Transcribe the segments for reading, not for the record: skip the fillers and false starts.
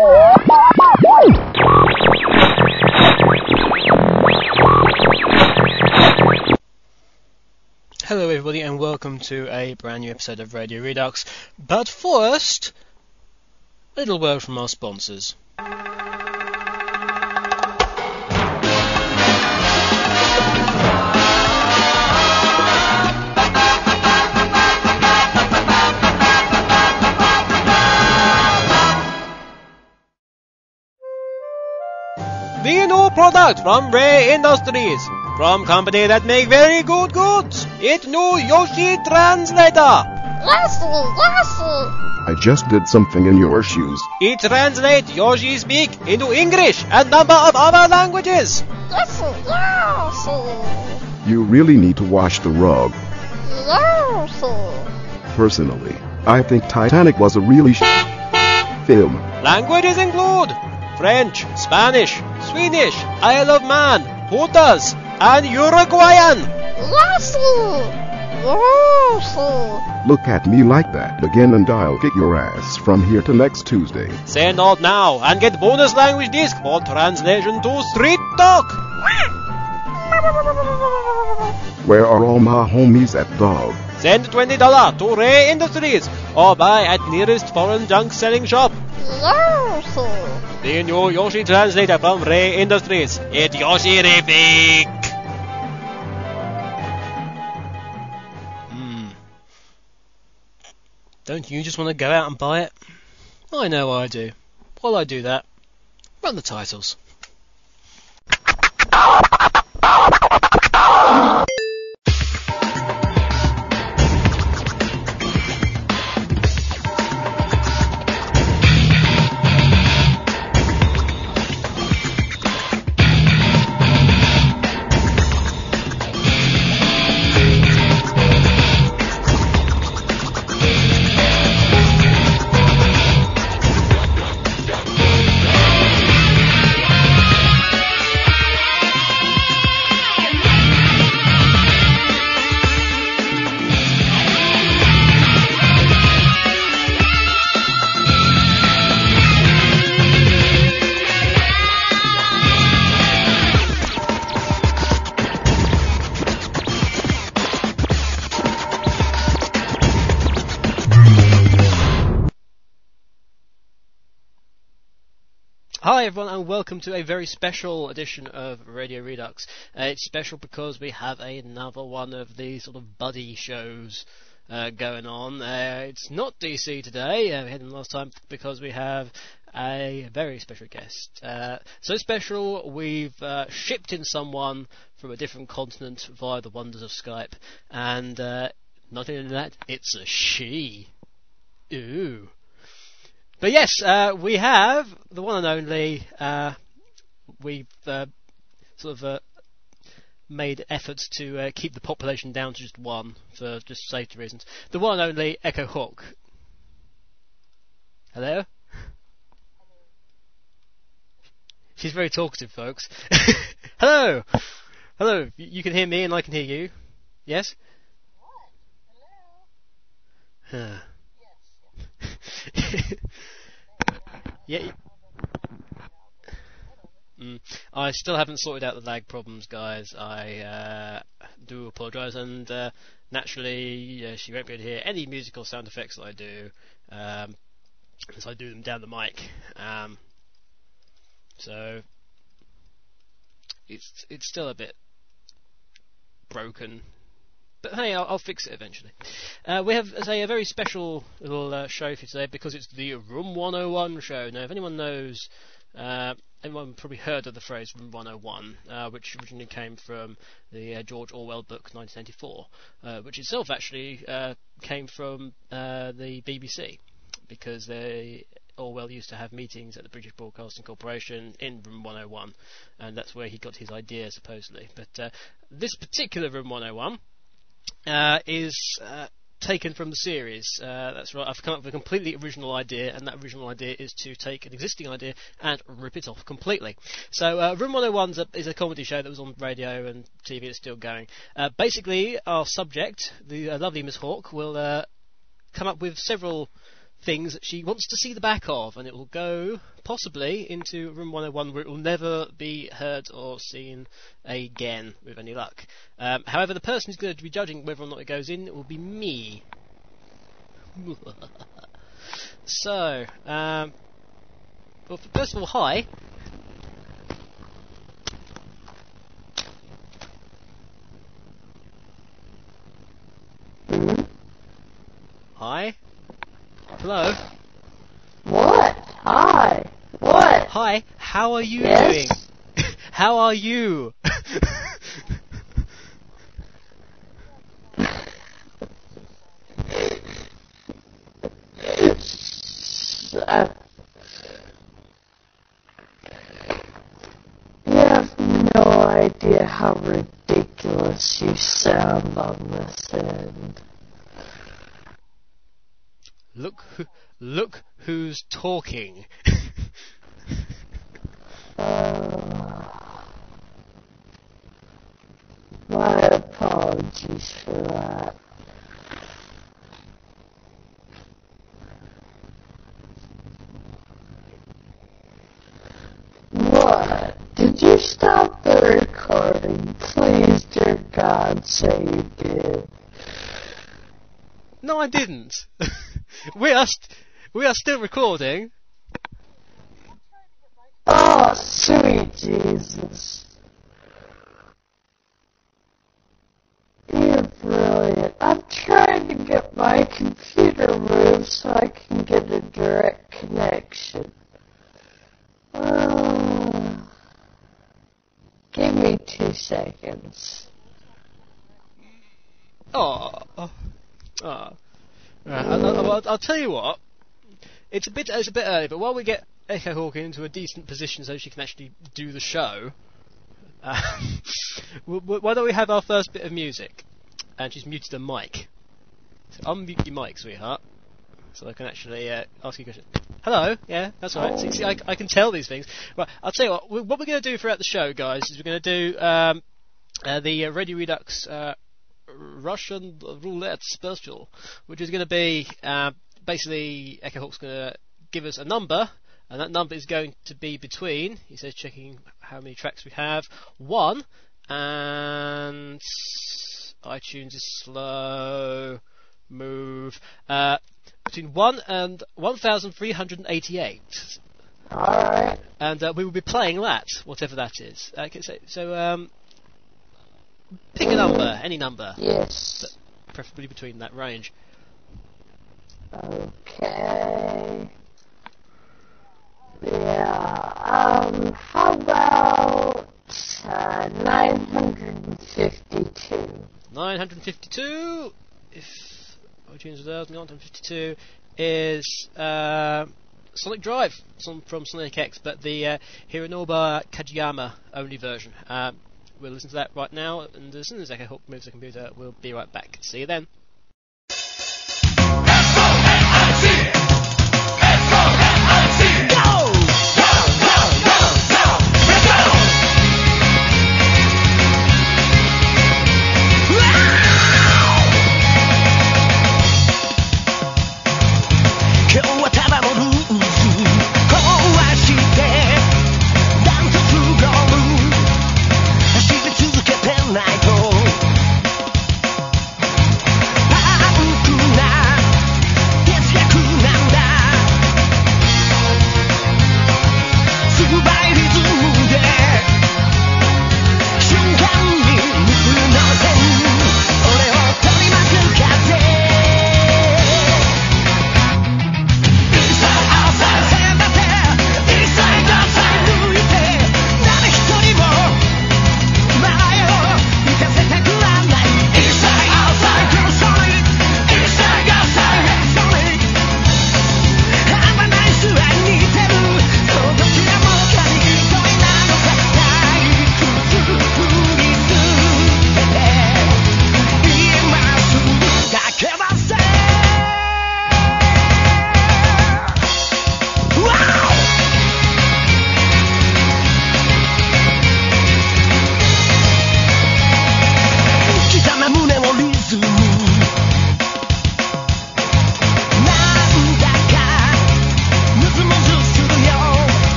Hello everybody and welcome to a brand new episode of Radio Redux. But first, a little word from our sponsors. The new product from Ray Industries, from company that make very good goods. It's new Yoshi Translator. I just did something in your shoes. It translates Yoshi speak into English and number of other languages. You really need to wash the rug. Personally, I think Titanic was a really film. Languages include French, Spanish, Swedish, Isle of Man, Hutas, and Uruguayan. Look at me like that again and I'll kick your ass from here to next Tuesday. Send out now and get bonus language disc for translation to Street Talk. Where are all my homies at, dog? Send $20 to Ray Industries or buy at nearest foreign junk selling shop. The new Yoshi Translator from Ray Industries. It's Yoshi-rific. Don't you just want to go out and buy it? I know I do. While I do that, run the titles. Hi everyone and welcome to a very special edition of Radio Redux. It's special because we have another one of these sort of buddy shows going on. It's not DC today, we had them last time because we have a very special guest. So special, we've shipped in someone from a different continent via the wonders of Skype, and not only that, it's a she. Ooh. But yes, we have the one and only. We've sort of made efforts to keep the population down to just one for just safety reasons. The one and only Echo Hawk. Hello? She's very talkative, folks. Hello! Hello, you can hear me and I can hear you. Yes? What? Hello? Yes. Yeah. I still haven't sorted out the lag problems, guys. I do apologise, and naturally, she won't be able to hear any musical sound effects that I do, as I do them down the mic. So it's still a bit broken. But hey, I'll fix it eventually. We have, as a very special little show for today because it's the Room 101 show. Now, if anyone knows, anyone probably heard of the phrase Room 101, which originally came from the George Orwell book 1984, which itself actually came from the BBC, because Orwell used to have meetings at the British Broadcasting Corporation in Room 101, and that's where he got his idea, supposedly. But this particular Room 101 is taken from the series. That's right, I've come up with a completely original idea, and that original idea is to take an existing idea and rip it off completely. So Room 101 is a comedy show that was on radio and TV. It's still going. Basically, our subject, the lovely Miss Hawk, will come up with several things that she wants to see the back of, and it will go possibly into Room 101, where it will never be heard or seen again with any luck. However, the person who's going to be judging whether or not it goes in will be me. So, well, first of all, hi. Hi. Hello. What? Hi. What? Hi. How are you Yes? doing? How are you? You have no idea how ridiculous you sound on this end. Look who's talking. My apologies for that. What? Did you stop the recording? Please, dear God, say you did. No, I didn't. we are still recording. Oh, sweet Jesus. You're brilliant. I'm trying to get my computer moved so I can get a direct connection. Give me 2 seconds. Right, I'll tell you what. It's a bit early, but while we get Echo Hawk into a decent position so she can actually do the show, why don't we have our first bit of music? And she's muted her mic. So unmute your mic, sweetheart, so I can actually ask you a question. Hello, yeah, that's all right. See, I can tell these things. Right, I'll tell you what we're going to do throughout the show, guys, is we're going to do the Radio Redux Russian Roulette Special, which is going to be basically Echo Hawk's going to give us a number, and that number is going to be between, he says, checking how many tracks we have, 1 and iTunes is slow, move, between 1 and 1,388. Alright. And we will be playing that, whatever that is. Okay, so pick a number, any number. Yes. But preferably between that range. Okay. Yeah, how about 952? 952, if iTunes allows me, 952 is Sonic Drive from Sonic X, but the Hironobu Kajiyama only version. We'll listen to that right now, and as soon as Echo Hawk moves the computer, we'll be right back. See you then.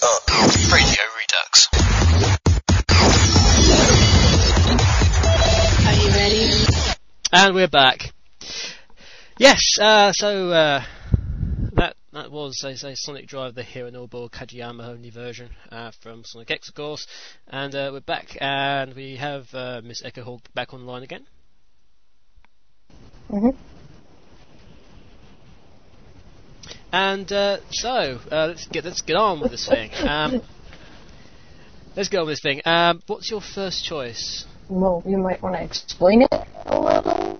Radio Redux. Are you ready? And we're back. Yes, that was a Sonic Drive, the Hironobu Kajiyama only version from Sonic X, of course. And we're back, and we have Miss Echohawk back online again. Mhm. And let's get on with this thing. Let's get on with this thing. What's your first choice? Well, you might want to explain it a little,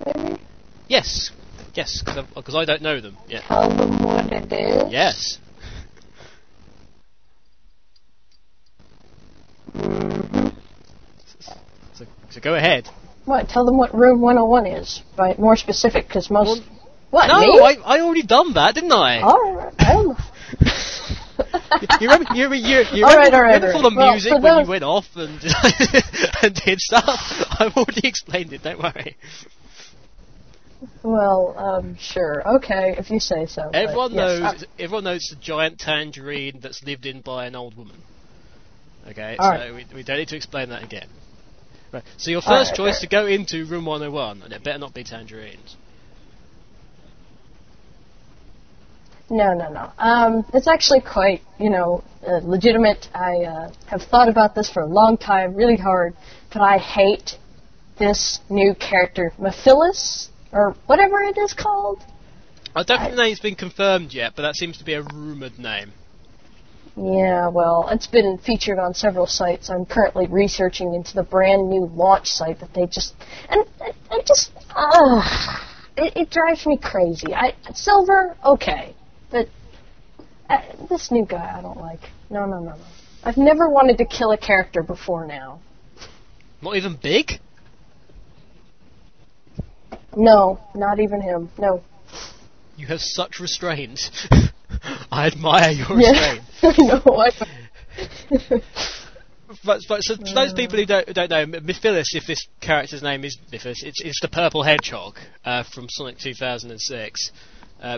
maybe? Yes, because I don't know them yet. Tell them what it is? Yes. Mm-hmm. So go ahead. What? Tell them what Room 101 is, right? More specific, because most... What, No, me? I already done that, didn't I? Alright. You remember all the Well, music for when those- you went off and and did stuff? I've already explained it, don't worry. Well, sure. Okay, if you say so. but Everyone yes, knows it's a giant tangerine that's lived in by an old woman. Okay, All so right. we don't need to explain that again. Right. So your first Alright, choice okay. to go into Room 101, and it better not be tangerines. No. It's actually quite, legitimate. I have thought about this for a long time, really hard, but I hate this new character, Mephilus, or whatever it is called. I don't think the name's been confirmed yet, but that seems to be a rumoured name. Yeah, well, it's been featured on several sites. I'm currently researching into the brand new launch site that they just... And I just... it drives me crazy. Silver, okay. But this new guy I don't like. No. I've never wanted to kill a character before now. Not even Big? No, not even him. No. You have such restraint. I admire your Yeah. restraint. No, But so for those people who don't know, Mephilus, if this character's name is Mephilus, it's the purple hedgehog from Sonic 2006,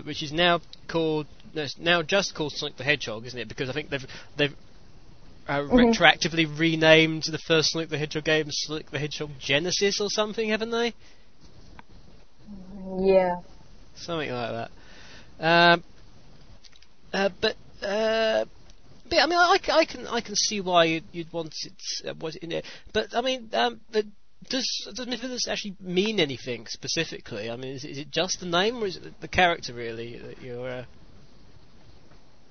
which is now called just called Sonic the Hedgehog, isn't it? Because I think they've retroactively renamed the first Sonic the Hedgehog game Sonic the Hedgehog Genesis or something, haven't they? Yeah. Something like that. But I mean, I can see why you'd want it was in there. But I mean, does Mephilus actually mean anything specifically? I mean, is it just the name, or is it the character really that you're?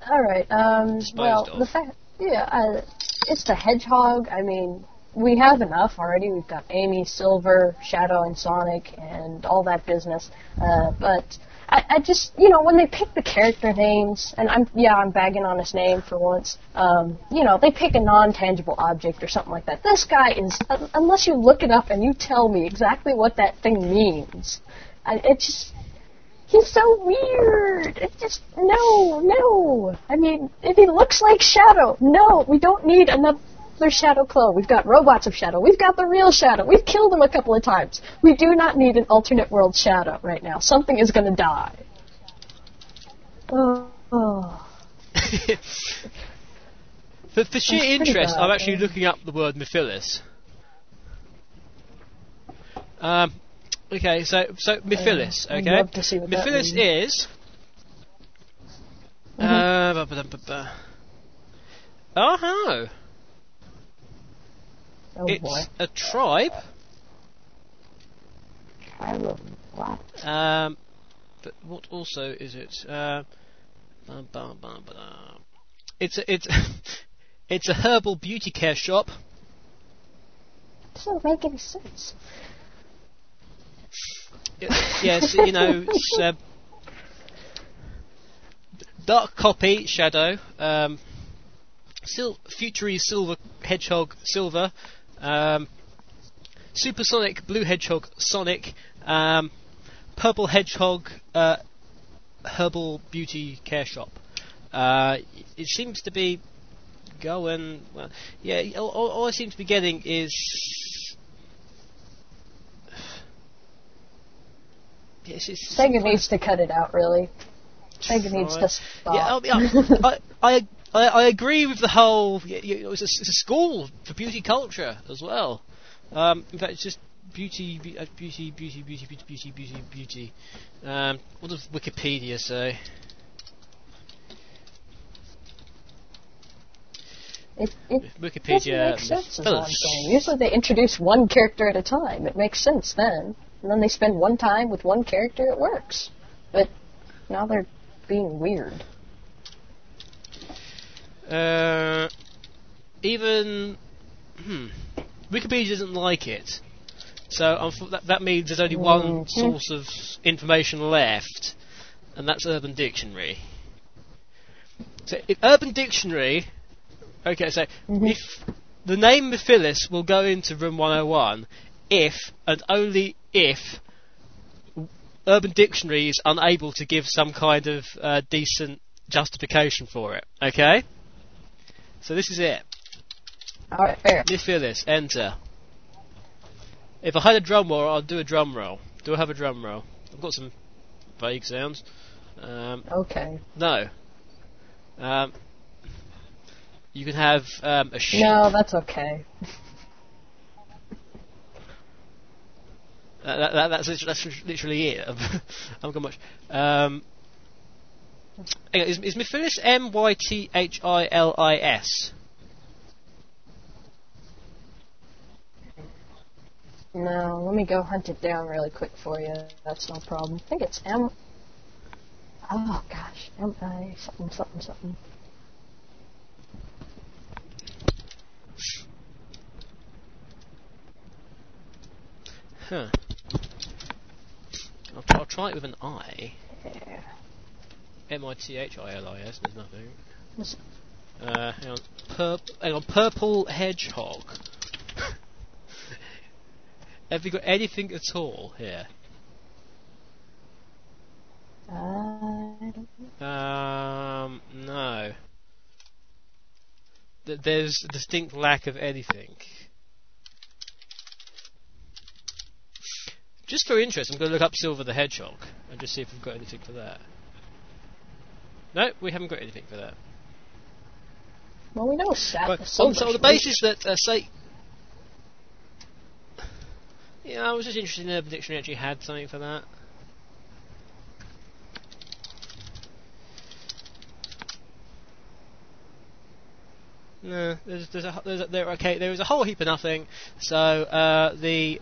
All right. Well, of. the fact, it's the hedgehog. I mean, we have enough already. We've got Amy, Silver, Shadow, and Sonic, and all that business. But I just, when they pick the character names, and I'm bagging on his name for once. They pick a non-tangible object or something like that. This guy is, unless you look it up and you tell me exactly what that thing means, he's so weird. It's just, no. I mean, if he looks like Shadow, no, we don't need another Shadow clone. We've got robots of Shadow. We've got the real Shadow. We've killed him a couple of times. We do not need an alternate world Shadow right now. Something is going to die. Oh. For sheer interest, bad, I'm actually looking up the word Mephilus. Okay, so Mephilus, I'd okay? love to see what that Mephilus means. is... Oh, Oh it's boy. a tribe. Tribe of what? But what also is it? It's it's a herbal beauty care shop. Doesn't make any sense. Yes, it's Dark Copy Shadow, Futury Silver Hedgehog Silver, Supersonic Blue Hedgehog Sonic, Purple Hedgehog Herbal Beauty Care Shop. It seems to be going well. Yeah, all I seem to be getting is. Sega needs to cut it out, really. Sega needs to stop. Yeah, I I agree with the whole. It's a school for beauty culture as well. In fact, it's just beauty. What does Wikipedia say? It Wikipedia. doesn't make sense, is what I'm saying. Usually they introduce one character at a time. It makes sense then. And then they spend one time with one character, it works. But now they're being weird. Even Wikipedia doesn't like it, so that means there's only one source of information left, and that's Urban Dictionary. So if Urban Dictionary, okay, so if the name Mephilis will go into Room 101 if and only if Urban Dictionary is unable to give some kind of decent justification for it. Okay? So this is it. Alright, fair. Mephilis, enter. If I had a drum roll, I'd do a drum roll. Do I have a drum roll? I've got some vague sounds. Okay. No. You can have a sheep. No, that's okay. That's literally it. I haven't got much. Is Mephilis Mythilis? No, let me go hunt it down really quick for you. That's no problem. I think it's M. Oh gosh, M-I something. Huh. I'll try it with an I. Yeah. Mythilis. There's nothing. Hang on. Purple hedgehog. Have you got anything at all here? I don't know. No. There's a distinct lack of anything. Just for interest, I'm going to look up Silver the Hedgehog and just see if we've got anything for that. No, we haven't got anything for that. Well, we know on the basis that, say... Yeah, I was just interested in Urban Dictionary actually had something for that. No, there was a whole heap of nothing. So the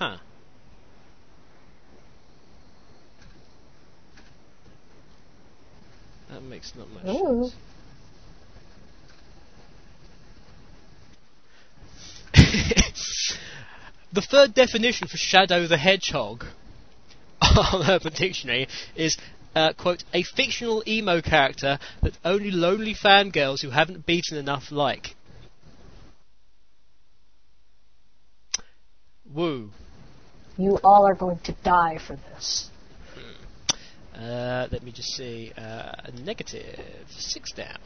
that makes not much sense. The third definition for Shadow the Hedgehog on Urban Dictionary is, quote, a fictional emo character that only lonely fangirls who haven't beaten enough like. Woo. You all are going to die for this. Let me just see. A negative. 6 down.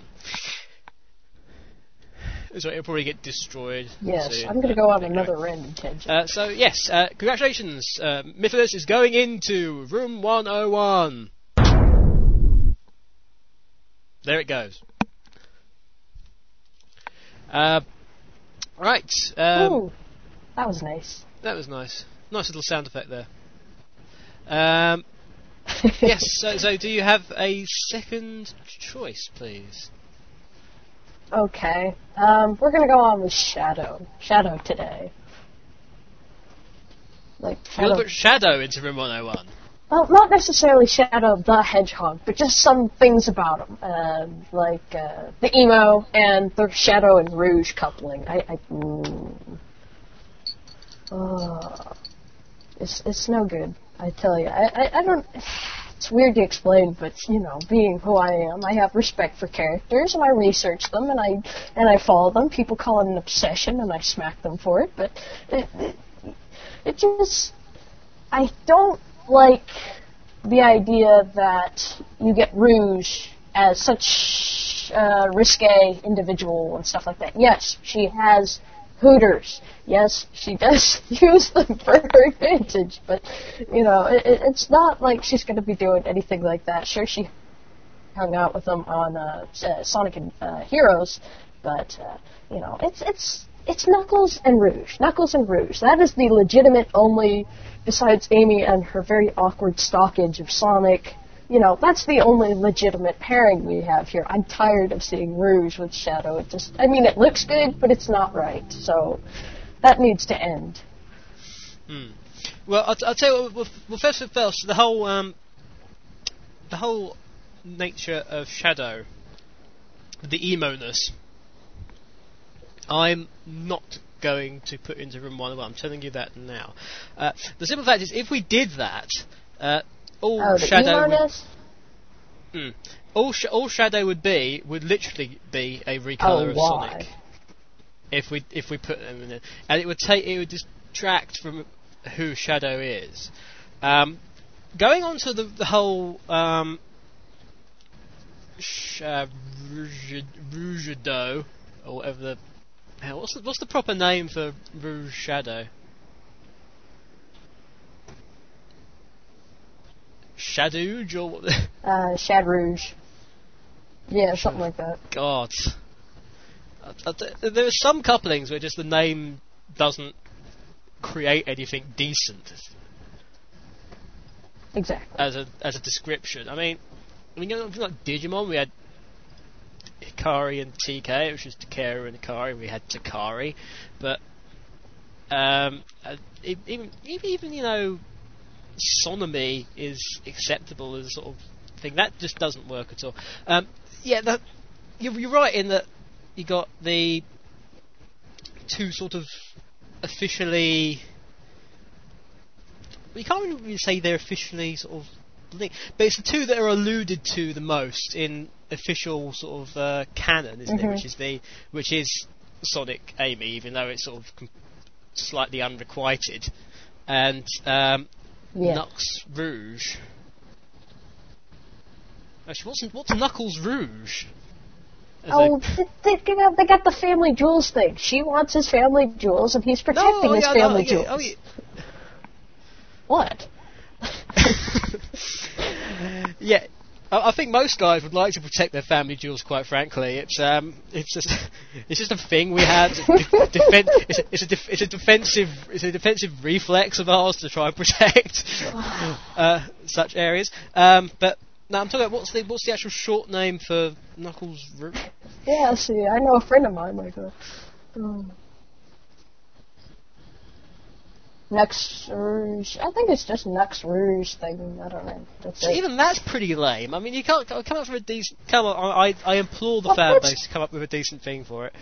So it'll probably get destroyed. Yes, soon. I'm going to go on another random tangent. So yes, congratulations. Mephilis is going into Room 101. There it goes. Right. Ooh, that was nice. That was nice. Nice little sound effect there. Yes, so do you have a second choice, please? Okay. We're going to go on with Shadow. Shadow today. Like Shadow. You'll put Shadow into Room 101. Well, not necessarily Shadow the Hedgehog, but just some things about him, like the emo and the Shadow and Rouge coupling. It's no good. I tell you, I don't. It's weird to explain, but you know, being who I am, I have respect for characters, and I research them, and I follow them. People call it an obsession, and I smack them for it. But it just, I don't like the idea that you get Rouge as such a risque individual and stuff like that. Yes, she has Hooters. Yes, she does use them for her advantage, but, it's not like she's going to be doing anything like that. Sure, she hung out with them on Sonic and Heroes, but, it's Knuckles and Rouge. Knuckles and Rouge. That is the legitimate only, besides Amy and her very awkward stockage of Sonic, that's the only legitimate pairing we have here. I'm tired of seeing Rouge with Shadow. It looks good, but it's not right. So that needs to end. Well, I'll tell you what, well, first, the whole nature of Shadow, the emo-ness, I'm not going to put into Room 101. I'm telling you that now. The simple fact is, if we did that, all Shadow all Shadow would literally be a recolor of Sonic. If we put them in it, and it would distract from who Shadow is. Going on to the whole Rougedo, or whatever the hell, what's the proper name for Rouge Shadow? Shadouge or what? Shad Rouge. Yeah, something like that. God. There are some couplings where just the name doesn't create anything decent. Exactly. As a description. I mean, like Digimon, we had Hikari and TK, which is Takeru and Hikari. We had Takari, but even Sonomy is acceptable as a sort of thing. That just doesn't work at all. You're right in that you got the two sort of officially. You can't really say they're officially sort of linked, but it's the two that are alluded to the most in official sort of canon, isn't it? Which is Sonic Amy, even though it's sort of slightly unrequited, and Nux Rouge. Actually, what's Knuckles Rouge? They got the family jewels thing. She wants his family jewels, and he's protecting his family jewels. What? Yeah, I think most guys would like to protect their family jewels. Quite frankly, it's just a thing we have. It's a defensive reflex of ours to try and protect such areas. But no, I'm talking about what's the actual short name for Knuckles Rouge? Yeah, see, I know a friend of mine like that. Nux Rouge. I think it's just Nux Rouge thing. I don't know. Even that's pretty lame. I mean, you can't come up with a decent. Come on, I implore the fan base to come up with a decent thing for it.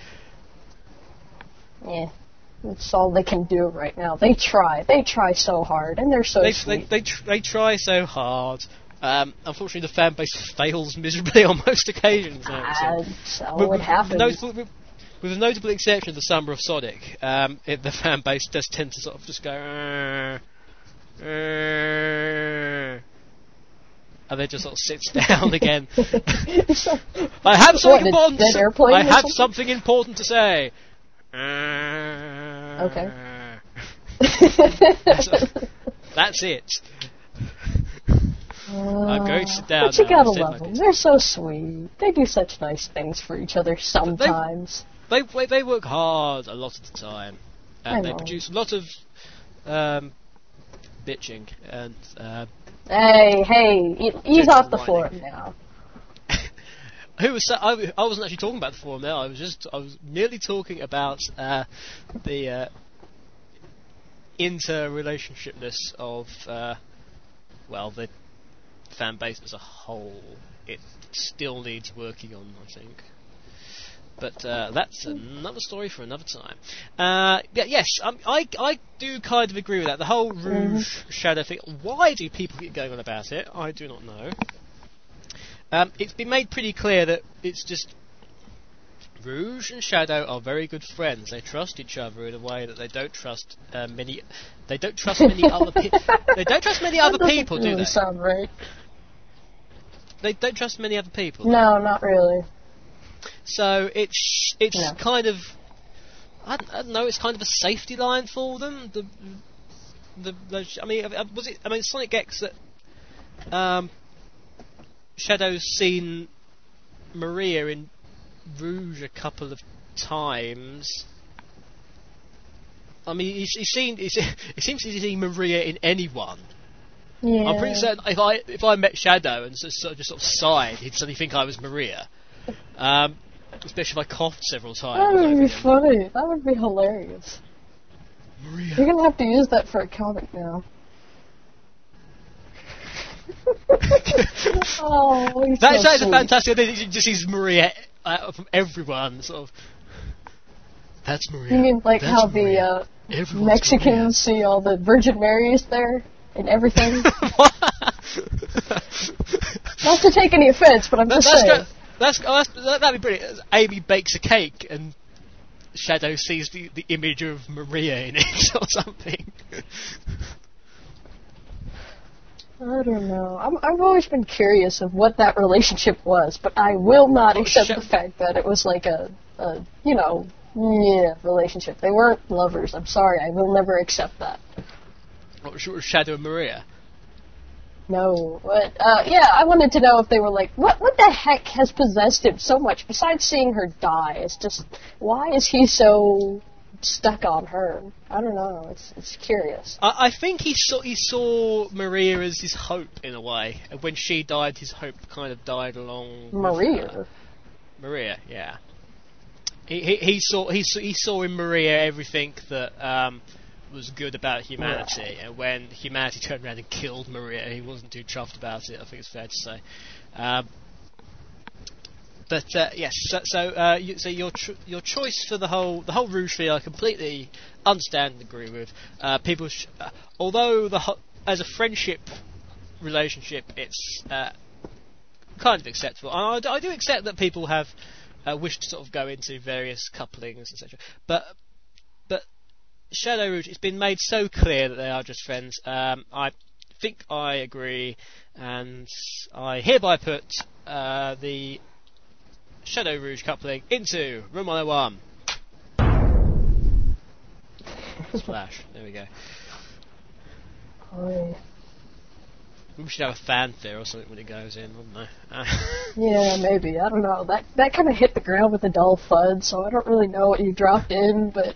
Yeah, that's all they can do right now. They try so hard, and they're so sweet. They try so hard. Unfortunately, the fan base fails miserably on most occasions. What happens? With a notable exception of the Summer of Sonic, the fan base does tend to sort of just go, and then just sort of sits down again. I have something important. I have something important to say. Okay. That's it. I'm going to sit down. But you gotta love them. They're so sweet. They do such nice things for each other sometimes. They work hard a lot of the time, and they produce a lot of bitching and. Hey! Ease off the forum now. I wasn't actually talking about the forum there. I was merely talking about the interrelationshipness of the fan base as a whole. It still needs working on, I think. But that's another story for another time. Yes, I do kind of agree with that. The whole Rouge Shadow thing. Why do people keep going on about it? I do not know. It's been made pretty clear that it's just Rouge and Shadow are very good friends. They trust each other in a way that they don't trust many. They don't trust many other people. They don't trust many other people, do they? Sound right. They don't trust many other people. No, not really. So it's kind of I don't know. It's kind of a safety line for them. I mean, was it? I mean, Sonic X that Shadow's seen Maria in Rouge a couple of times. I mean, he seems to see Maria in anyone. Yeah. I'm pretty certain if I met Shadow and just sort of sighed, he'd suddenly think I was Maria. Especially if I coughed several times. That would be funny. That would be hilarious. Maria. You're gonna have to use that for a comic now. Oh, he's That so is a sweet. fantastic idea. He just sees Maria from everyone, sort of. That's Maria. You mean like That's how Maria. the Everyone's Mexicans see all the Virgin Marys there and everything? Not to take any offense, but I'm just saying. That'd be brilliant. Amy bakes a cake and Shadow sees the image of Maria in it or something. I don't know. I've always been curious of what that relationship was, but I will not accept the fact that it was like a relationship. They weren't lovers. I'm sorry. I will never accept that. What was Shadow and Maria? No, but I wanted to know if they were like, what the heck has possessed him so much besides seeing her die? It's just, why is he so stuck on her? I don't know. It's curious. I think he saw Maria as his hope in a way. And when she died, his hope kind of died along. Maria. With her. Maria, yeah. He saw in Maria everything that was good about humanity, and when humanity turned around and killed Maria, he wasn't too chuffed about it. I think it's fair to say. But yes, so your choice for the whole Rouge thing, I completely understand and agree with. People, although as a friendship relationship, it's kind of acceptable. I do accept that people have wished to sort of go into various couplings, etc. But Shadow Rouge, it's been made so clear that they are just friends. I think I agree, and I hereby put the Shadow Rouge coupling into Room 101. Splash. There we go. Oh, We should have a fanfare or something when it goes in, wouldn't we? yeah, maybe. I don't know. That kind of hit the ground with a dull thud, so I don't really know what you dropped in, but.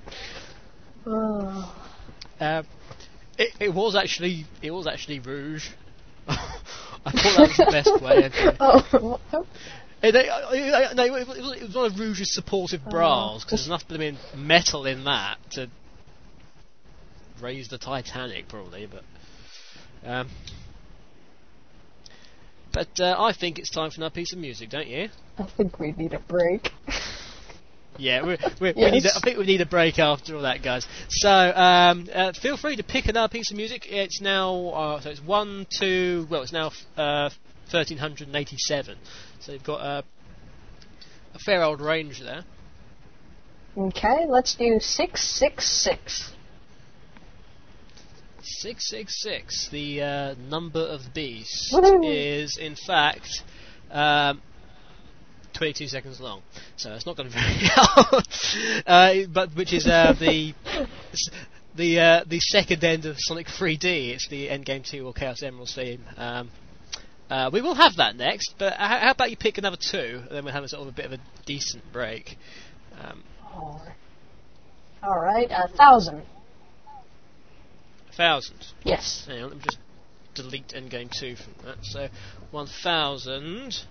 It was actually Rouge. I thought that was the best way. Oh. It was one of Rouge's supportive bras, because there's enough blooming metal in that to raise the Titanic, probably. But I think it's time for another piece of music, don't you? I think we need a break. Yeah, we Yes. need. I think we need a break after all that, guys. So feel free to pick another piece of music. It's now it's now 1387. So you've got a fair old range there. Okay, let's do 666. 666. The number of the beast Woohoo! is in fact 22 seconds long, so it's not going to be very long. But which is the second end of Sonic 3D. It's the Endgame 2 or Chaos Emerald theme. We will have that next, but how about you pick another two, and then we'll have a sort of a bit of a decent break. All right, 1,000. 1,000. Yes. Hang on, let me just delete Endgame 2 from that. So 1,000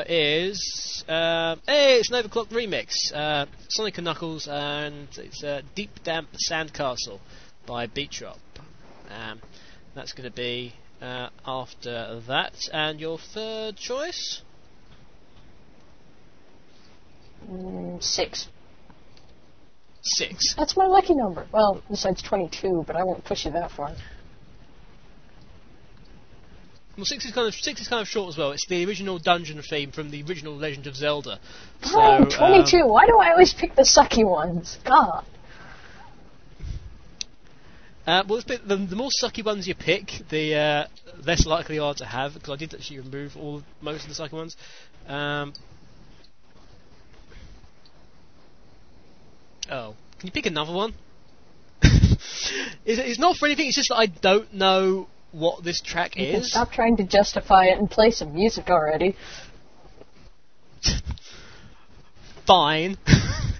is it's an Overclocked remix. Sonic and Knuckles, and it's Deep Damp Sandcastle by Beat Shop. That's going to be after that. And your third choice? 6. 6. That's my lucky number. Well, besides 22, but I won't push you that far. Well, 6 is kind of short as well. It's the original dungeon theme from the original Legend of Zelda. Oh, So, 22. Why do I always pick the sucky ones? God. Well, the more sucky ones you pick, the less likely you are to have, because I did actually remove most of the sucky ones. Oh, can you pick another one? It's not for anything. It's just that I don't know what this track You can is. stop trying to justify it and play some music already. Fine.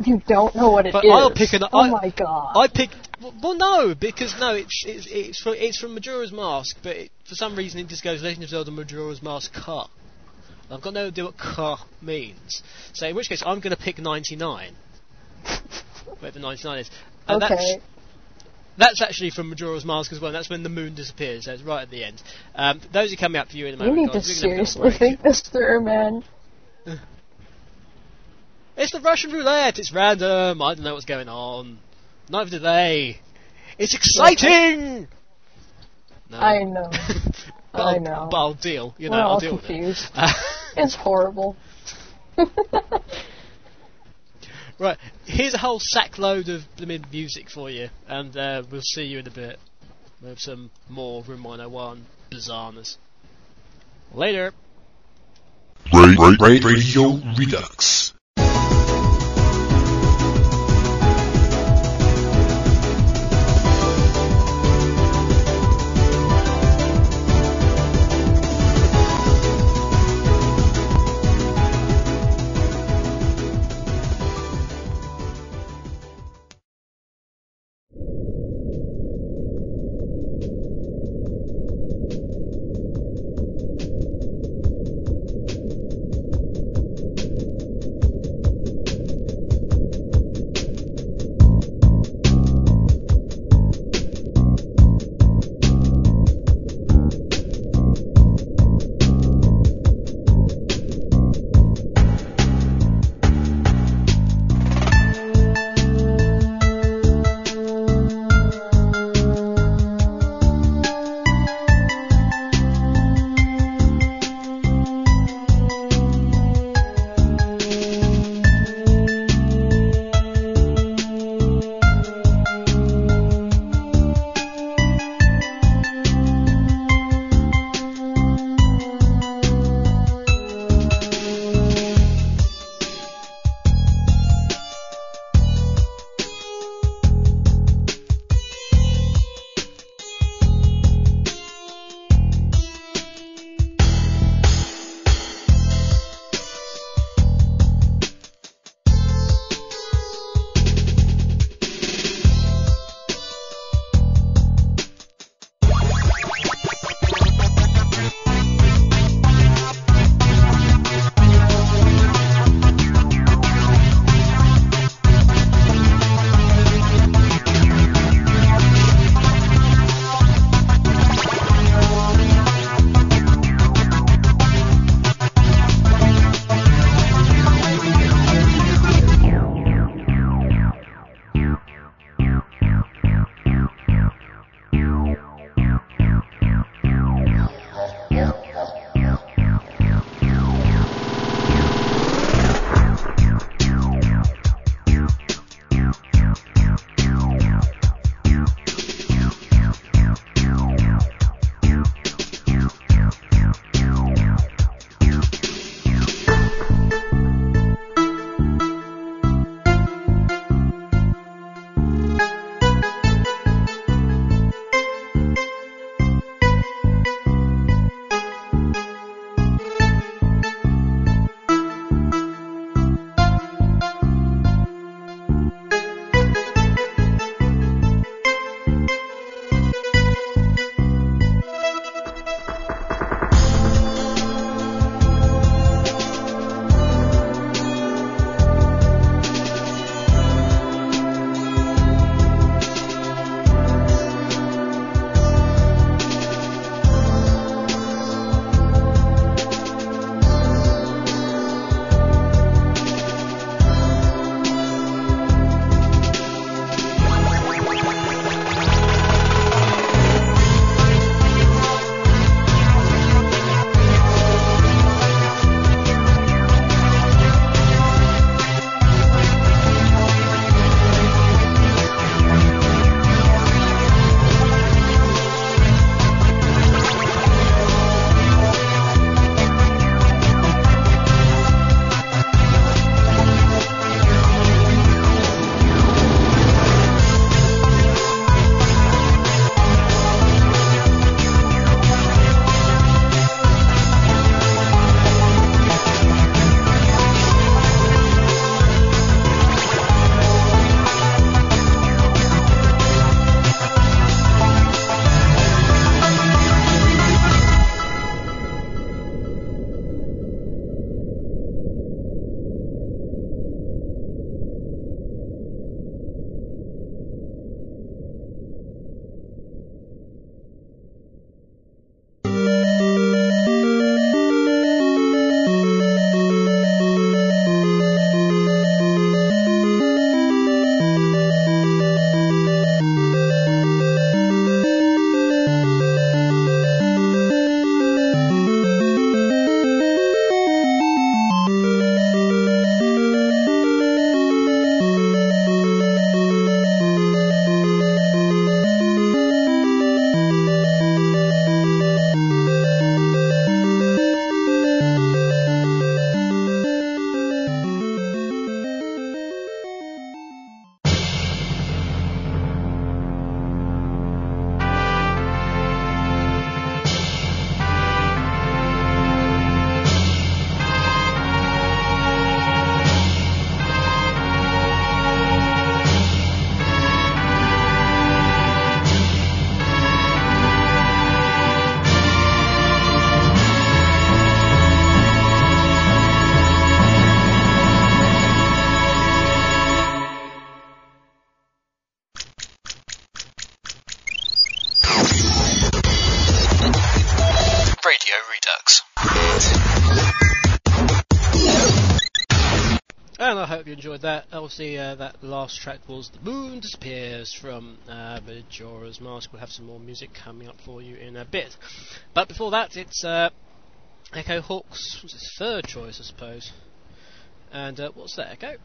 You don't know what it is. But I'll pick an. Oh my god. I picked. Well, no, because no, it's from Majora's Mask, but for some reason it just goes Legend of Zelda Majora's Mask Ka. I've got no idea what Ka means. So in which case I'm going to pick 99. Whatever 99 is. And Okay. That's actually from Majora's Mask as well. That's when the moon disappears. So it's right at the end. Those are coming up for you in a You moment. need to guys. We're gonna have a little seriously break. think this through, man. It's the Russian roulette. It's random. I don't know what's going on. Neither do they. It's exciting. No. I know. But I know. But I'll deal. You know, We're I'll all deal confused. with it. It's horrible. Right. Here's a whole sackload of blooming music for you, and we'll see you in a bit with some more Room 101 bizarreness. Later. Radio Redux. hope you enjoyed that. Obviously, that last track was The Moon Disappears from Majora's Mask. We'll have some more music coming up for you in a bit. But before that, it's Echo Hawk's what's his third choice, I suppose. And what's that, Echo?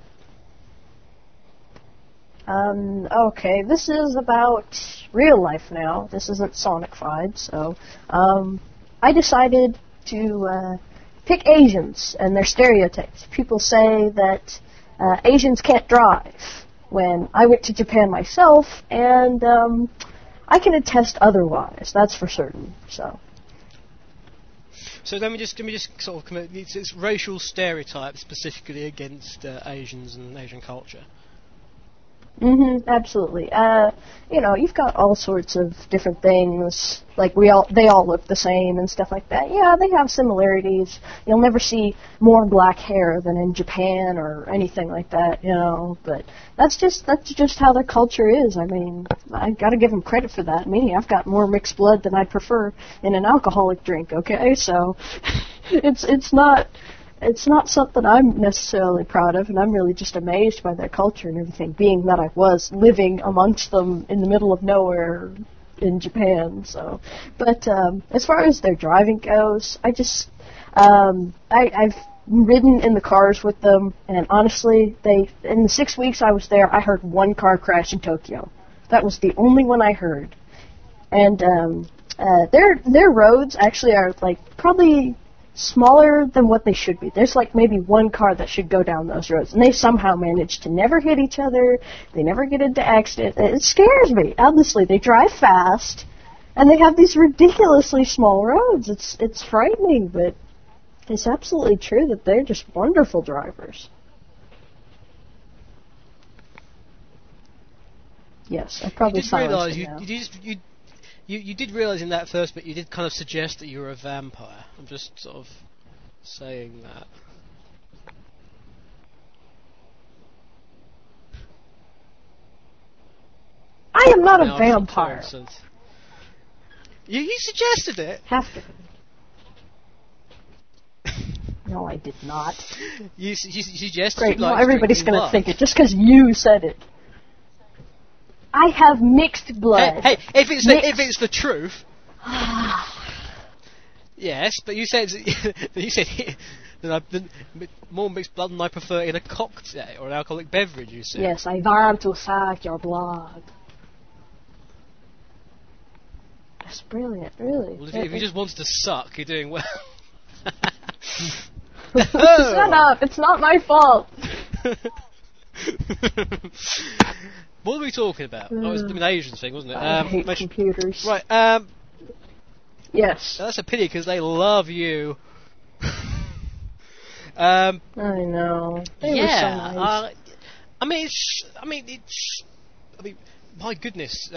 Okay, this is about real life now. This isn't Sonic-fied, so, I decided to, pick Asians and their stereotypes. People say that, Asians can't drive. When I went to Japan myself, and, I can attest otherwise, that's for certain, so. So let me just sort of commit. It's racial stereotypes specifically against Asians and Asian culture. Absolutely. You've got all sorts of different things, like they all look the same and stuff like that. Yeah, they have similarities. You'll never see more black hair than in Japan or anything like that, but that's just how their culture is. I mean, I gotta give them credit for that. Me, I've got more mixed blood than I'd prefer in an alcoholic drink, okay? So, it's not something I'm necessarily proud of, and I'm really just amazed by their culture and everything, being that I was living amongst them in the middle of nowhere in Japan. So, but as far as their driving goes, I've ridden in the cars with them, and honestly, in the 6 weeks I was there, I heard one car crash in Tokyo. That was the only one I heard, and their roads actually are like probably smaller than what they should be. There's like maybe one car that should go down those roads, and they somehow manage to never hit each other. They never get into accidents. It scares me. Honestly, they drive fast, and they have these ridiculously small roads. It's frightening, but it's absolutely true that they're just wonderful drivers. Yes, I probably silenced him now. You did realise in that first bit, you did kind of suggest that you were a vampire. I'm just sort of saying that. I am not a vampire. You suggested it. Have to. No, I did not. You suggested. Great. Now everybody's going to think it just because you said it. I have mixed blood. Hey, if it's the truth. Yes, but you said that more mixed blood than I prefer in a cocktail or an alcoholic beverage. You said. Yes, I want to suck your blood. That's brilliant, really. Well, if you just wanted to suck, you're doing well. Shut up! It's not my fault. What were we talking about? It was the Asian thing, wasn't it? I hate computers. Right. Yes. That's a pity because they love you. I know. They were so nice. My goodness.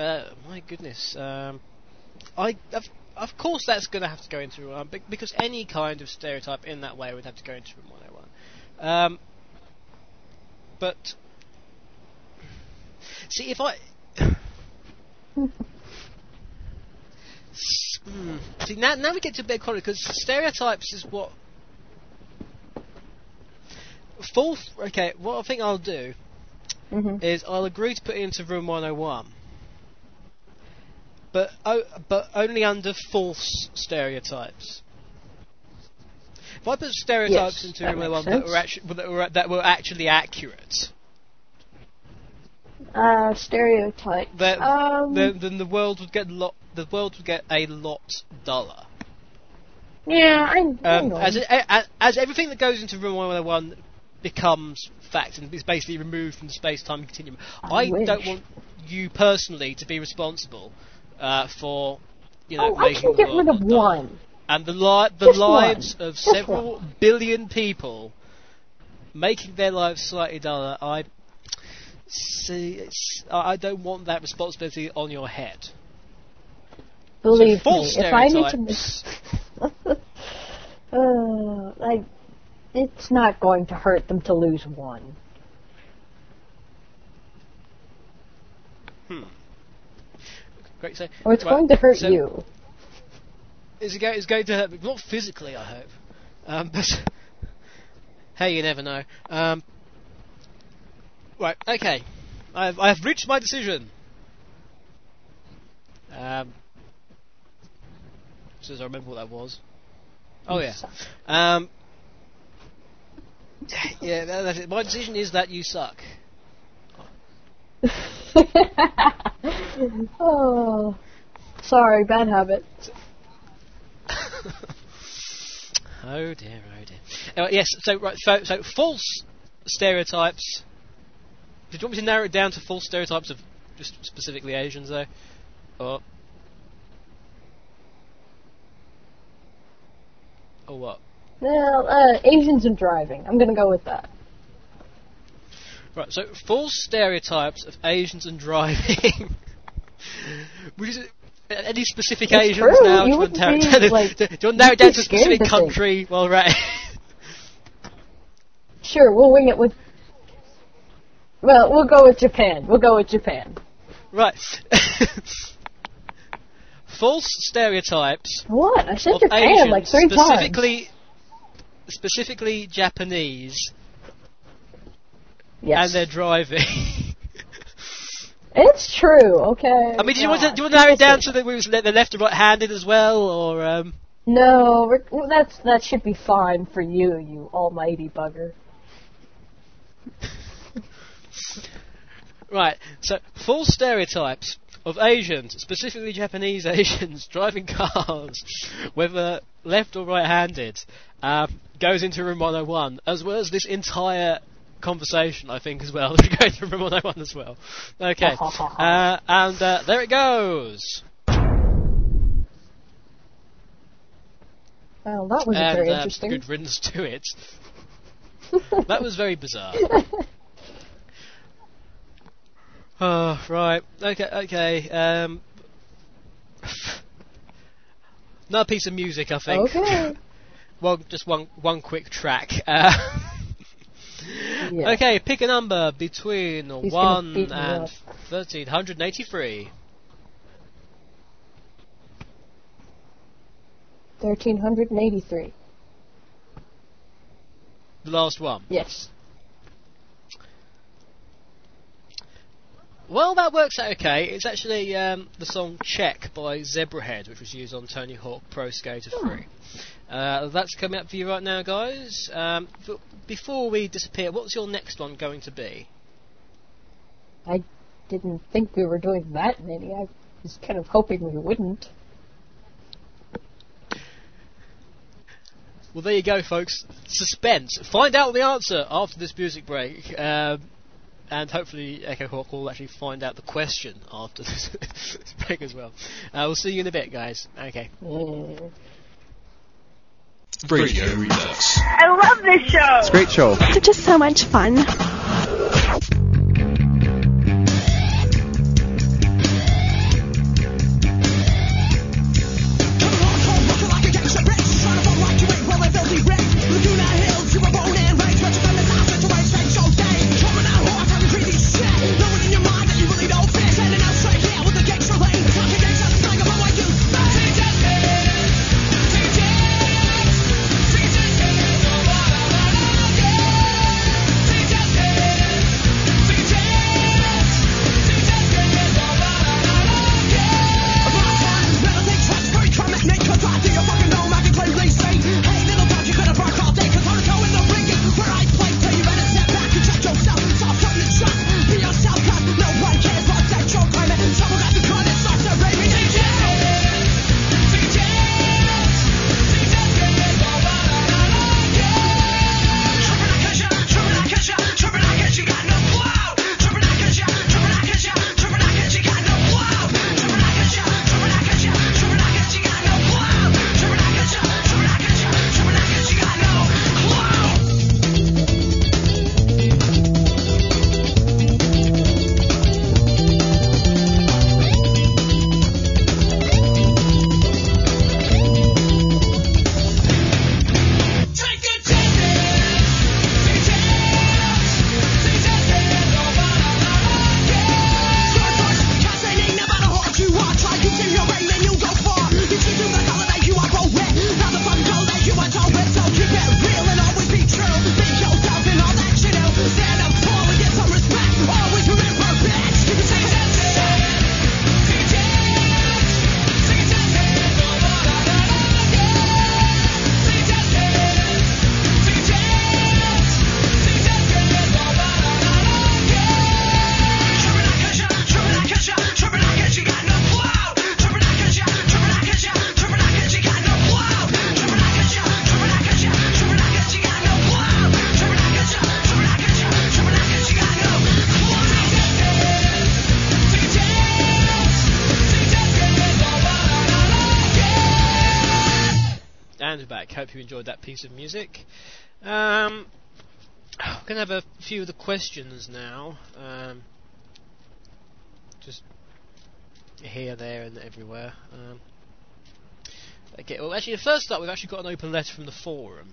Of course, that's going to have to go into Room 1 because any kind of stereotype in that way would have to go into Room 101. But see, if I see now we get to a bit of conflict because stereotypes is what Okay, what I think I'll do is I'll agree to put it into Room 101. But only under false stereotypes. If I put stereotypes into Room 101 that were actually accurate, stereotype. Then the world would get a lot duller. Yeah, I know. As everything that goes into Room 101 becomes fact and is basically removed from the space-time continuum, I don't want you personally to be responsible for making I can get rid of one. And the lives of several billion people making their lives slightly duller. I don't want that responsibility on your head. Believe me, if I need to, it's not going to hurt them to lose one. Great. So, or it's going to hurt you. It's going to hurt me, not physically, I hope. But hey, you never know. Right, okay. I have reached my decision. As soon as I remember what that was. Oh yeah. Yeah, that's it. My decision is that you suck. Oh, sorry, bad habit. Oh dear, oh dear. Yes, so right, so false stereotypes. Did you want me to narrow it down to false stereotypes of just specifically Asians, though? Or what? Well, Asians and driving. I'm gonna go with that. Right, so false stereotypes of Asians and driving. Which is any specific It's Asians true. now? You Do you want wouldn't to be, like, do you want to narrow it down you'd to a be scared specific to think. country while we're at it? Sure, we'll wing it with. Well, we'll go with Japan. Right. False stereotypes What? I said of Japan Asians, like 3 times. specifically Japanese, Yes. and their driving. It's true. Okay. I mean, do you want to narrow it down so that we was the left and right-handed as well, or No, that should be fine for you, you almighty bugger. Right, so false stereotypes of Asians, specifically Japanese Asians, driving cars, whether left or right-handed, goes into Room 101, as well as this entire conversation, I think, as well. We go into Room 101 as well. Okay, and there it goes. Well, that was And very interesting. good riddance to it. That was very bizarre. Oh, right. Okay. Another piece of music, I think. Okay. Well, just one quick track. Yeah. Okay, pick a number between He's gonna 1 beat me and up. 1383. 1383. The last one. Yes. Well, that works out okay. It's actually the song Check by Zebrahead, which was used on Tony Hawk Pro Skater 3. That's coming up for you right now, guys. Before we disappear, what's your next one going to be? I didn't think we were doing that many. I was kind of hoping we wouldn't. Well, there you go, folks. Suspense. Find out the answer after this music break. And hopefully Echo Hawk will actually find out the question after this break as well. We'll see you in a bit, guys. Okay. Radio Redux. I love this show. It's a great show. They're just so much fun. Just enjoyed that piece of music. We're going to have a few of the questions now. Just here, there, and everywhere. Okay, well, actually, first up, we've actually got an open letter from the forum.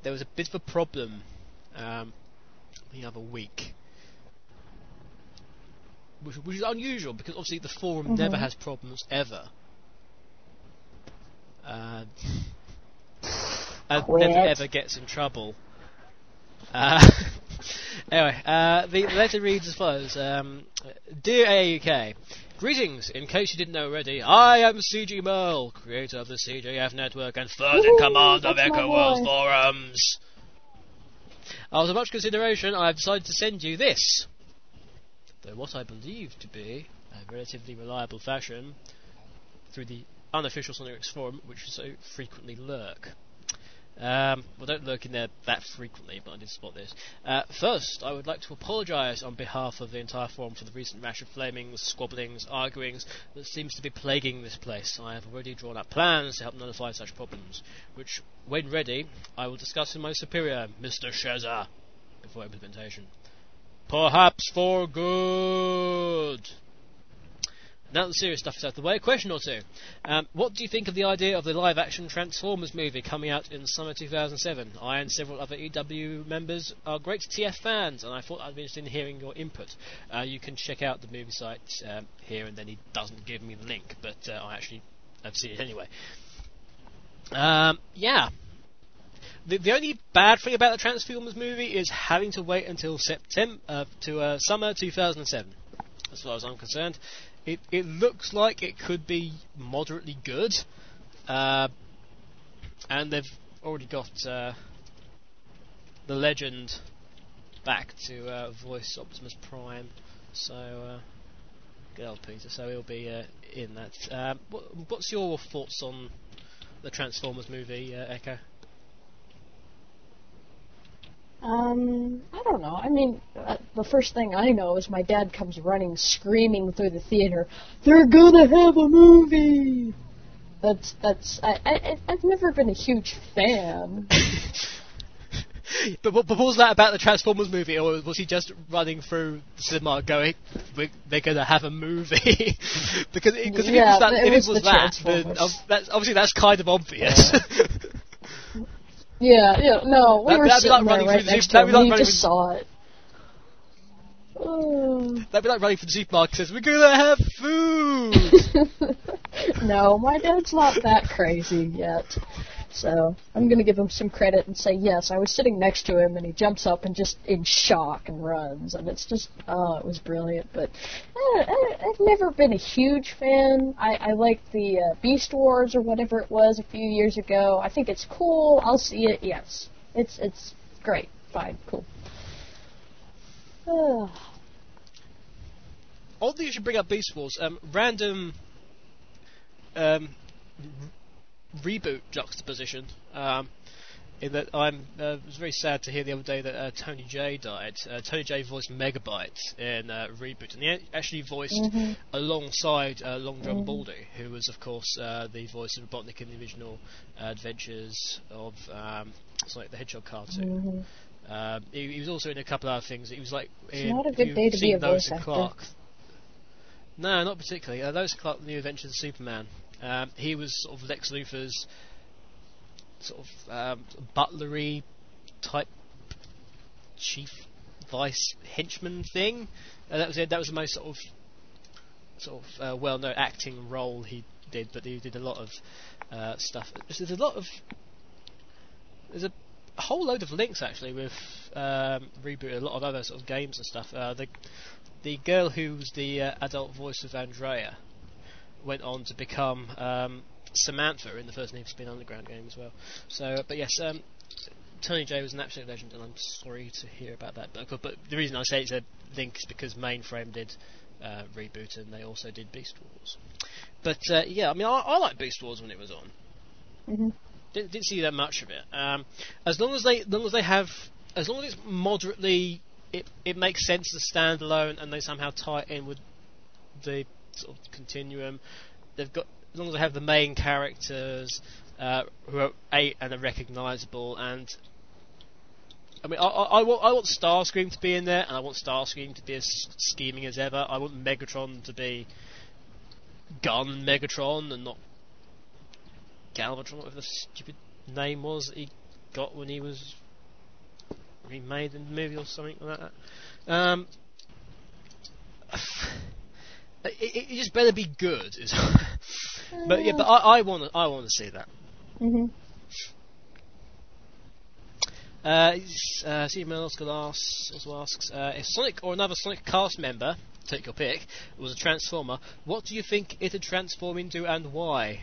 There was a bit of a problem the other week, which is unusual because obviously the forum never has problems ever. And never ever gets in trouble. Anyway, the letter reads as follows. Dear AUK, greetings. In case you didn't know already, I am CG Merle, creator of the CJF network and third in command of Echo World forums. After much consideration, I have decided to send you this. Though what I believe to be a relatively reliable fashion through the unofficial Sonicx forum, which so frequently lurk. Well, don't lurk in there that frequently, but I did spot this. First, I would like to apologise on behalf of the entire forum for the recent rash of flamings, squabblings, arguings that seems to be plaguing this place. I have already drawn up plans to help nullify such problems, which, when ready, I will discuss with my superior, Mr. Shezza, before implementation. Perhaps for good. Now the serious stuff is out of the way, a question or two. What do you think of the idea of the live-action Transformers movie coming out in summer 2007? I and several other EW members are great TF fans, and I thought I'd be interested in hearing your input. You can check out the movie site here, and then he doesn't give me the link, but I actually have seen it anyway. Yeah. The only bad thing about the Transformers movie is having to wait until summer 2007, as far as I'm concerned. It looks like it could be moderately good, and they've already got the legend back to voice Optimus Prime, so good old Peter, so he'll be in that. What's your thoughts on the Transformers movie, Echo? I don't know. I mean, the first thing I know is my dad comes running, screaming through the theater, "They're gonna have a movie!" I've never been a huge fan. But what was that about the Transformers movie, or was he just running through the cinema going, "They're gonna have a movie"? because if it was that, then obviously that's kind of obvious. Yeah. Yeah, no, we were sitting there right next to him, we just saw it. That'd be like running for the supermarket and says, "We're gonna have food!" No, my dad's not that crazy yet. So, I'm gonna give him some credit and say, yes, I was sitting next to him and he jumps up and just in shock and runs. And it's just, it was brilliant. But I've never been a huge fan. I liked the Beast Wars or whatever it was a few years ago. I think it's cool. I'll see it, yes. It's great. Fine. Cool. Oddly, you should bring up Beast Wars. Random reboot juxtaposition. In that I was very sad to hear the other day that Tony J died. Tony J voiced Megabyte in Reboot, and he actually voiced alongside Long John Baldy, who was, of course, the voice of Robotnik in the original adventures of Sonic the Hedgehog cartoon. He was also in a couple of other things. He was like it's not a good day to be a voice actor. Clark. No, not particularly. Lois and Clark, The New Adventures of Superman. He was sort of Lex Luthor's sort of butlery type chief vice henchman thing. That was it. That was the most sort of well-known acting role he did. But he did a lot of stuff. There's a whole load of links actually with Reboot, a lot of other sort of games and stuff. The girl who was the adult voice of Andrea went on to become Samantha in the first Need for Speed Underground game as well. So, but yes, Tony J was an absolute legend, and I'm sorry to hear about that. But the reason I say it's a link is because Mainframe did Reboot, and they also did Beast Wars. But yeah, I mean, I liked Beast Wars when it was on. Didn't see that much of it. As long as it's moderately, it makes sense to stand alone, and they somehow tie it in with the sort of continuum. They've got, as long as they have the main characters who are recognisable, and I mean, I want Starscream to be in there, and I want Starscream to be as scheming as ever. I want Megatron to be Gun Megatron and not Galvatron, whatever the stupid name was that he got when he was remade in the movie or something like that. It just better be good. But I want to see that. Mm-hmm. Stephen also asks, if Sonic or another Sonic cast member, take your pick, was a Transformer, what do you think it'd transform into and why?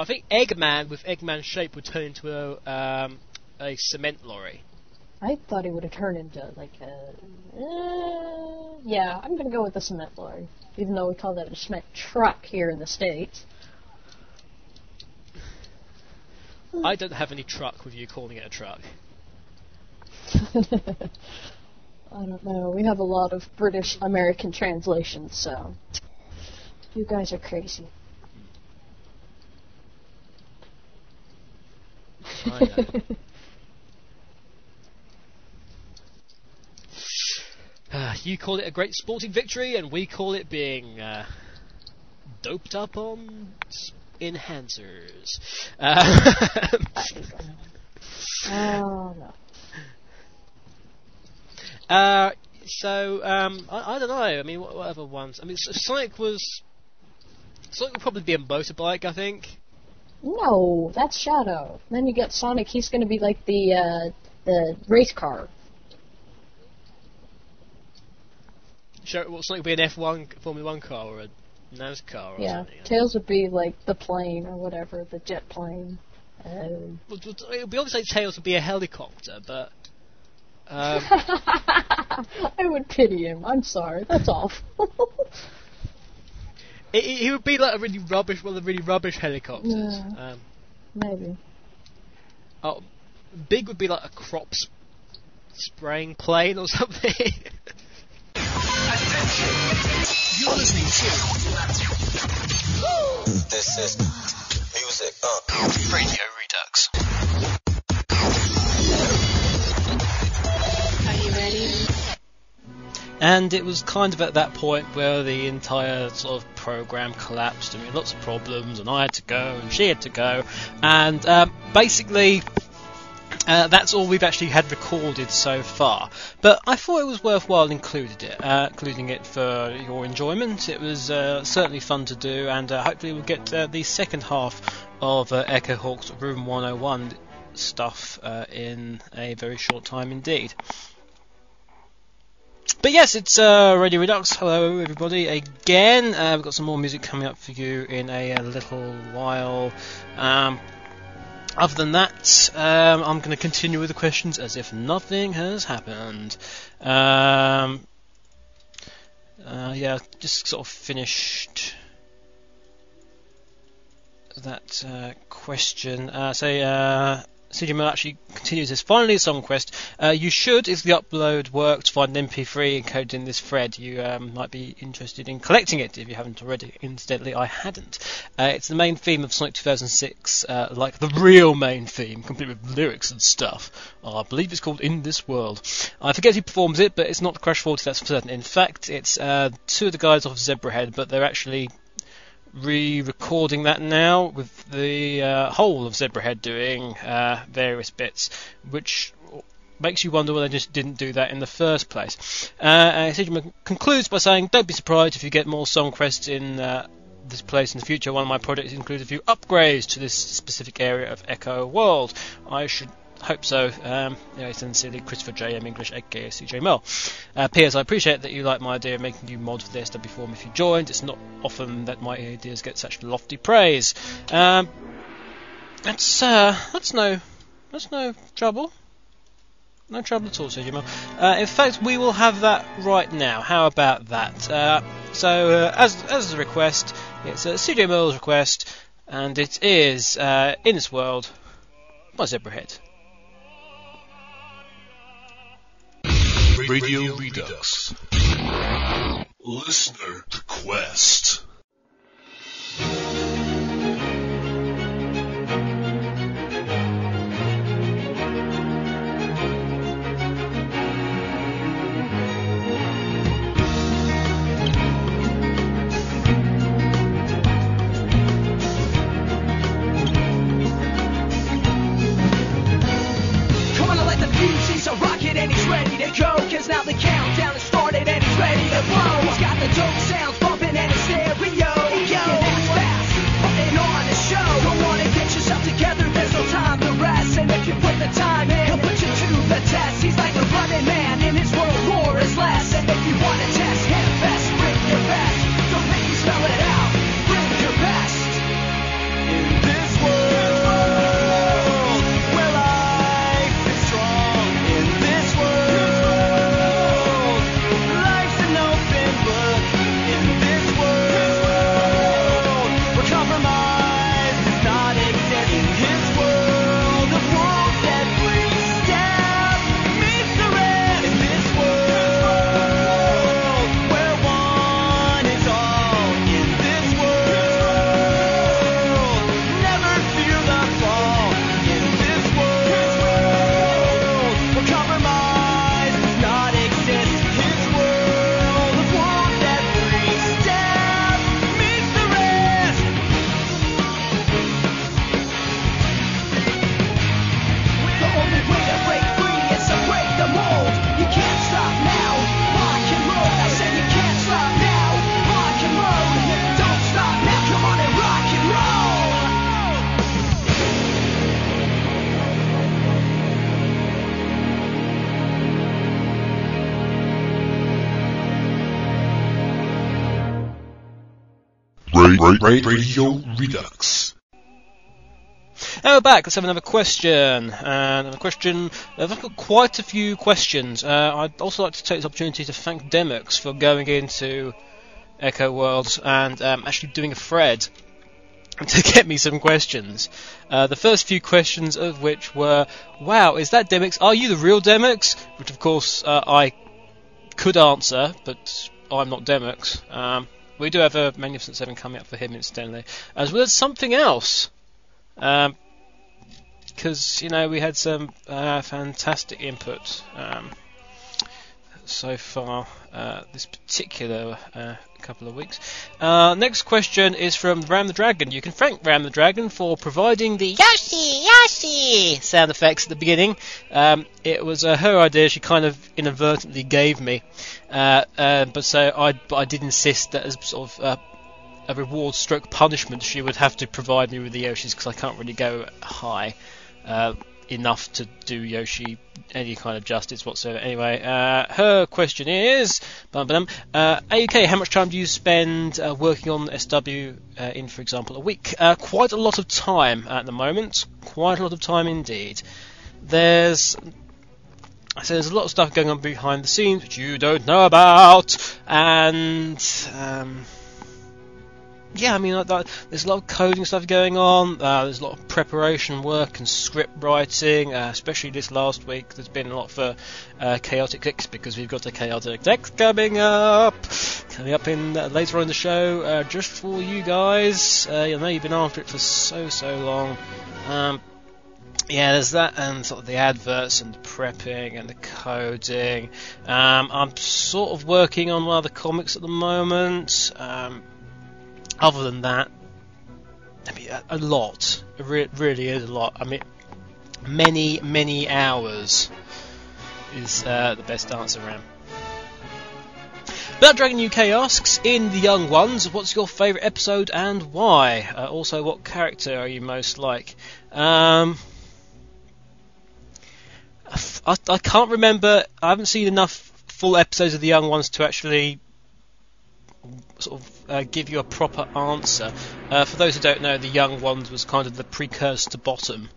I think Eggman with Eggman's shape would turn into a cement lorry. I thought he would have turned into like a... yeah, I'm going to go with the cement lorry, even though we call that a cement truck here in the States. I don't have any truck with you calling it a truck. I don't know. We have a lot of British-American translations, so... You guys are crazy. I know. You call it a great sporting victory, and we call it being doped up on enhancers. Oh, no. So, I don't know. I mean, what other ones? I mean, Sonic would probably be a motorbike, I think. No, that's Shadow. Then you get Sonic, he's going to be like the race car. Sonic would be an F1 Formula 1 car or a NASCAR or something. Tails would be like the plane or whatever, the jet plane. It would be obviously Tails would be a helicopter, but... I would pity him. I'm sorry. That's awful. He would be like one of the really rubbish helicopters. Yeah, maybe. Oh, Big would be like a crop spraying plane or something. You're listening to This is music Radio Redux. Are you ready? And it was kind of at that point where the entire sort of program collapsed. I mean, lots of problems, and I had to go, and she had to go, and basically that's all we've actually had recorded so far. But I thought it was worthwhile including it for your enjoyment. It was certainly fun to do, and hopefully we'll get the second half of Echo Hawk's Room 101 stuff in a very short time indeed. But yes, it's Radio Redux. Hello everybody again. We've got some more music coming up for you in a little while. Other than that, I'm going to continue with the questions as if nothing has happened. Just sort of finished that question. CJ Mill actually continues this. Finally, a song request. You should, if the upload worked, find an MP3 encoded in this thread. You might be interested in collecting it if you haven't already. Incidentally, I hadn't. It's the main theme of Sonic 2006, like the real main theme, complete with lyrics and stuff. I believe it's called In This World. I forget who performs it, but it's not Crash 40, that's for certain. In fact, it's two of the guys off Zebrahead, but they're actually re-recording that now with the whole of Zebrahead doing various bits, which makes you wonder why they just didn't do that in the first place. Sigma concludes by saying, don't be surprised if you get more song requests in this place in the future. One of my projects includes a few upgrades to this specific area of Echo World. I should hope so. Sincerely, Christopher J.M. English, aka CJ Mel. P.S. I appreciate that you like my idea of making you mod for the SW forum if you joined. It's not often that my ideas get such lofty praise. That's no trouble. No trouble at all, CJ Mel. In fact, we will have that right now. How about that? As a request, it's CJ Mel's request, and it is In This World by Zebrahead. Radio Redux. Listener Quest. Radio Redux. And we're back. Let's have another question. I've got quite a few questions. I'd also like to take this opportunity to thank Demux for going into Echo World and actually doing a thread to get me some questions. The first few questions of which were, wow, is that Demux? Are you the real Demux? Which, of course, I could answer, but I'm not Demux. We do have a Magnificent 7 coming up for him, incidentally, as well as something else. Because, we had some fantastic input so far this particular couple of weeks. Next question is from Ram the Dragon. You can thank Ram the Dragon for providing the Yoshi sound effects at the beginning. It was her idea. She kind of inadvertently gave me, but I did insist that as sort of a reward stroke punishment, she would have to provide me with the Yoshis because I can't really go high enough to do Yoshi any kind of justice whatsoever. Anyway, her question is, AUK, how much time do you spend working on SW in, for example, a week? Quite a lot of time at the moment. Quite a lot of time indeed. There's a lot of stuff going on behind the scenes which you don't know about, and there's a lot of coding stuff going on. There's a lot of preparation work and script writing, especially this last week. There's been a lot for Chaotic X, because we've got a Chaotic X coming up in later on in the show, just for you guys. I know you've been after it for so long. There's that, and sort of the adverts and the prepping and the coding. I'm sort of working on one of the comics at the moment. Other than that, a lot. It really is a lot. I mean, many hours is the best answer, Ram. Blood Dragon UK asks, in The Young Ones, what's your favourite episode and why? Also, what character are you most like? I can't remember. I haven't seen enough full episodes of The Young Ones to actually sort of give you a proper answer. For those who don't know, The Young Ones was kind of the precursor to Bottom,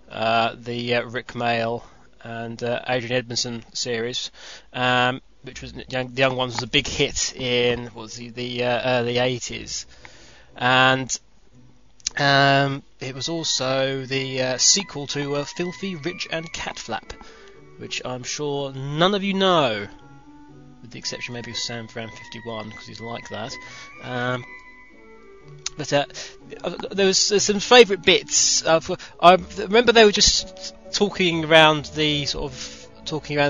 the Rick Mayall and Adrian Edmondson series, which was The Young Ones was a big hit in the early 80s, and it was also the sequel to Filthy Rich and Catflap, which I'm sure none of you know, with the exception maybe of Sam Fran 51, because he's like that. But there's some favourite bits. I remember they were just talking around the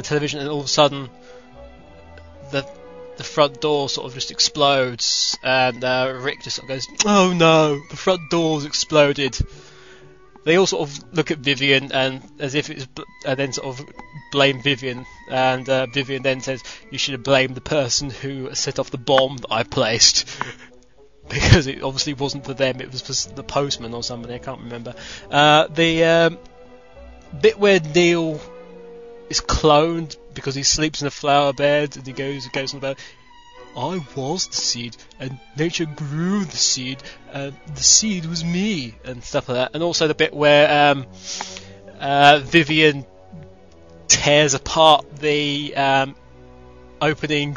television, and all of a sudden the front door sort of just explodes, and Rick just sort of goes, "Oh no, the front door's exploded." They all sort of look at Vivian and as if it's, and then sort of blame Vivian, and Vivian then says, "You should have blamed the person who set off the bomb that I placed," because it obviously wasn't for them; it was for the postman or somebody. I can't remember. The bit where Neil is cloned because he sleeps in a flower bed, and he goes on about, "I was the seed, and nature grew the seed, and the seed was me," and stuff like that. And also the bit where Vivian tears apart the opening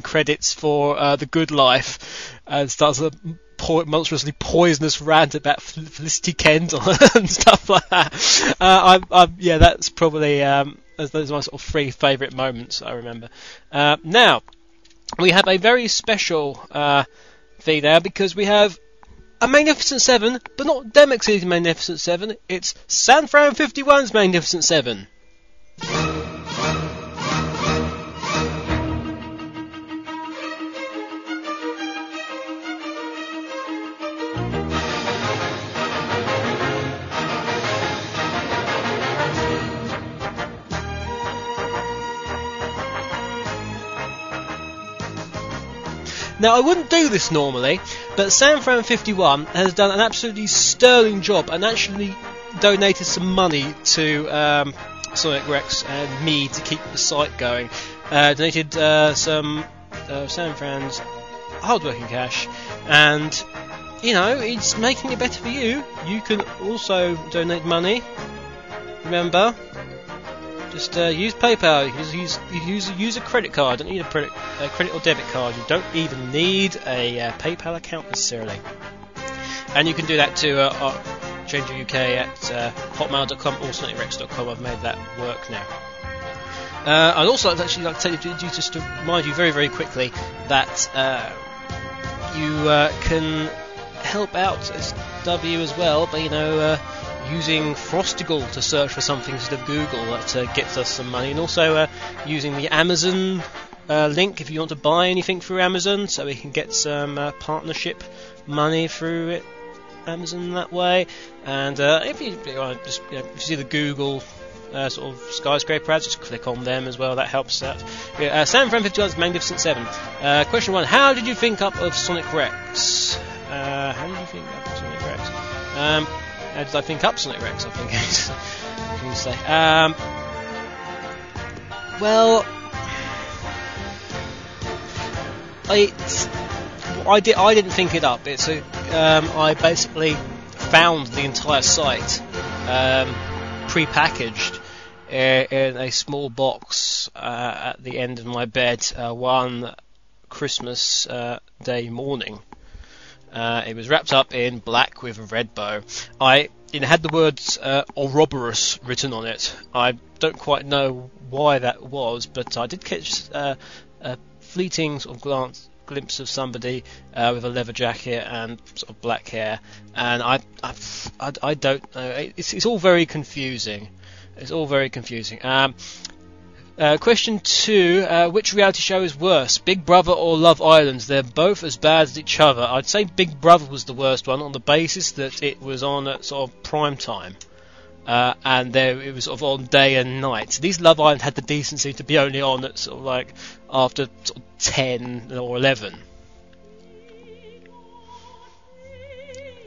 credits for The Good Life, and starts a monstrously poisonous rant about Felicity Kendall and stuff like that. That's probably those are my sort of three favourite moments I remember. Now, we have a very special thing now, because we have a Magnificent 7, but not Demex's Magnificent 7, it's San Fran 51's Magnificent 7. Now, I wouldn't do this normally, but San Fran 51 has done an absolutely sterling job and actually donated some money to Sonic Rex and me to keep the site going. Donated some San Fran's hard-working cash, and you know, it's making it better for you. You can also donate money. Remember, just use PayPal. You can use a credit card. Don't need a credit or debit card. You don't even need a PayPal account necessarily. And you can do that to Changer UK at hotmail.com or sonicrex.com. I've made that work now. I'd also actually like to tell you just to remind you very, very quickly that you can help out SW as well by, you know, using Frostigal to search for something instead of Google. That gets us some money, and also using the Amazon link if you want to buy anything through Amazon, so we can get some partnership money through it, Amazon that way. And if you just if you see the Google sort of skyscraper ads, just click on them as well. That helps out. Sam Fran 51 is Magnificent 7. Question 1: how did you think up of Sonic Rex? How did you think up of Sonic Rex? How did I think up Sonic Rex? I think can you say? Well, I didn't think it up. It's I basically found the entire site pre-packaged in a small box at the end of my bed one Christmas Day morning. It was wrapped up in black with a red bow. It had the words Ouroboros written on it. I don't quite know why that was, but I did catch a fleeting sort of glimpse of somebody with a leather jacket and sort of black hair, and I don't know. It's all very confusing. It's all very confusing. Question 2, which reality show is worse, Big Brother or Love Island? They're both as bad as each other. I'd say Big Brother was the worst one on the basis that it was on at sort of prime time. And it was sort of on day and night. These Love Island had the decency to be only on at sort of like after sort of 10 or 11.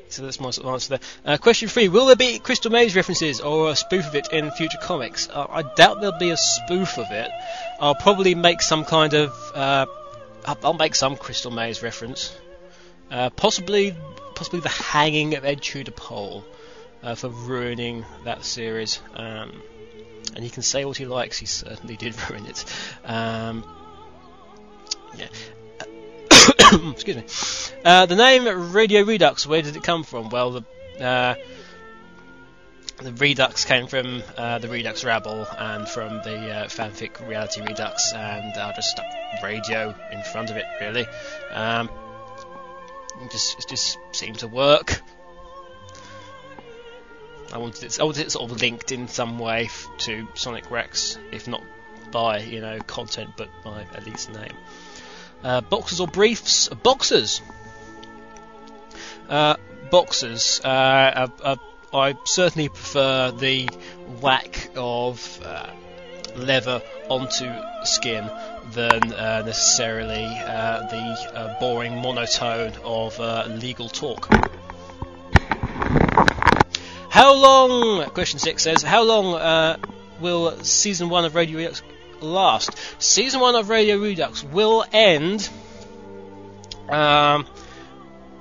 So that's my sort of answer there. Question 3: will there be Crystal Maze references or a spoof of it in future comics? I doubt there'll be a spoof of it. I'll probably make some kind of I'll make some Crystal Maze reference. Possibly the hanging of Ed Tudor Pole for ruining that series. And he can say what he likes. He certainly did ruin it. Yeah. Excuse me. The name Radio Redux, where did it come from? Well, the Redux came from the Redux Rabble and from the fanfic Reality Redux, and I just stuck radio in front of it, really. It just seemed to work. I wanted it sort of linked in some way to Sonic Rex, if not by content, but by at least name. Boxers or briefs? Boxers. Boxers. I certainly prefer the whack of leather onto skin than necessarily the boring monotone of legal talk. How long? Question 6 says, how long will season 1 of Radio Redux last? Season 1 of Radio Redux will end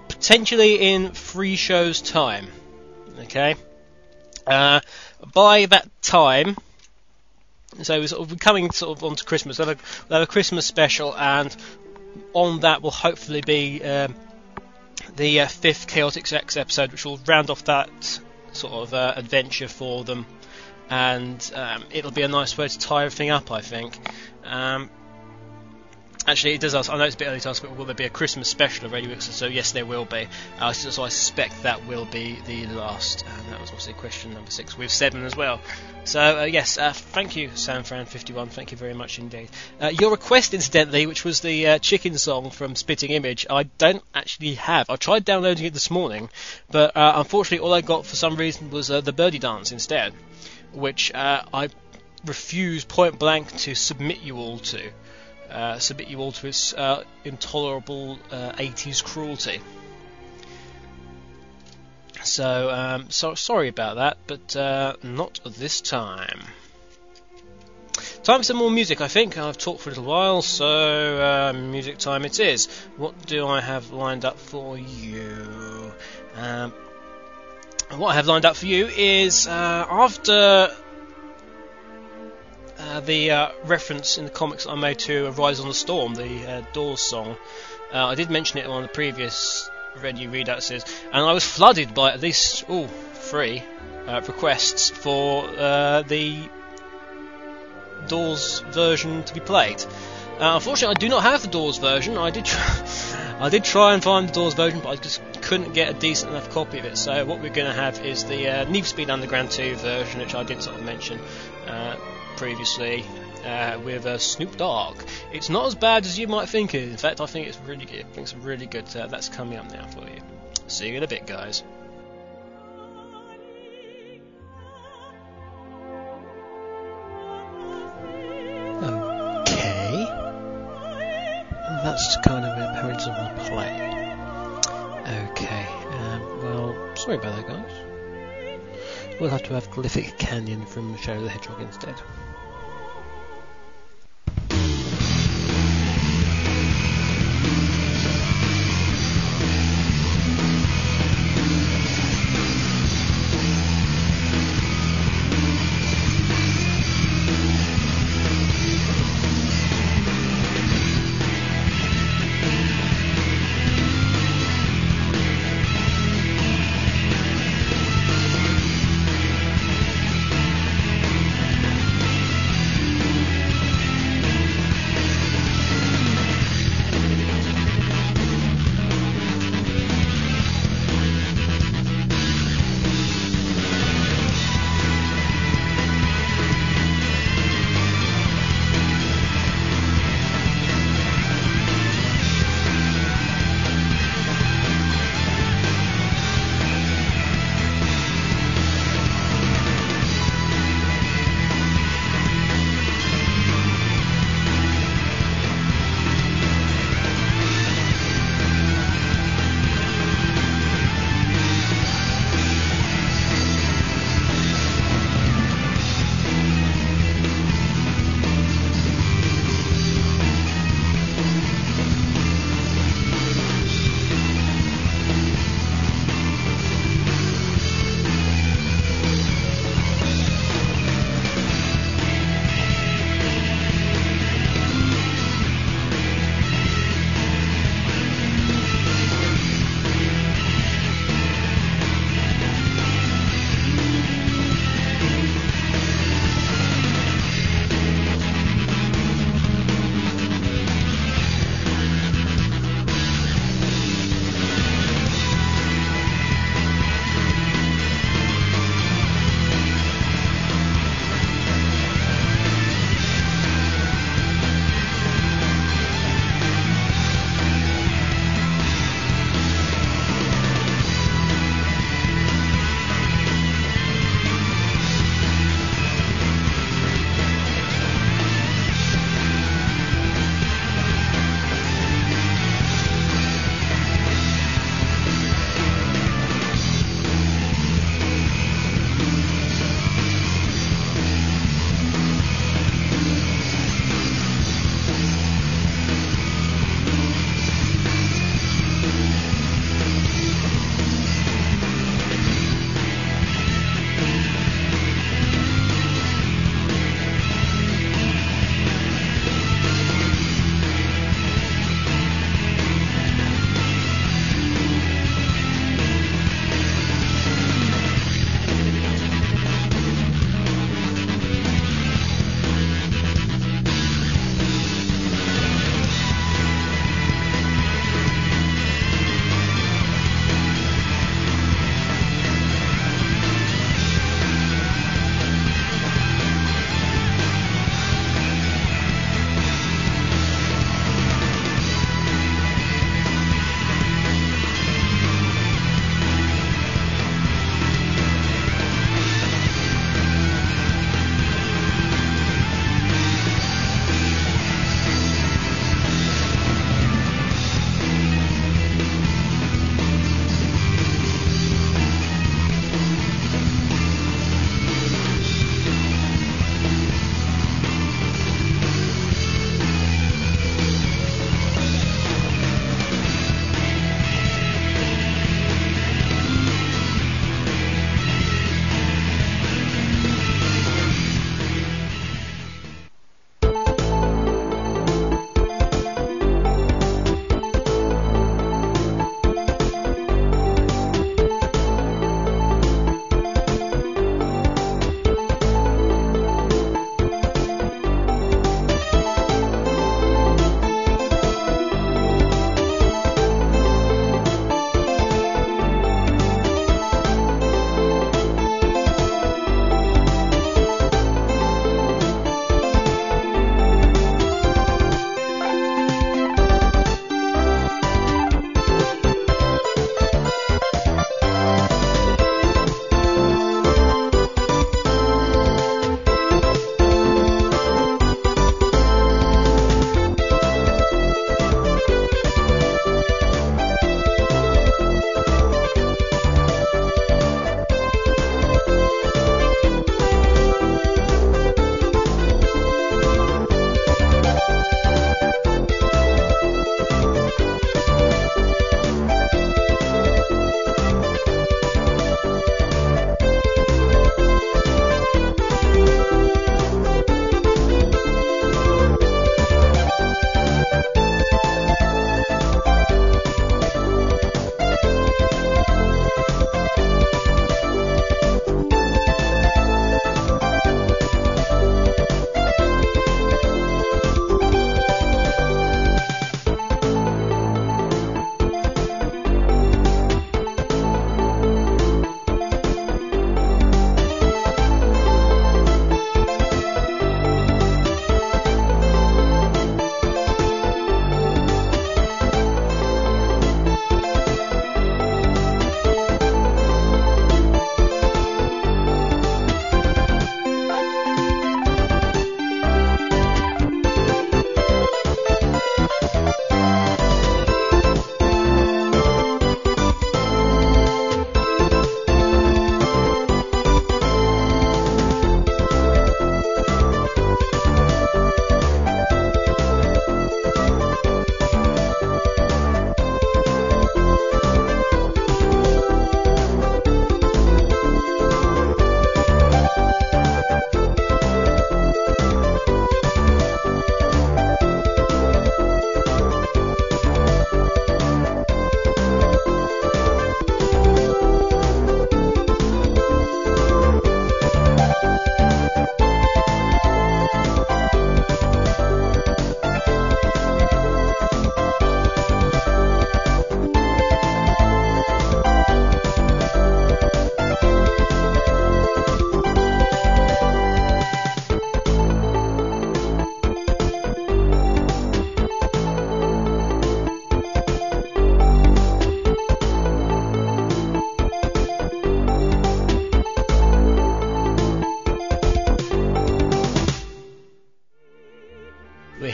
potentially in 3 shows' time. Okay. By that time, so we're coming sort of onto Christmas. We'll have a Christmas special, and on that will hopefully be the 5th Chaotix X episode, which will round off that sort of adventure for them. And it'll be a nice way to tie everything up, I think. Actually, it does ask, I know it's a bit early to ask, but will there be a Christmas special of Radio Redux? So yes, there will be. So I suspect that will be the last. And that was obviously question number 6 with 7 as well. So yes, thank you, SamFran51. Thank you very much indeed. Your request, incidentally, which was the chicken song from Spitting Image, I don't actually have. I tried downloading it this morning, but unfortunately all I got for some reason was the Birdie Dance instead, which I refuse point blank to submit you all to. Submit you all to its intolerable 80s cruelty. So sorry about that, but not this time. Time for some more music, I think. I've talked for a little while, so music time it is. What do I have lined up for you? What I have lined up for you is after the reference in the comics that I made to Rise on the Storm, the Doors song. I did mention it on one of the previous Read You Redux, and I was flooded by at least 3 requests for the Doors version to be played. Unfortunately, I do not have the Doors version. I did try and find the Doors version, but I just couldn't get a decent enough copy of it. So what we're going to have is the Need for Speed Underground 2 version, which I did sort of mention previously, with Snoop Dogg. It's not as bad as you might think it is. In fact, I think it's really good. I think it's really good. That's coming up now for you. See you in a bit, guys. Okay. That's kind of a horizontal play. Okay. Well, sorry about that, guys. We'll have to have Glyphic Canyon from Shadow the Hedgehog instead.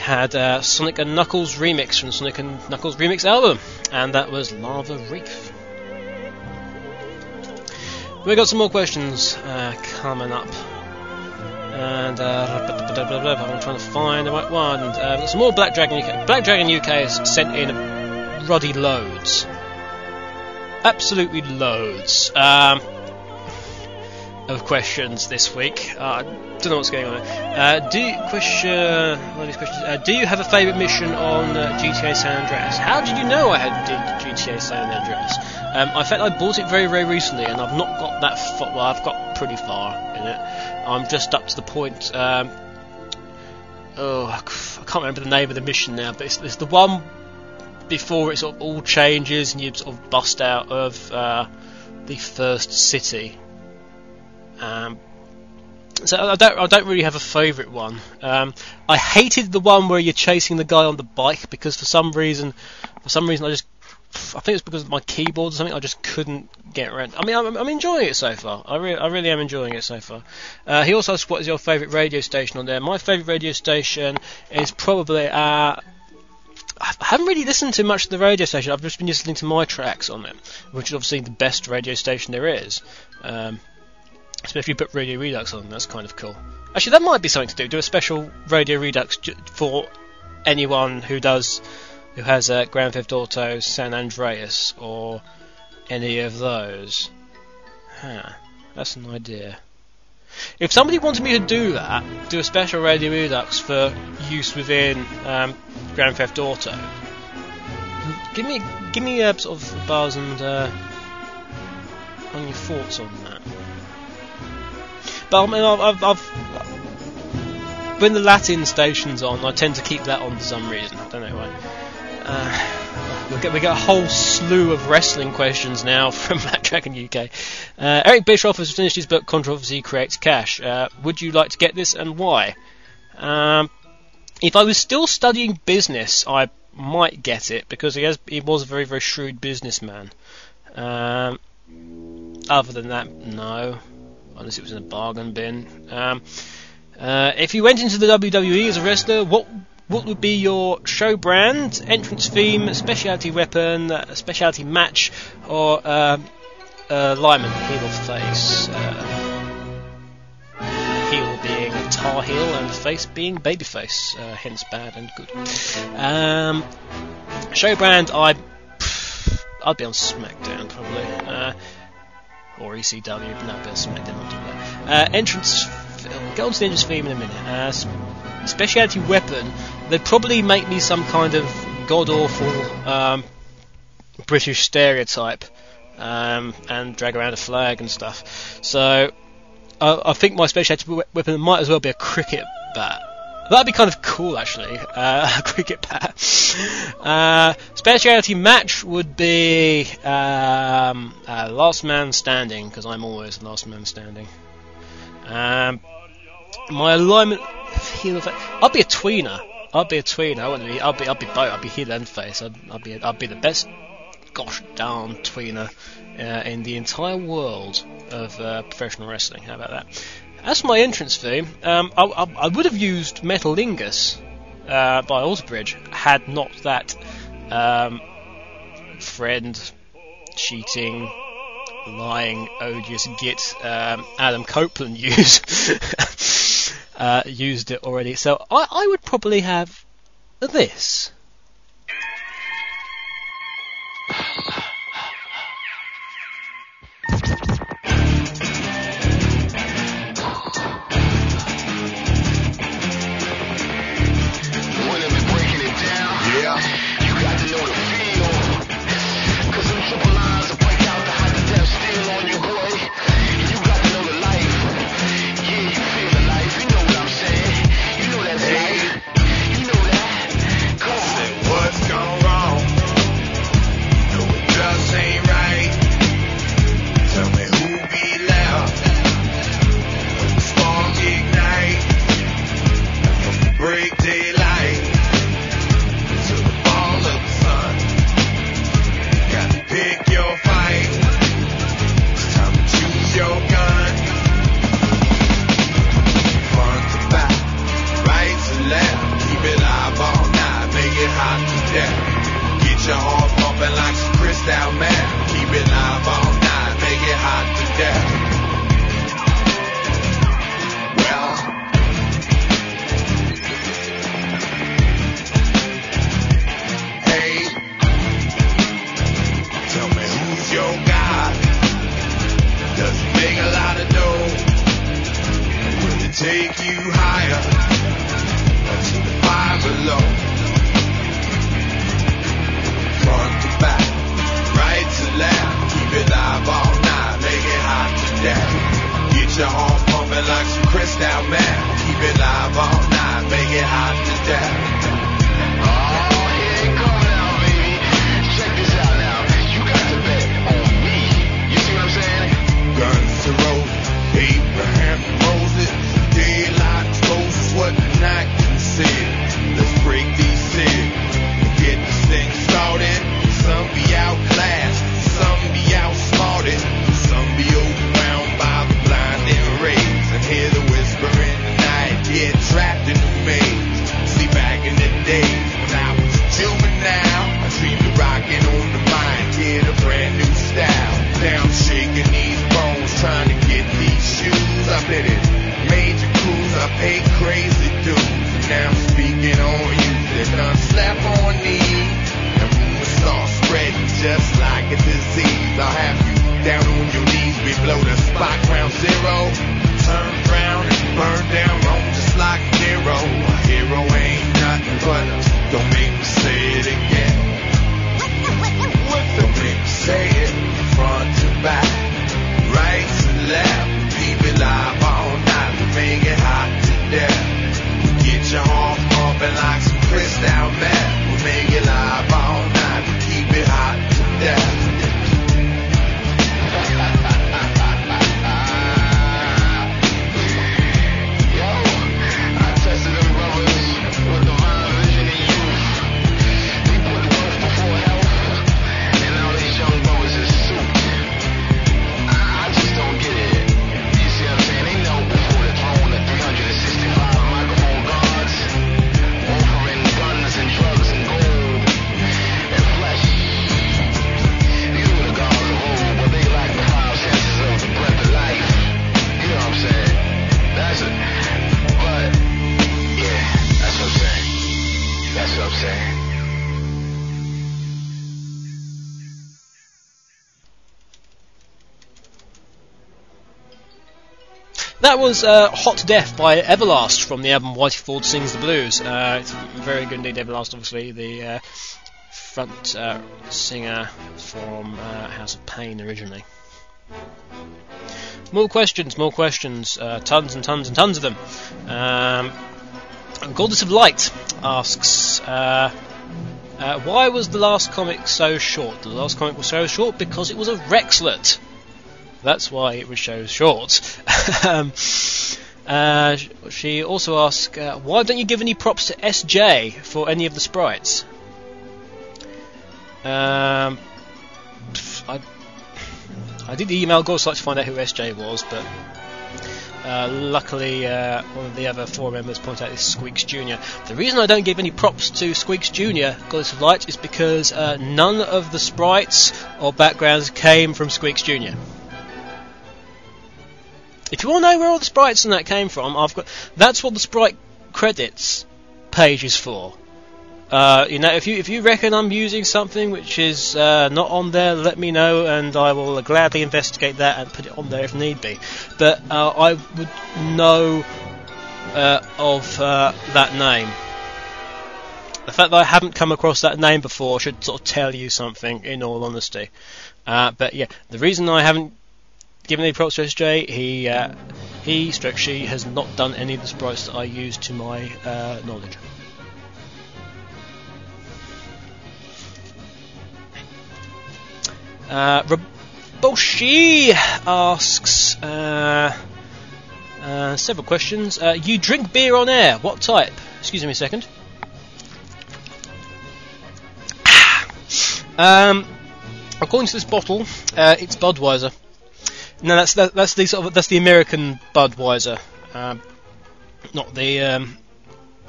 had Sonic and Knuckles remix from the Sonic and Knuckles remix album, and that was Lava Reef. We got some more questions coming up, and I'm trying to find the right one. We've got some more Black Dragon UK. Black Dragon UK has sent in ruddy loads, absolutely loads of questions this week. Don't know what's going on there. Do you have a favourite mission on GTA San Andreas? How did you know I had GTA San Andreas? In fact, I bought it very, very recently, and I've not got that far. Well, I've got pretty far in it. I'm just up to the point. I can't remember the name of the mission now, but it's the one before it sort of all changes and you sort of bust out of the first city. So I don't really have a favourite one. I hated the one where you're chasing the guy on the bike because for some reason I think it's because of my keyboard or something. I just couldn't get around. I mean, I'm enjoying it so far. I really am enjoying it so far. He also asked, what is your favourite radio station on there? My favourite radio station is probably I haven't really listened to much of the radio station. I've just been listening to my tracks on it, which is obviously the best radio station there is. Especially if you put Radio Redux on, that's kind of cool. Actually, that might be something to do a special Radio Redux for anyone who has Grand Theft Auto San Andreas or any of those. That's an idea. If somebody wanted me to do that, do a special Radio Redux for use within Grand Theft Auto, give me a sort of buzz and on your thoughts on that. But I mean, I've when the Latin station's on, I tend to keep that on for some reason. I don't know why. We get a whole slew of wrestling questions now from Black Dragon UK. Eric Bischoff has finished his book Controversy Creates Cash. Would you like to get this, and why? If I was still studying business, I might get it because he was a very, very shrewd businessman. Other than that, no. Unless it was in a bargain bin. If you went into the WWE as a wrestler, what would be your show brand, entrance theme, specialty weapon, specialty match, or lineman, heel or face? Heel being Tar Heel and face being babyface, hence bad and good. Show brand, I'd be on SmackDown probably. Or ECW, no, but SmackDown. Entrance, we'll go on to the entrance theme in a minute. Speciality weapon, they'd probably make me some kind of god-awful British stereotype and drag around a flag and stuff. So I think my speciality weapon might as well be a cricket bat. That'd be kind of cool, actually. A cricket bat. Speciality match would be Last Man Standing, because I'm always Last Man Standing. My alignment, I'd be a tweener. I'll be both. I'd be heel and face. I'd be the best gosh darn tweener in the entire world of professional wrestling. How about that? As for my entrance theme, I would have used Metalingus by Alterbridge had not that friend, cheating, lying, odious git Adam Copeland used it already. So I would probably have this. take you higher to the fire below. Front to back, right to left, keep it live all night, make it hot to death. Get your heart pumping like some crystal meth. Keep it live all night, make it hot to death. Guns to roll, Abraham and Moses. Daylight exposes what the night conceals. Let's break these seals and get this thing started. Some be outclassed, some be outsmarted, some be overwhelmed by the blinding rays and hear the whisper in the night. Get trapped in the maze. See, back in the days when I was a juvenile, I dreamed of rocking on the mic, get a brand new style. Now I'm shaking these bones, trying to get these shoes. I bet it major crews, I paid crazy dues. Now I'm speaking on you, they're done slap on knees. And rumors start spreading just like a disease. I'll have you down on your knees, we blow the spot ground zero. Turn round and burn down Rome just like Nero. A hero ain't nothing but a, don't make me say it again. Don't make me say it. Front to back, right to left, keep it live all night, make it hot to death. Get your heart pumping like some crystal meth. We'll make it live all night, keep it hot to death. That was Hot to Death by Everlast from the album Whitey Ford Sings the Blues. It's very good indeed. Everlast, obviously the front singer from House of Pain originally. More questions, tons and tons and tons of them. Goddess of Light asks, why was the last comic so short? The last comic was so short because it was a Rexlet. That's why it was so short. She also asked, why don't you give any props to SJ for any of the sprites? I did email Godslight to find out who SJ was, but luckily one of the other four members pointed out this Squeaks Jr. The reason I don't give any props to Squeaks Jr., Goddess of Light, is because none of the sprites or backgrounds came from Squeaks Jr. If you want to know where all the sprites and that came from, that's what the sprite credits page is for. If you reckon I'm using something which is not on there, let me know, and I will gladly investigate that and put it on there if need be. But I would know of that name. The fact that I haven't come across that name before should sort of tell you something, in all honesty. But yeah, the reason I haven't given any props to SJ, she has not done any of the sprites that I use to my knowledge. Raboshi asks several questions. You drink beer on air. What type? Excuse me a second. According to this bottle, it's Budweiser. No, that's the American Budweiser, not the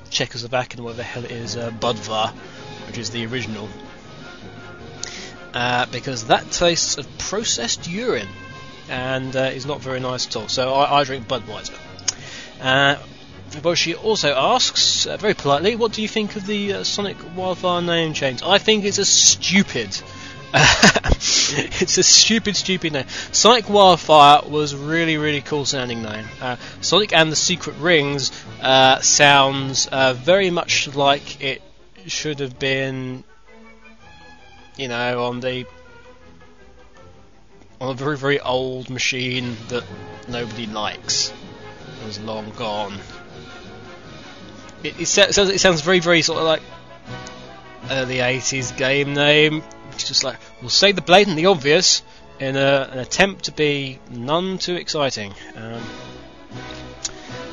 Czechoslovakian, whatever the hell it is, Budvar, which is the original. Because that tastes of processed urine and is not very nice at all. So I drink Budweiser. Boshi also asks, very politely, what do you think of the Sonic Wildfire name change? I think it's a stupid It's a stupid name. Sonic Wildfire was really cool sounding name. Sonic and the Secret Rings sounds very much like it should have been, on a very old machine that nobody likes. It was long gone. It sounds very sort of like early 80s game name. It's just like, we'll say the blatantly obvious in an attempt to be none too exciting.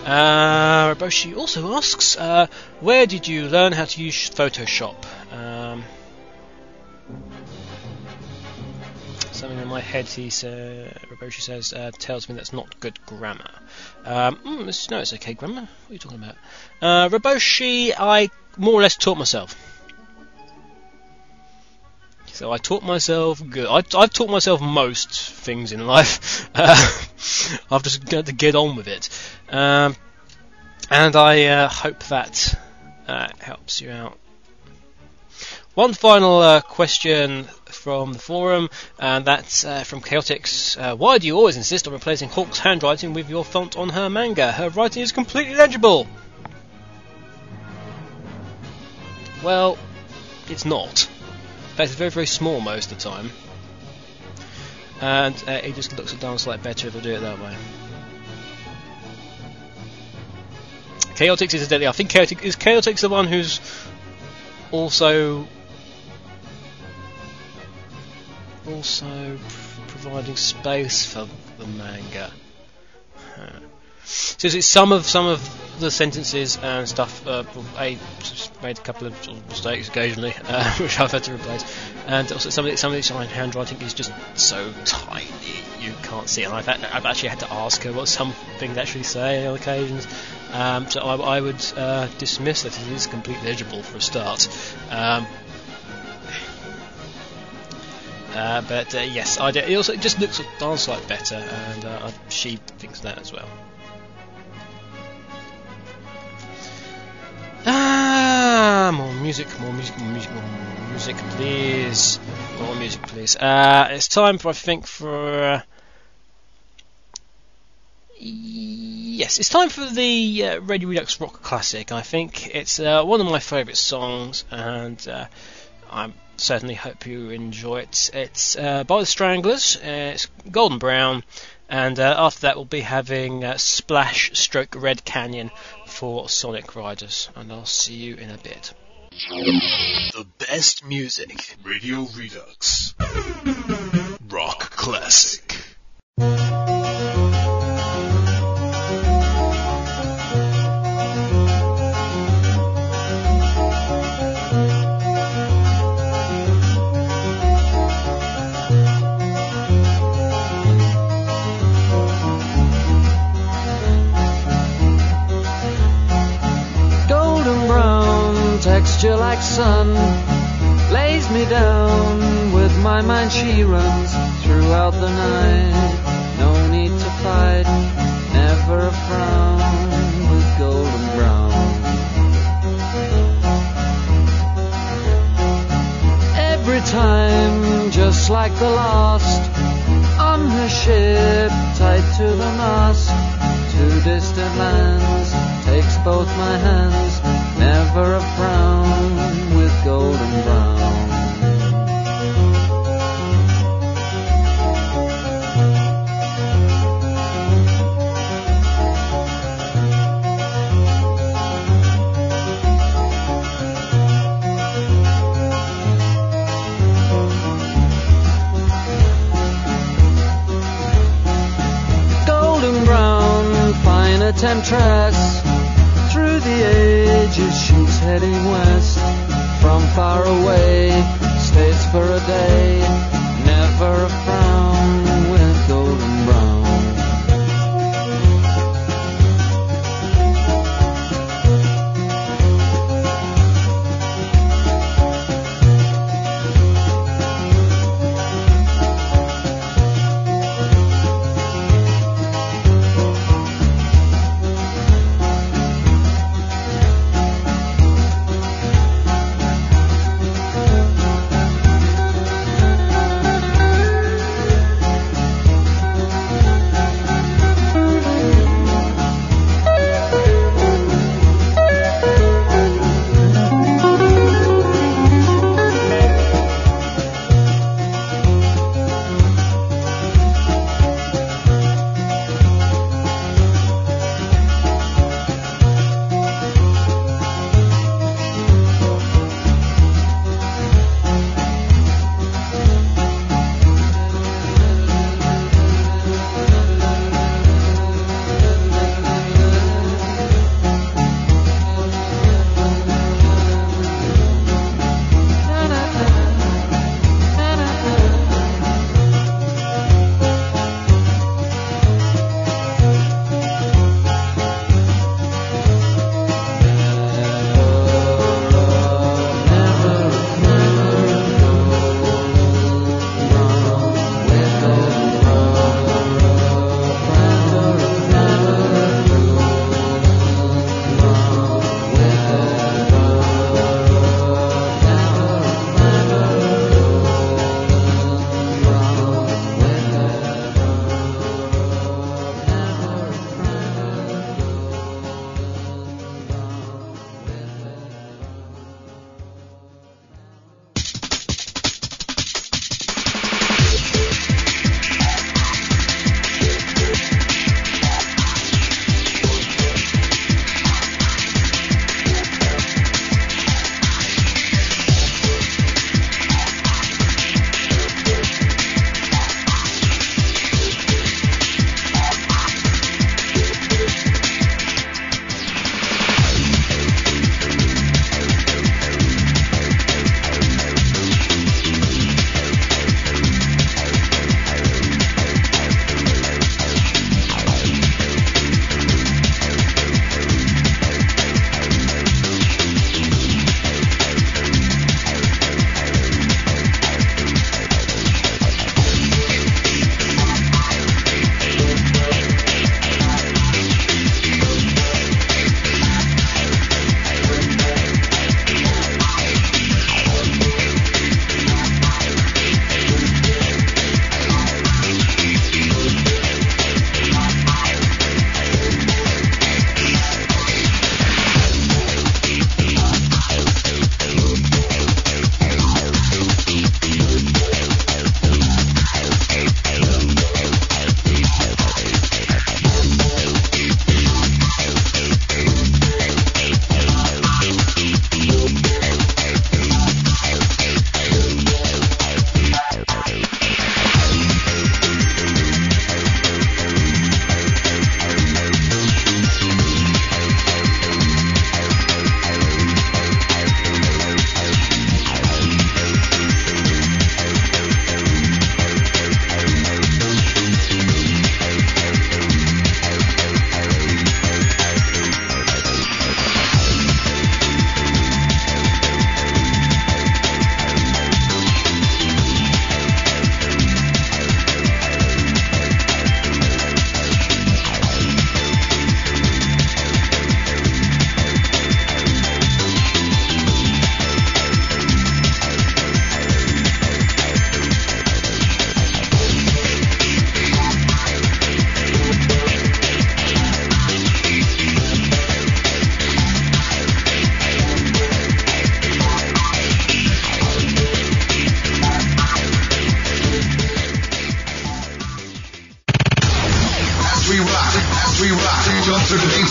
Roboshi also asks, where did you learn how to use Photoshop? Something in my head, Roboshi says, tells me that's not good grammar. No, it's okay grammar. What are you talking about? Roboshi, I more or less taught myself. So I taught myself good. I've taught myself most things in life. I've just got to get on with it. And I hope that helps you out. One final question from the forum, and that's from Chaotix. Why do you always insist on replacing Hawk's handwriting with your font on her manga? Her writing is completely legible. Well, it's not. In fact, it's very small most of the time. And it just looks a darn sight better if I do it that way. Chaotix is deadly. I think Chaotix the one who's also providing space for the manga. So it's some of the sentences and stuff. I just made a couple of mistakes occasionally, which I've had to replace. And also some of its handwriting is just so tiny you can't see it. And I've actually had to ask her what some things actually say on occasions. So I would dismiss that it is completely legible for a start. But yes, I do. It just looks a darn sight better, and she thinks that as well. More music, please. More music, please. It's time for, I think, yes, it's time for the Radio Redux Rock Classic. I think it's one of my favourite songs, and I certainly hope you enjoy it. It's by the Stranglers. It's Golden Brown, and after that we'll be having Splash / Red Canyon for Sonic Riders, and I'll see you in a bit. The best music. Radio Redux. Rock Classic. Texture like sun lays me down. With my mind she runs throughout the night. No need to fight, never a frown. With golden brown, every time just like the last. On her ship tied to the mast, to distant lands takes both my hands. Never a frown with golden brown. Golden brown, fine a temptress. Through the ages she's heading west. From far away, stays for a day. Never a frown with golden brown.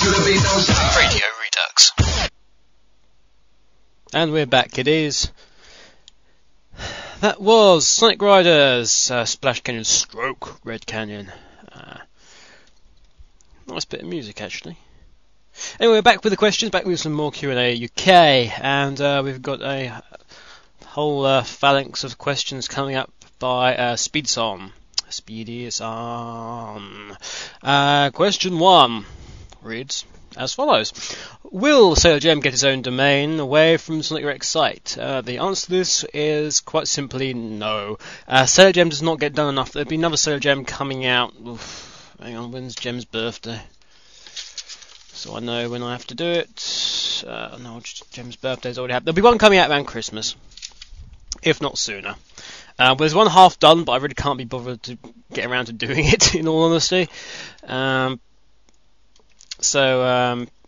Radio Redux. And we're back. That was Sonic Riders, Splash Canyon Stroke Red Canyon. Nice bit of music, actually. Anyway, we're back with the questions, back with some more Q&A UK, and we've got a whole phalanx of questions coming up by Speedson. Speedy is on. Question 1 reads as follows. Will Sailor Gem get his own domain away from Sonic Rex site? The answer to this is quite simply no. Sailor Gem does not get done enough. There'll be another Sailor Gem coming out. Hang on, when's Gem's birthday? So I know when I have to do it. No, Gem's birthday's already happened. There'll be one coming out around Christmas, if not sooner. There's one half done, but I really can't be bothered to get around to doing it, in all honesty.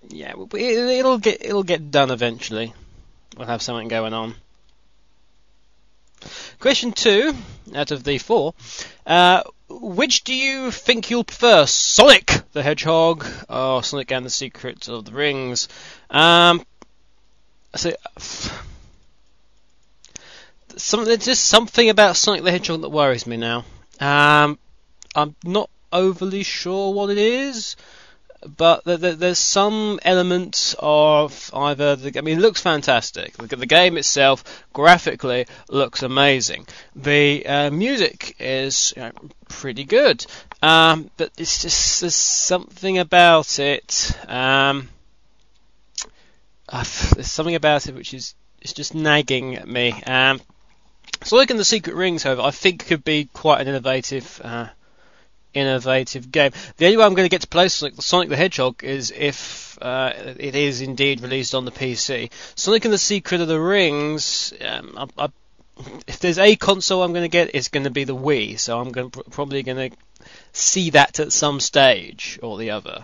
Yeah, it'll get done eventually. We'll have something going on. Question 2 out of the 4. Which do you think you'll prefer, Sonic the Hedgehog or Sonic and the Secret of the Rings? There's just something about Sonic the Hedgehog that worries me now. I'm not overly sure what it is, but there's some element of either. It looks fantastic. The game itself, graphically, looks amazing. The music is pretty good, but it's just there's something about it. There's something about it which is just nagging at me. Sonic and the Secret Rings, however, I think could be quite an innovative game. The only way I'm going to get to play Sonic the Hedgehog is if it is indeed released on the PC. Sonic and the Secret of the Rings, if there's a console I'm going to get, it's going to be the Wii, so I'm probably going to see that at some stage or the other.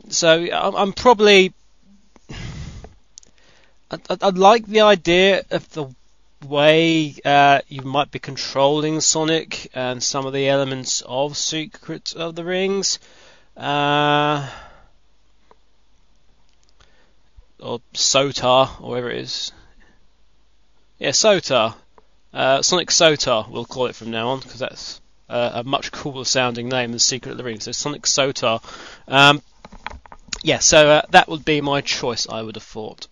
So I'm probably... I'd like the idea of the way you might be controlling Sonic and some of the elements of Secret of the Rings, or SOTAR, or whatever it is. Yeah, SOTAR. Sonic SOTAR, we'll call it from now on, because that's a much cooler sounding name than Secret of the Rings. So Sonic SOTAR. So that would be my choice, I would have thought.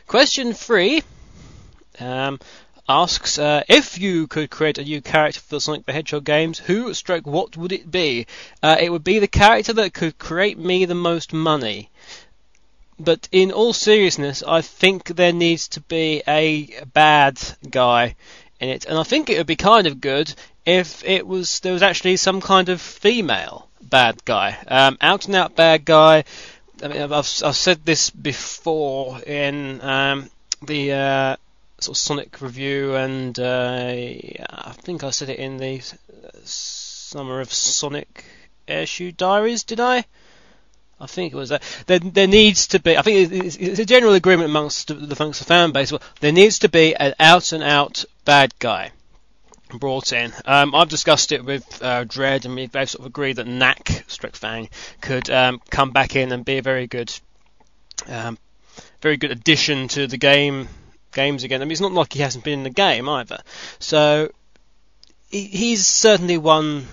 Question 3 asks, if you could create a new character for the Sonic the Hedgehog games, what would it be? It would be the character that could create me the most money. But in all seriousness, I think there needs to be a bad guy in it. And I think it would be kind of good if there was actually some kind of female bad guy. Out and out bad guy. I've said this before in the sort of Sonic review, and I think I said it in the Summer of Sonic Airshoe Diaries, did I? I think it was that. There needs to be, I think it's a general agreement amongst the fan base, well, there needs to be an out-and-out bad guy brought in. I've discussed it with Dredd, and we both sort of agreed that Knack Strickfang could come back in and be a very good addition to the games again. It's not like he hasn't been in the game either. So he's certainly one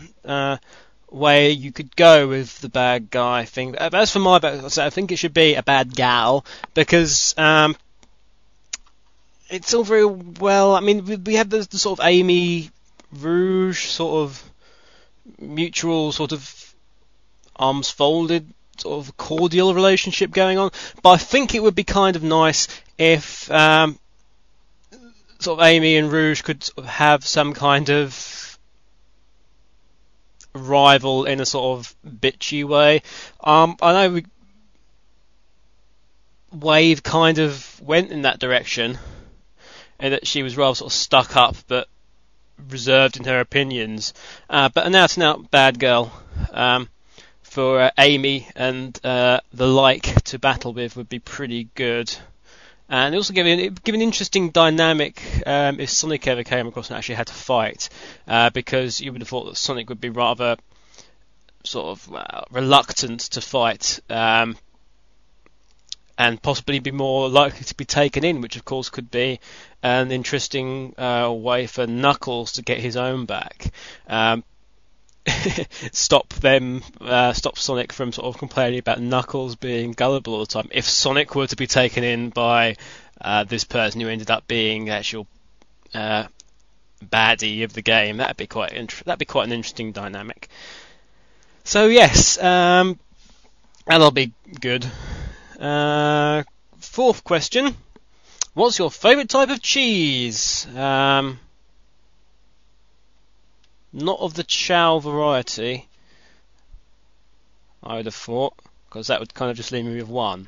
way you could go with the bad guy thing. But as for my bad, I think it should be a bad gal, because it's all very well. We have the sort of Amy Rouge sort of mutual sort of arms folded sort of cordial relationship going on, but I think it would be kind of nice if sort of Amy and Rouge could sort of have some kind of rival in a sort of bitchy way. I know Wave kind of went in that direction, and that she was rather sort of stuck up but reserved in her opinions. But an out-and-out bad girl for Amy and the like to battle with would be pretty good. And also give an interesting dynamic if Sonic ever came across and actually had to fight, because you would have thought that Sonic would be rather sort of reluctant to fight, and possibly be more likely to be taken in, which of course could be an interesting way for Knuckles to get his own back. Stop Sonic from sort of complaining about Knuckles being gullible all the time. If Sonic were to be taken in by this person who ended up being the actual baddie of the game, that'd be quite an interesting dynamic. So yes, that'll be good. Fourth question: what's your favourite type of cheese? Not of the chow variety, I would have thought, because that would kind of just leave me with one.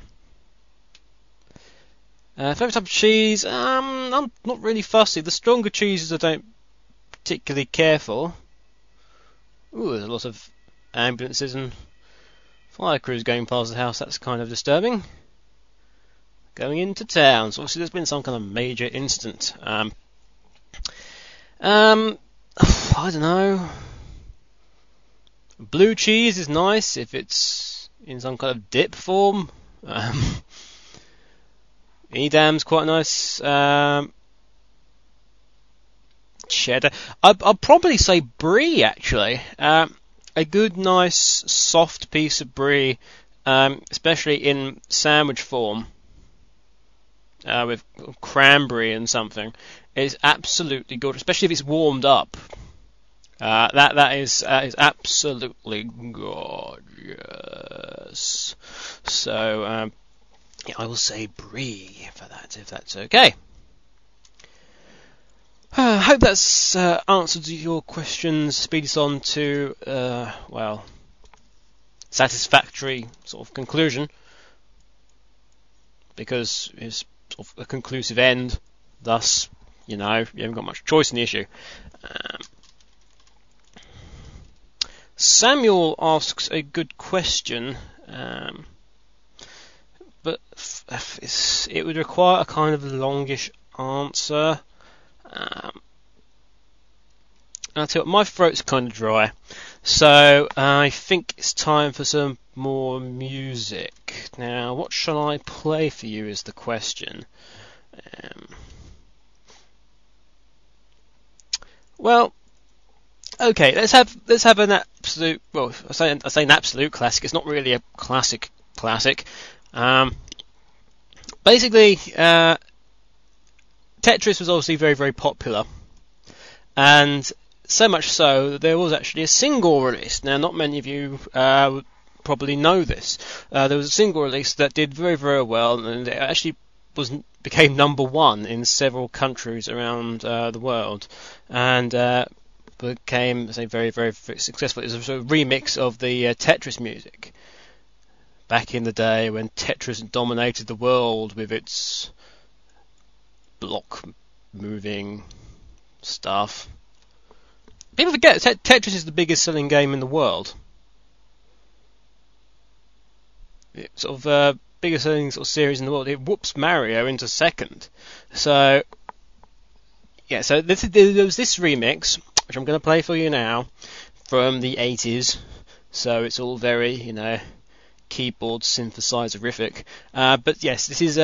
Favourite type of cheese? I'm not really fussy. The stronger cheeses I don't particularly care for. Ooh, there's a lot of ambulances and fire crews going past the house. That's kind of disturbing. Going into town. So obviously there's been some kind of major incident. I don't know. Blue cheese is nice if it's in some kind of dip form. Edam's quite nice. Cheddar. I'll probably say brie, actually. A good, nice, soft piece of brie, especially in sandwich form, with cranberry and something, is absolutely good, especially if it's warmed up. That is absolutely gorgeous. So yeah, I will say brie for that, if that's okay. I hope that's answered your questions. Speed us on to satisfactory sort of conclusion, because it's sort of a conclusive end. Thus, you haven't got much choice in the issue. Samuel asks a good question, but it would require a kind of longish answer. I'll tell you what, my throat's kind of dry, so I think it's time for some more music. Now, what shall I play for you is the question. Well, okay, let's have an absolute. Well, I say an absolute classic. It's not really a classic. Basically, Tetris was obviously very, very popular, and so much so that there was actually a single release. Now, not many of you probably know this. There was a single release that did very, very well, and it actually became number one in several countries around the world, and became, say, very, very successful. It was a sort of remix of the Tetris music back in the day when Tetris dominated the world with its block moving stuff. People forget Tetris is the biggest selling game in the world. It's sort of biggest selling sort of series in the world. It whoops Mario into second. So yeah, so there was this remix, which I'm going to play for you now, from the 80s. So it's all very, keyboard synthesizer-rific. But yes, this is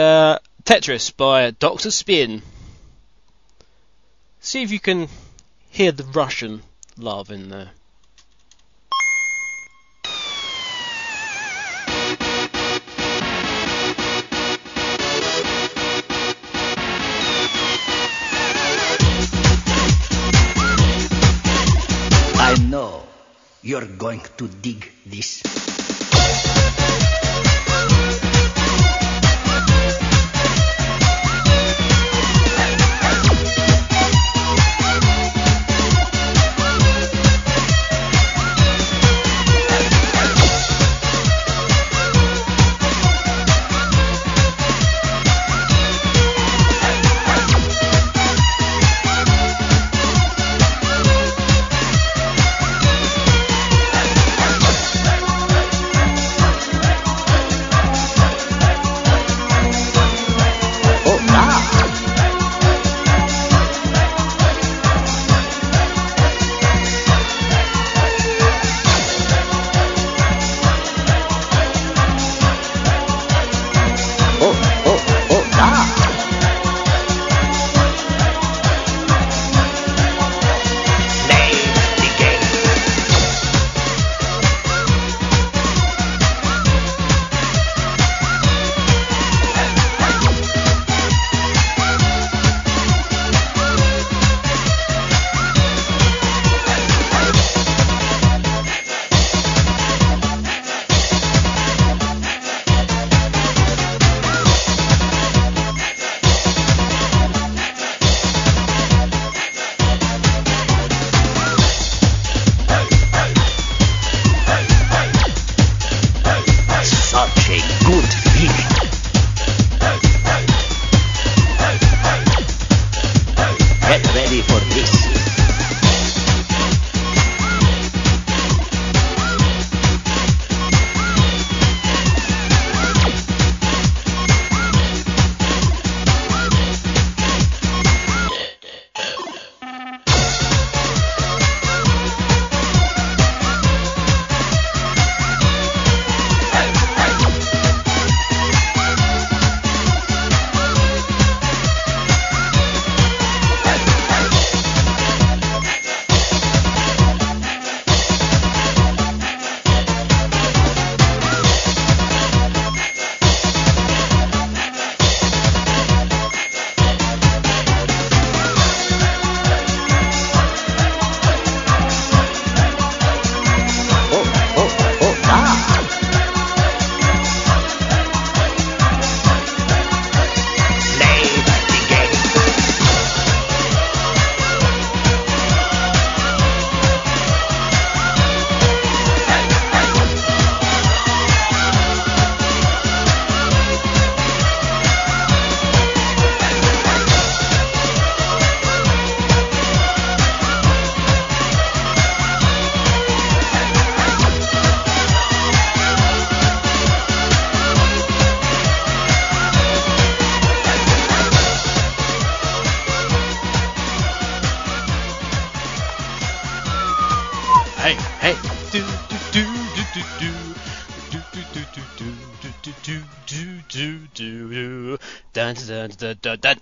Tetris by Dr. Spin. See if you can hear the Russian love in there. I know you're going to dig this.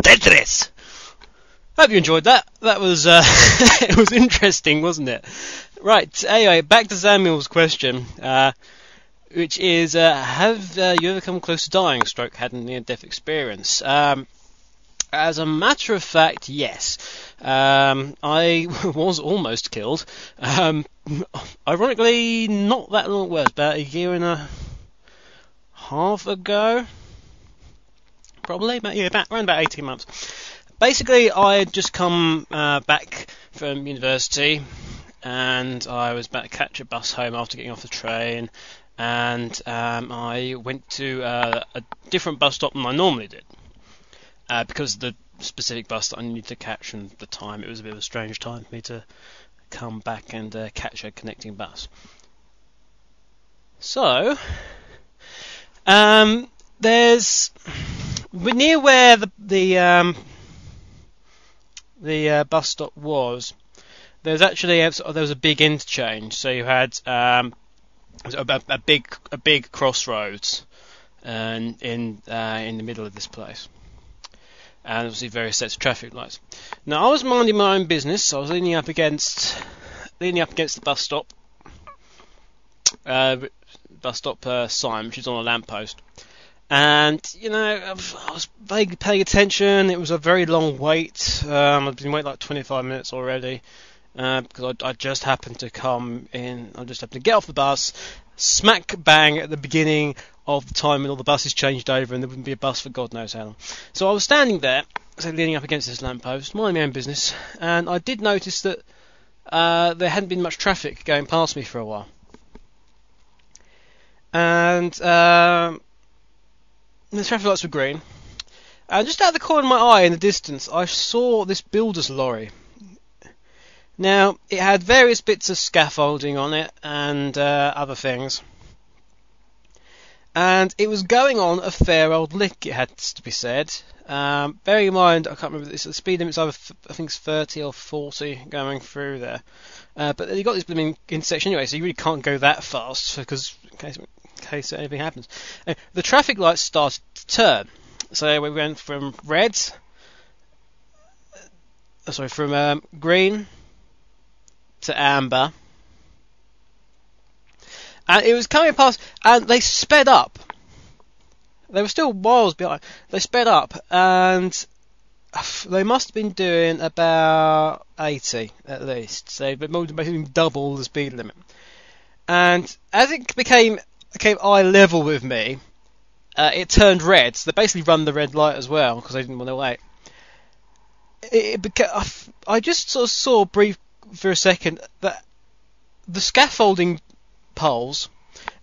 Tetris. Hope you enjoyed that. That was it was interesting, wasn't it? Right. Anyway, back to Samuel's question, which is, have you ever come close to dying, stroke had a near-death experience? As a matter of fact, yes. I was almost killed. Ironically, not that long. Well, about a year and a half ago, probably. Around about 18 months. Basically, I had just come back from university, and I was about to catch a bus home after getting off the train, and I went to a different bus stop than I normally did. Because of the specific bus that I needed to catch and the time, it was a bit of a strange time for me to come back and catch a connecting bus. So, there's near where the bus stop was. There's actually there was a big interchange. So you had a big crossroads, in the middle of this place. And obviously various sets of traffic lights. Now I was minding my own business. I was leaning up against the bus stop sign, which is on a lamppost. And I was vaguely paying attention. It was a very long wait. I'd been waiting like 25 minutes already, because I just happened to come in. I just happened to get off the bus, smack bang at the beginning of the time when all the buses changed over and there wouldn't be a bus for God knows how long. So I was standing there, leaning up against this lamppost, minding my own business, and I did notice that there hadn't been much traffic going past me for a while. And the traffic lights were green. And just out of the corner of my eye in the distance, I saw this builder's lorry. Now, it had various bits of scaffolding on it and other things. And it was going on a fair old lick, it had to be said. Bearing in mind, I can't remember, the speed limit's either, I think it's 30 or 40 going through there. But you got this blooming intersection anyway, so you really can't go that fast, because in case anything happens. The traffic lights started to turn. So we went from green to amber. And it was coming past, and they sped up. They were still miles behind. They sped up, and they must have been doing about 80 at least. So they basically double the speed limit. And as it became eye level with me, it turned red. So they basically run the red light as well because they didn't want to wait. I just sort of saw brief for a second that the scaffolding poles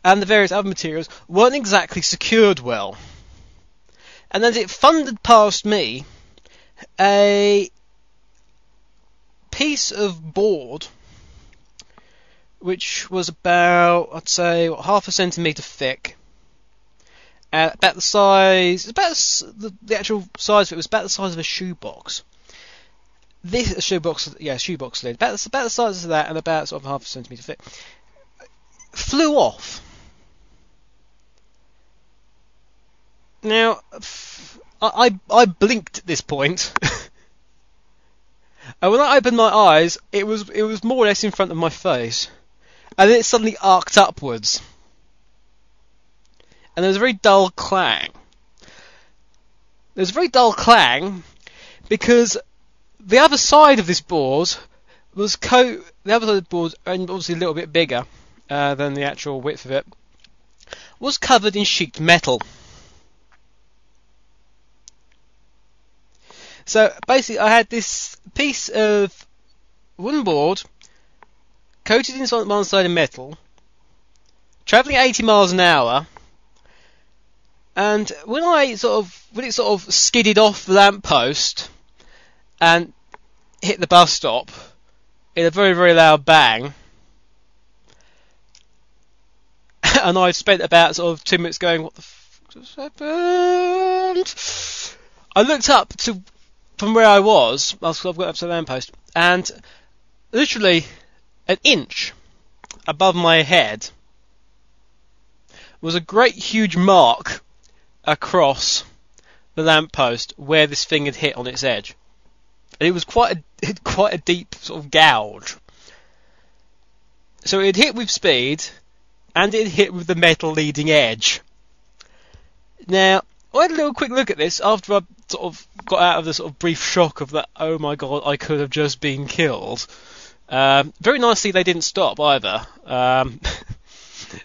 and the various other materials weren't exactly secured well. And as it thundered past me, a piece of board, which was about, I'd say, half a centimetre thick, about the size, the actual size of it was about the size of a shoebox. Shoebox lid, about the size of that, and about sort of half a centimetre thick, flew off. Now, I blinked at this point, and when I opened my eyes, it was more or less in front of my face, and then it suddenly arced upwards, and there was a very dull clang. There was a very dull clang because the other side of this board was and obviously a little bit bigger than the actual width of it, was covered in sheet metal. So basically I had this piece of wooden board coated in one side of metal, travelling at 80 miles an hour, and when it sort of skidded off the lamppost and hit the bus stop in a very, very loud bang, and I spent about sort of 2 minutes going, what the f*** just happened? I looked up from where I was, I've got up to the lamppost, and literally an inch above my head was a great huge mark across the lamppost where this thing had hit on its edge. And it was quite a deep sort of gouge. So it hit with speed, and it hit with the metal leading edge. Now, I had a little quick look at this after I sort of got out of the sort of brief shock of that, oh my god, I could have just been killed. Very nicely, they didn't stop either.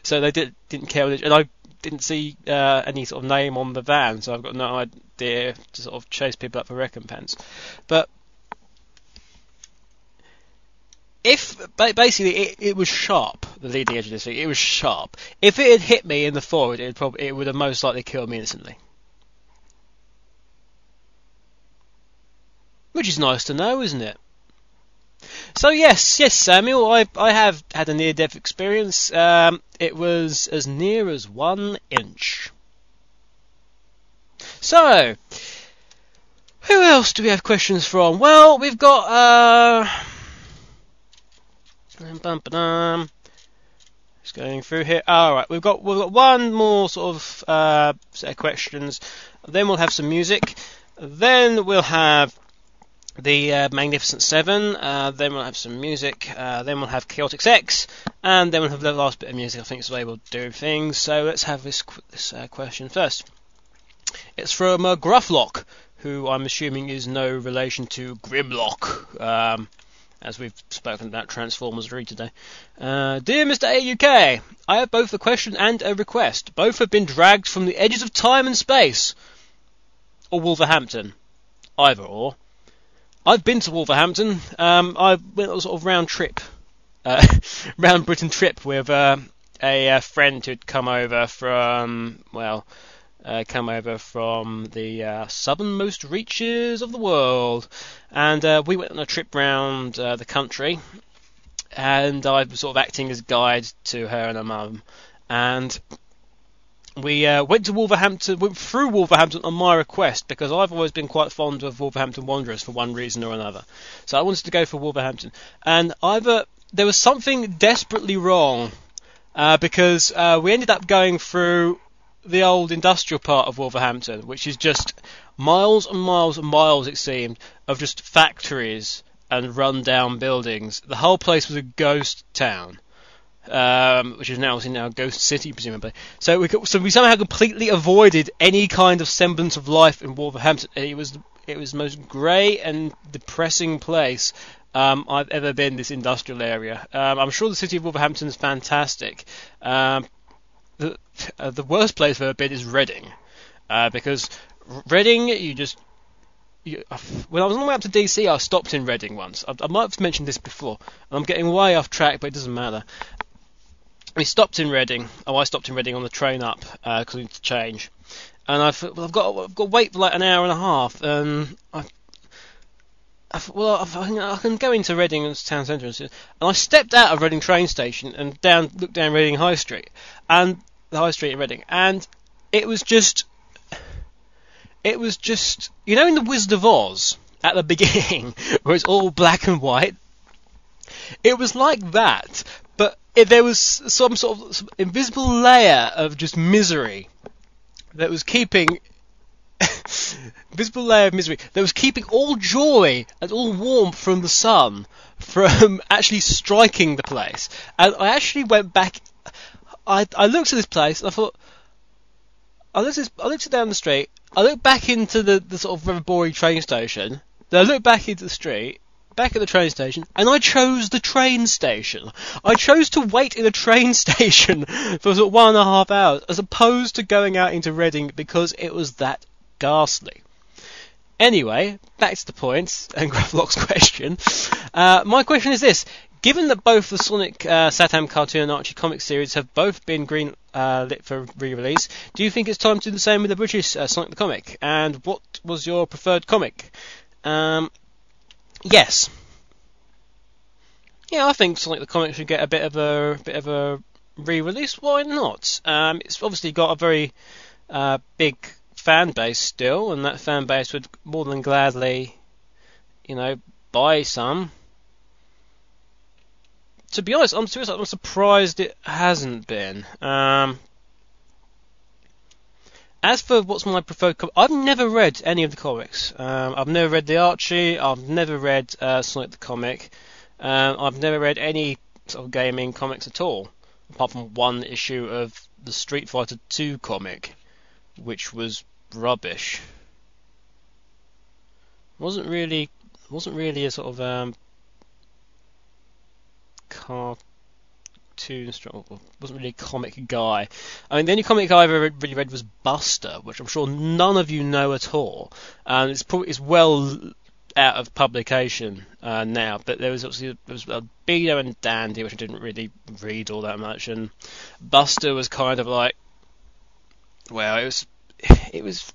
So they didn't care, and I didn't see any sort of name on the van, so I've got no idea to sort of chase people up for recompense. But if basically it was sharp, the leading edge of this thing, it was sharp. If it had hit me in the forehead, it would have most likely killed me instantly. Which is nice to know, isn't it? So yes, Samuel, I have had a near-death experience. It was as near as 1 inch. So, who else do we have questions from? Well, we've got just going through here. Alright, we've got one more sort of set of questions. Then we'll have some music. Then we'll have the Magnificent Seven, then we'll have some music, then we'll have Chaotix X, and then we'll have the last bit of music. I think it's the way we'll do things. So let's have this question first. It's from Grufflock, who I'm assuming is no relation to Grimlock, as we've spoken about Transformers already today. Dear Mr. AUK, I have both a question and a request. Both have been dragged from the edges of time and space. Or Wolverhampton. Either or. I've been to Wolverhampton. I went on a sort of round Britain trip with a friend who'd come over from the southernmost reaches of the world, and we went on a trip round the country, and I was sort of acting as guide to her and her mum, and we went through Wolverhampton on my request, because I've always been quite fond of Wolverhampton Wanderers for one reason or another. So I wanted to go for Wolverhampton. And there was something desperately wrong, because we ended up going through the old industrial part of Wolverhampton, which is just miles and miles and miles, it seemed, of just factories and run-down buildings. The whole place was a ghost town. Which is now Ghost City, presumably. So we somehow completely avoided any kind of semblance of life in Wolverhampton. It was the most grey and depressing place I've ever been. This industrial area. I'm sure the city of Wolverhampton is fantastic. The worst place I've ever been is Reading, because Reading, when I was on the way up to DC, I stopped in Reading once. I might have mentioned this before. I'm getting way off track, but it doesn't matter. We stopped in Reading. I stopped in Reading on the train up because I need to change, and I've got to wait for like an hour and a half. And I can go into Reading and town centre, and I stepped out of Reading train station and looked down Reading High Street, and the High Street in Reading, and it was just in the Wizard of Oz at the beginning where it's all black and white. It was like that, but there was some sort of invisible layer of just misery that was keeping all joy and all warmth from the sun from actually striking the place. And I actually went back. I looked at this place and I thought, I looked down the street. I looked back into the sort of very boring train station. Then I looked back into the street, back at the train station, and I chose the train station. I chose to wait in a train station for sort of 1.5 hours, as opposed to going out into Reading, because it was that ghastly. Anyway, back to the point, and Grufflock's question. My question is this. Given that both the Sonic Satam cartoon and Archie comic series have both been green lit for re-release, do you think it's time to do the same with the British Sonic the Comic? And what was your preferred comic? Yes. Yeah, I think Sonic the Comic should get a bit of a re-release. Why not? It's obviously got a very big fan base still, and that fan base would more than gladly, buy some. To be honest, I'm surprised it hasn't been. As for what's my preferred comic, I've never read any of the comics. I've never read the Archie. I've never read Sonic the Comic. I've never read any sort of gaming comics at all, apart from one issue of the Street Fighter 2 comic, which was rubbish. Wasn't really a sort of cartoon. Wasn't really a comic guy. I mean, the only comic I ever really read was Buster, which I'm sure none of you know at all. And it's well out of publication now. But there was Beano and Dandy, which I didn't really read all that much. And Buster was kind of like, well, it was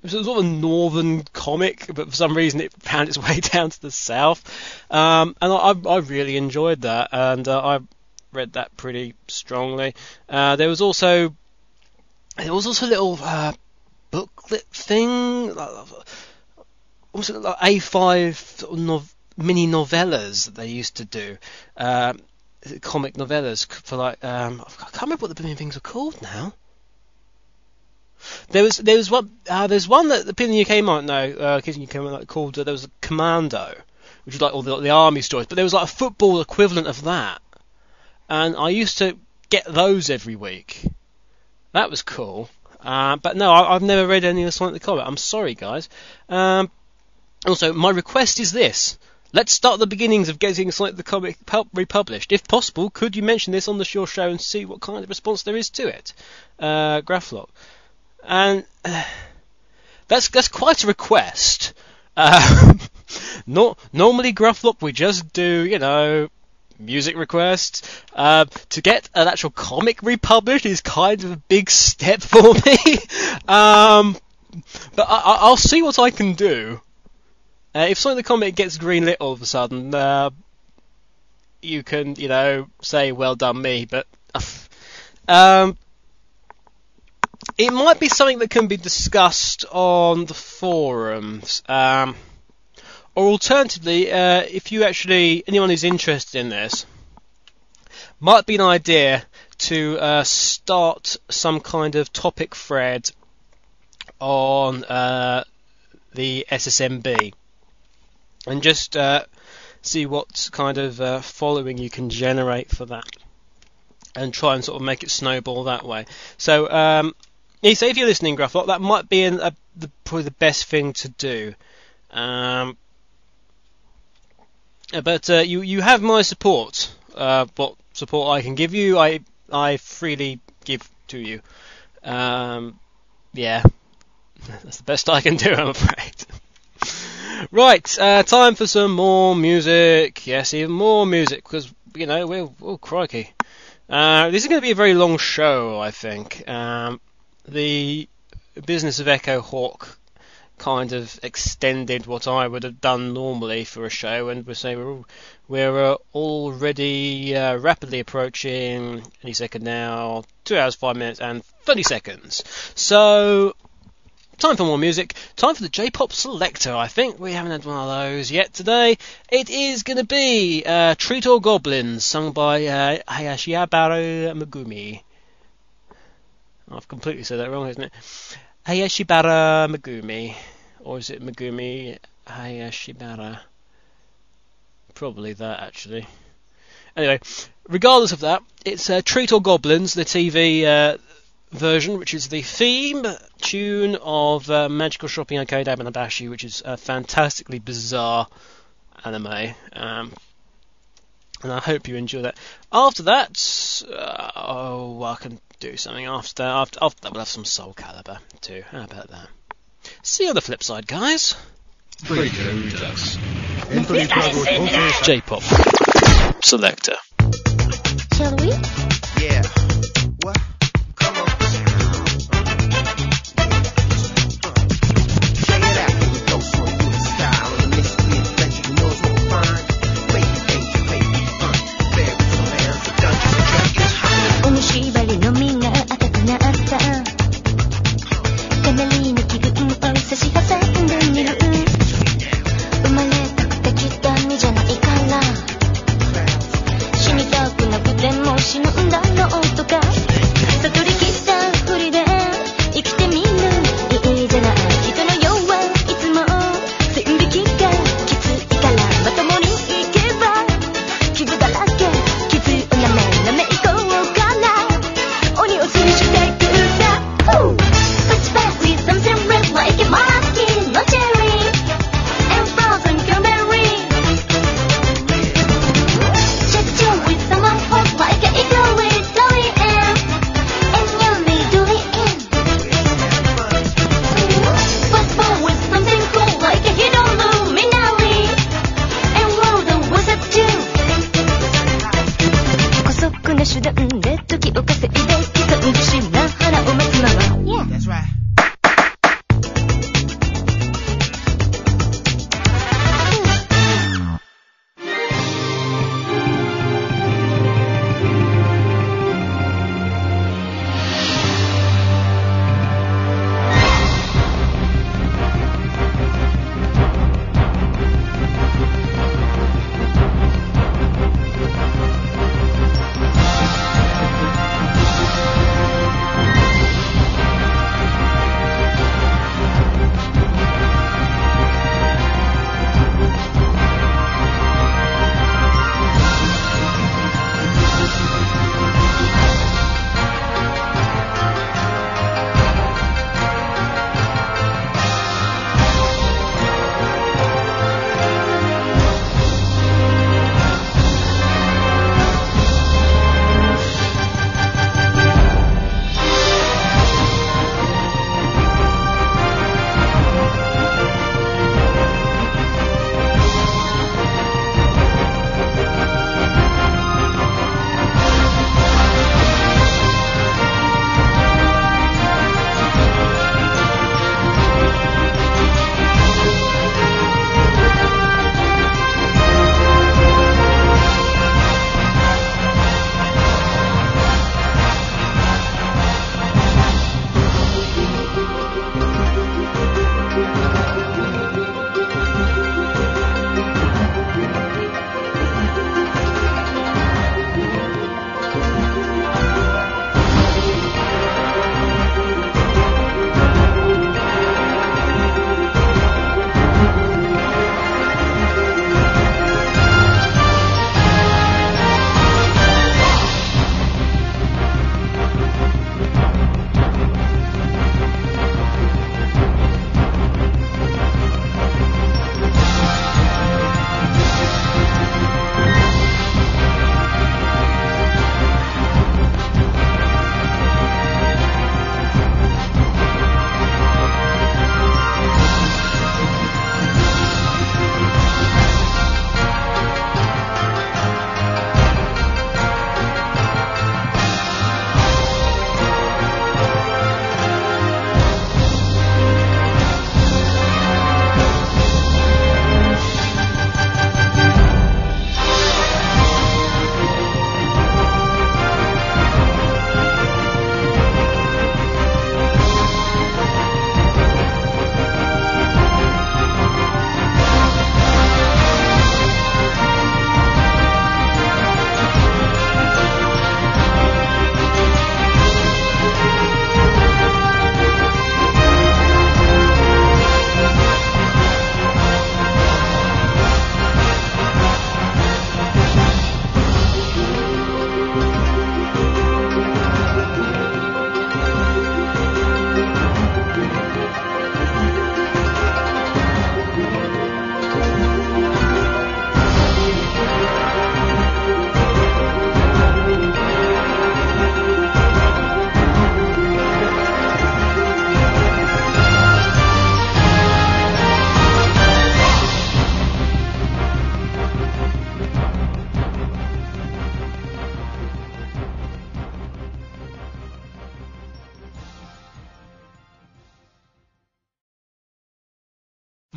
sort of a northern comic, but for some reason it found its way down to the south. And I really enjoyed that, and I read that pretty strongly. There was also a little booklet thing, almost like A5 mini novellas that they used to do, comic novellas for like I can't remember what the blooming things were called now. There's one that the people in the UK might know, kids in the UK might know, called there was a Commando, which was like all the army stories, but there was like a football equivalent of that. And I used to get those every week. That was cool. But no, I've never read any of the Sonic the Comic. I'm sorry, guys. Also, my request is this. Let's start the beginnings of getting Sonic the Comic republished. If possible, could you mention this on the show and see what kind of response there is to it? Graflock. And that's quite a request. Normally, Graflock, we just do, music requests. To get an actual comic republished is kind of a big step for me. But I'll see what I can do. If Sonic the Comic gets greenlit all of a sudden, you can, say well done me, but it might be something that can be discussed on the forums. Or alternatively, if anyone who's interested in this, might be an idea to start some kind of topic thread on the SSMB, and just see what kind of following you can generate for that, and try and sort of make it snowball that way. So, so if you're listening, Graflock, that might be probably the best thing to do. But you have my support. What support I can give you, I freely give to you. Yeah, that's the best I can do, I'm afraid. Right, time for some more music. Yes, even more music, because crikey. This is going to be a very long show, I think. The business of Echo Hawk kind of extended what I would have done normally for a show, and we're already rapidly approaching any second now, 2 hours 5 minutes and 30 seconds. So time for more music. Time for the J-pop selector. I think we haven't had one of those yet today. It is going to be Treat All Goblins, sung by Hayashibara Megumi. I've completely said that wrong, isn't it? Hayashibara Megumi, or is it Megumi Hayashibara? Probably that, actually. Anyway, regardless of that, it's Treat All Goblins, the TV version, which is the theme tune of Magical Shopping Arcade Abanabashi, which is a fantastically bizarre anime. And I hope you enjoy that. After that, I can do something after that. After that, we'll have some Soul Calibur too. How about that? See you on the flip side, guys. J-pop selector. Shall we? Yeah. What? Come on. Check it out. Here we go. So you the style of the mix with adventure. Who knows what we'll find? Baby fun. Very hilarious. The Dungeons and Dragons hot. お虫針の実が赤くなったかなりの気分を差し挟んでみる生まれたくてきっと身じゃないから死にたくなくても死ぬんだろうとか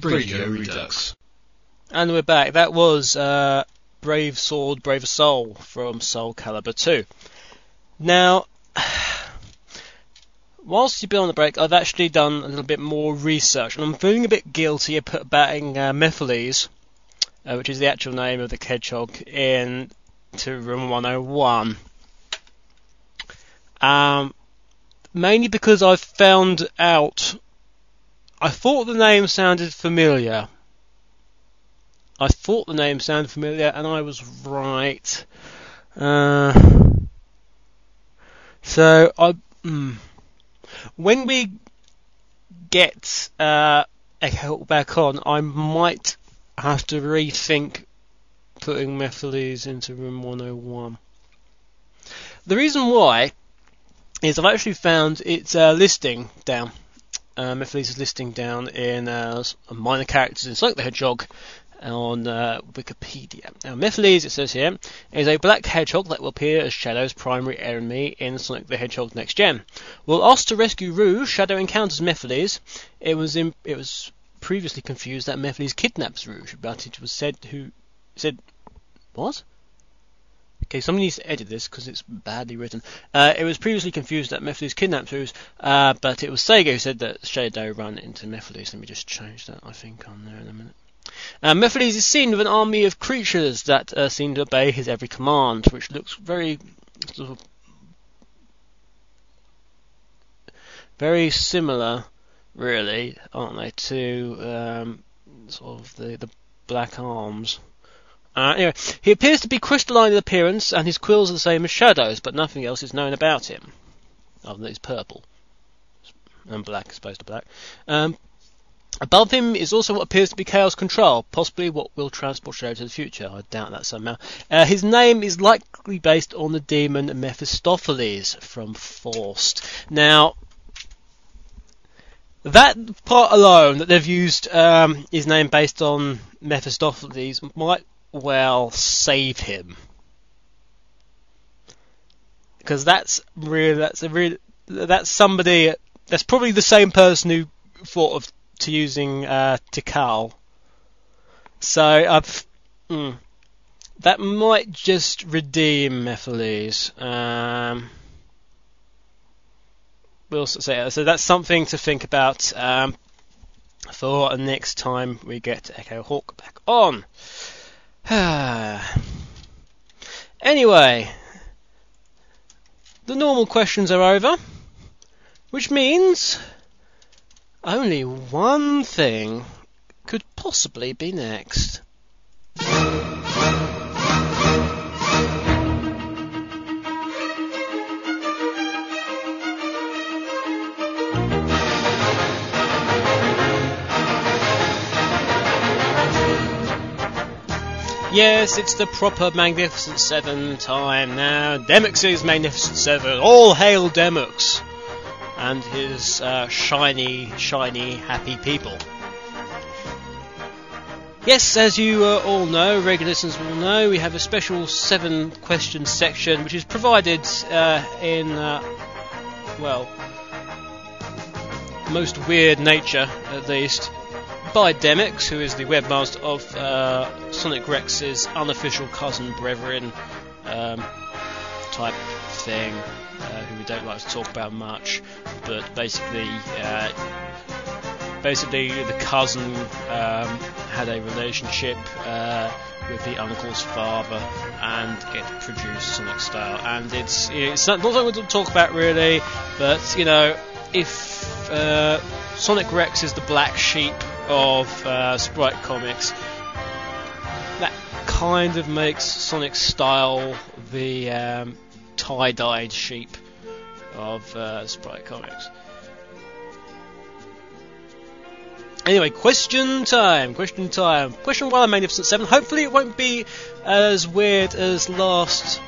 Radio Redux. And we're back. That was Brave Sword, Braver Soul from Soul Calibur 2. Now, whilst you've been on the break, I've actually done a little bit more research, and I'm feeling a bit guilty about putting Mephiles, which is the actual name of the hedgehog, into Room 101. Mainly because I've found out, I thought the name sounded familiar. And I was right. So when we get Echo back on, I might have to rethink putting Mephiles into Room 101. The reason why is I've actually found its listing down. Mephiles' listing down in minor characters in Sonic the Hedgehog on Wikipedia. Now, Mephiles, it says here, is a black hedgehog that will appear as Shadow's primary enemy in Sonic the Hedgehog Next Gen. While asked to rescue Rouge, Shadow encounters Mephiles. It was previously confused that Mephiles kidnaps Rouge, but it was said what? Okay, somebody needs to edit this because it's badly written. It was previously confused that Mephiles kidnaps Rouge, but it was Sega who said that Shadow ran into Mephiles. Let me just change that, I think, on there in a minute. Mephiles is seen with an army of creatures that seem to obey his every command, which looks very similar, really, aren't they, to sort of the Black Arms. Anyway, he appears to be crystalline in appearance, and his quills are the same as Shadow's, but nothing else is known about him, other than he's purple and black, as opposed to black. Above him is also what appears to be Chaos Control, possibly what will transport Shadow to the future. I doubt that somehow. His name is likely based on the demon Mephistopheles from Forced. Now, that part alone, that they've used his name based on Mephistopheles, might well save him. Because that's somebody, that's probably the same person who thought of using Tikal. So that might just redeem Mephiles. We'll say so. That's something to think about for next time we get Echo Hawk back on. Anyway, the normal questions are over, which means only one thing could possibly be next. Yes, it's the proper Magnificent 7 time now. Demyx's Magnificent 7. All hail Demyx and his shiny, happy people. Yes, as you all know, regular listeners will know, we have a special 7 question section, which is provided in, most weird nature, at least, by Demyx, who is the webmaster of Sonic Rex's unofficial cousin brethren type thing, who we don't like to talk about much, but basically the cousin had a relationship with the uncle's father, and it produced Sonic Style. And it's not something to talk about really, but if Sonic Rex is the black sheep of Sprite Comics, that kind of makes Sonic Style the tie-dyed sheep of Sprite Comics. Anyway, question time. Question 1 of Magnificent 7. Hopefully it won't be as weird as last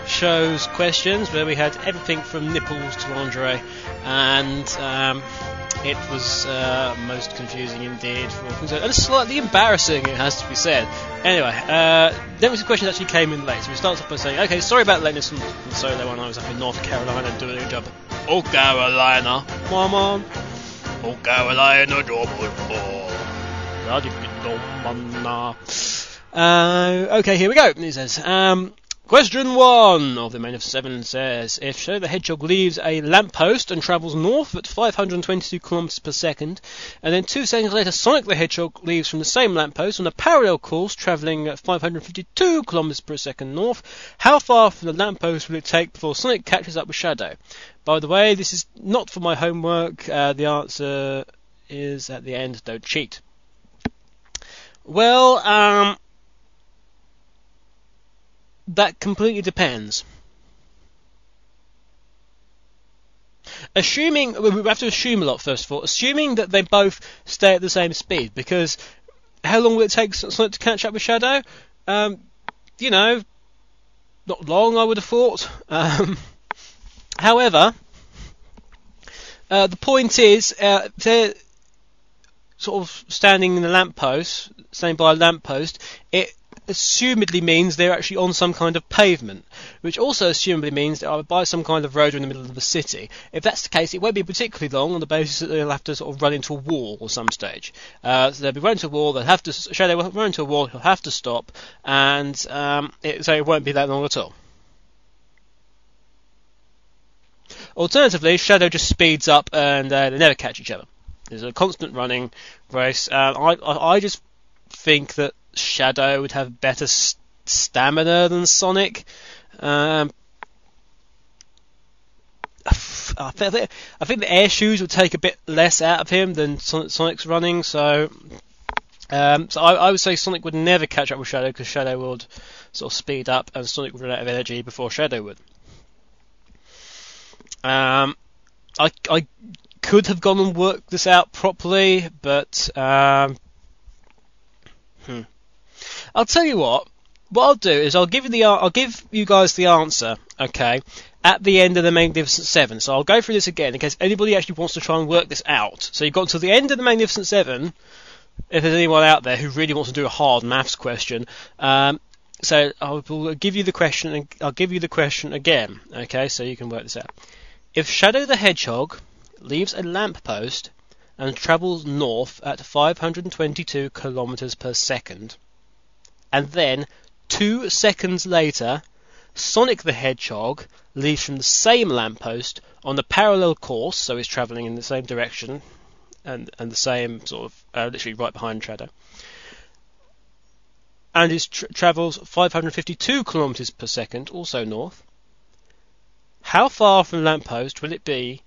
show's questions, where we had everything from nipples to lingerie, and it was most confusing indeed, and slightly embarrassing, it has to be said. Anyway, then the questions actually came in late, so we started off by saying, okay, sorry about lateness from Solo when I was up in North Carolina doing a job. Oh, Carolina, Mama. Oh, Carolina, okay, here we go. He says, question 1 of the Magnificent 7 says, if Shadow the Hedgehog leaves a lamppost and travels north at 522 km per second, and then 2 seconds later Sonic the Hedgehog leaves from the same lamppost on a parallel course travelling at 552 km per second north, how far from the lamppost will it take before Sonic catches up with Shadow? By the way, this is not for my homework. The answer is at the end. Don't cheat. Well, that completely depends. Assuming, we have to assume a lot first of all, assuming that they both stay at the same speed, because how long will it take Sonic to catch up with Shadow? You know, not long, I would have thought. However, the point is, they're sort of standing in the lamppost, standing by a lamppost, it assumedly means they're actually on some kind of pavement, which also assumedly means they are by some kind of road in the middle of the city. If that's the case, it won't be particularly long on the basis that they'll have to sort of run into a wall at some stage. So they'll be running into a wall, they'll have to, Shadow will run into a wall, he'll have to stop, and so it won't be that long at all. Alternatively, Shadow just speeds up and they never catch each other. There's a constant running race. I just think that Shadow would have better stamina than Sonic. I think the air shoes would take a bit less out of him than Sonic's running. So I would say Sonic would never catch up with Shadow, because Shadow would sort of speed up and Sonic would run out of energy before Shadow would. I could have gone and worked this out properly, but I'll tell you what I'll do is I'll give you guys the answer, okay, at the end of the Magnificent 7. So I'll go through this again in case anybody actually wants to try and work this out. So you've got until the end of the Magnificent 7, if there's anyone out there who really wants to do a hard maths question. So I'll give you the question, and I'll give you the question again, okay, so you can work this out. If Shadow the Hedgehog leaves a lamppost and travels north at 522 kilometers per second, and then 2 seconds later Sonic the Hedgehog leaves from the same lamppost on a parallel course, so he's travelling in the same direction and the same sort of literally right behind Shadow, and he travels 552 kilometers per second, also north, how far from the lamppost will it be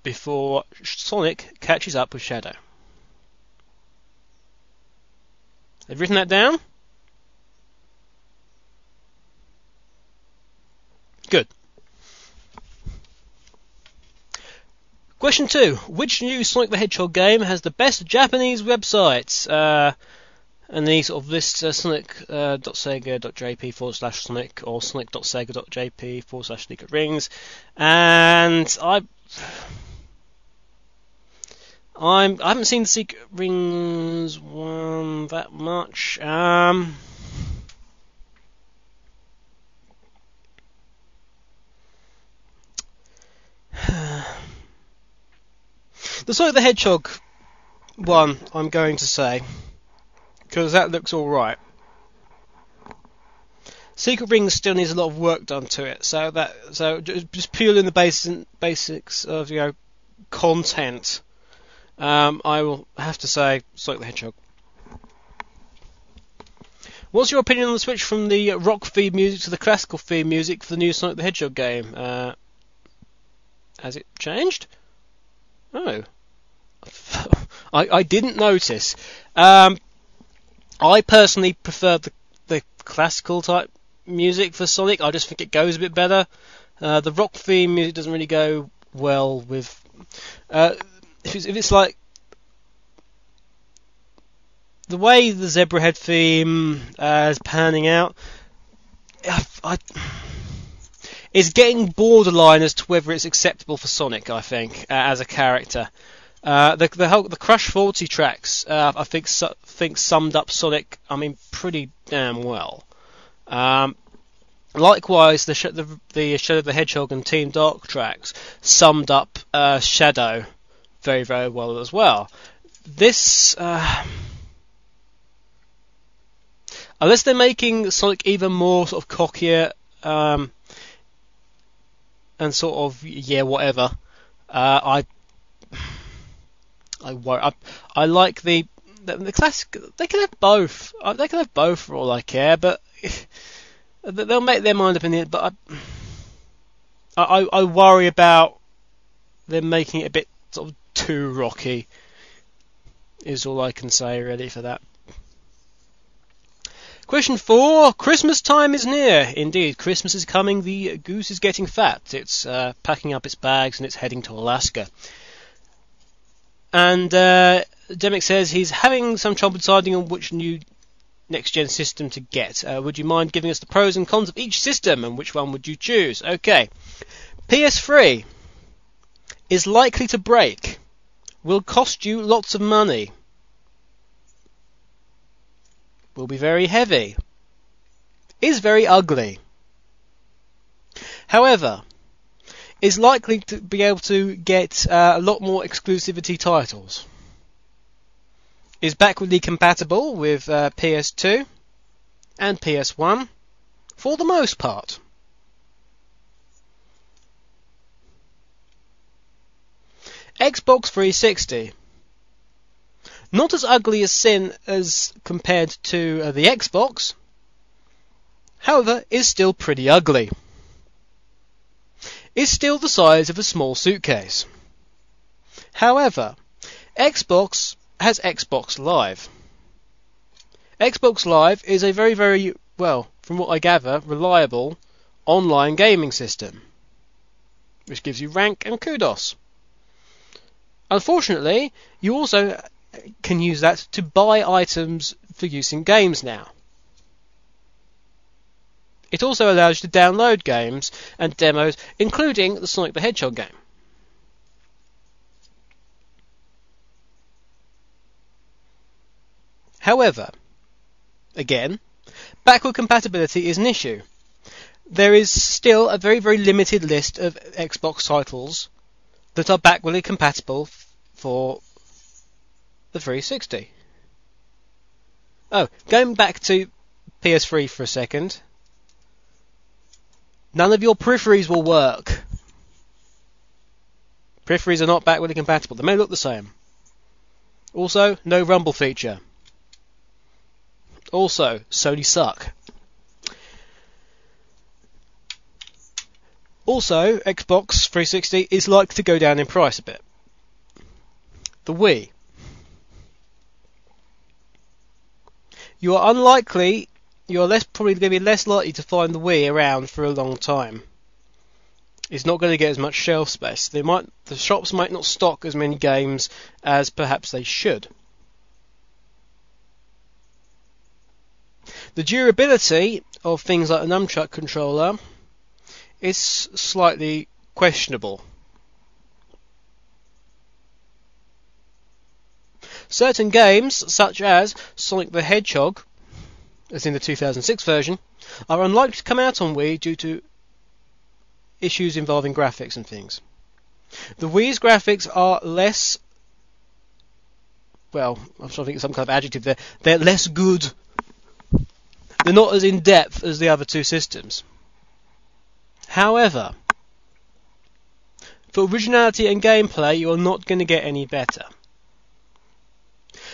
before Sonic catches up with Shadow? Have you written that down? Good. Question 2. Which new Sonic the Hedgehog game has the best Japanese websites? And he sort of lists sonic.sega.jp/Sonic or sonic.sega.jp/Secret Rings. And I haven't seen the Secret Rings one that much. The Sonic the Hedgehog one, I'm going to say, because that looks alright. Secret Rings still needs a lot of work done to it, so just purely in the basics of content, I will have to say Sonic the Hedgehog. What's your opinion on the switch from the rock theme music to the classical theme music for the new Sonic the Hedgehog game? Has it changed? Oh. I didn't notice. I personally prefer the classical type music for Sonic. I just think it goes a bit better. The rock theme music doesn't really go well with... if it's like the way the Zebrahead theme is panning out, it's getting borderline as to whether it's acceptable for Sonic, I think, as a character. The Crush 40 tracks, I think summed up Sonic, pretty damn well. Likewise, the Shadow the Hedgehog and Team Dark tracks summed up Shadow very, very well as well. This, unless they're making Sonic even more sort of cockier and sort of whatever, I like the classic. They can have both. They can have both for all I care, but they'll make their mind up in the end. But I worry about them making it a bit sort of too rocky. Is all I can say really for that. Question 4. Christmas time is near. Indeed, Christmas is coming. The goose is getting fat. It's packing up its bags and it's heading to Alaska. And Demick says he's having some trouble deciding on which new next-gen system to get. Would you mind giving us the pros and cons of each system, and which one would you choose? Okay. PS3 is likely to break. Will cost you lots of money. Will be very heavy. Is very ugly. However, is likely to be able to get a lot more exclusivity titles. Is backwardly compatible with PS2 and PS1 for the most part. Xbox 360. Not as ugly as sin as compared to the Xbox. However, is still pretty ugly. Is still the size of a small suitcase. However, Xbox has Xbox Live. Xbox Live is a very, very, well, from what I gather, reliable online gaming system, which gives you rank and kudos. Unfortunately, you also can use that to buy items for use in games now. It also allows you to download games and demos, including the Sonic the Hedgehog game. However, again, backward compatibility is an issue. There is still a very, very limited list of Xbox titles that are backwardly compatible for the 360. Oh, going back to PS3 for a second. None of your peripheries will work. Peripheries are not backwardly compatible. They may look the same. Also, no rumble feature. Also, Sony suck. Also, Xbox 360 is likely to go down in price a bit. The Wii. You are probably going to be less likely to find the Wii around for a long time. It's not going to get as much shelf space. The shops might not stock as many games as perhaps they should. The durability of things like a nunchuck controller is slightly questionable. Certain games, such as Sonic the Hedgehog, as in the 2006 version, are unlikely to come out on Wii due to issues involving graphics and things. The Wii's graphics are less... well, I'm trying to think of some kind of adjective there. They're less good. They're not as in-depth as the other two systems. However, for originality and gameplay, you are not going to get any better.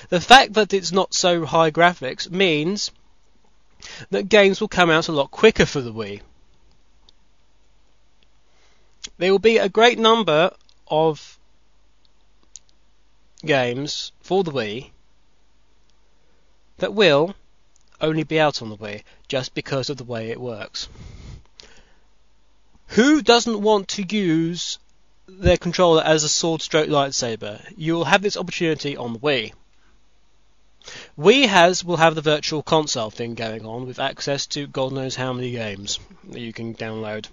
The fact that it's not so high graphics means that games will come out a lot quicker for the Wii. There will be a great number of games for the Wii that will only be out on the Wii just because of the way it works. Who doesn't want to use their controller as a sword stroke lightsaber? You will have this opportunity on the Wii. Wii will have the virtual console thing going on with access to God knows how many games that you can download.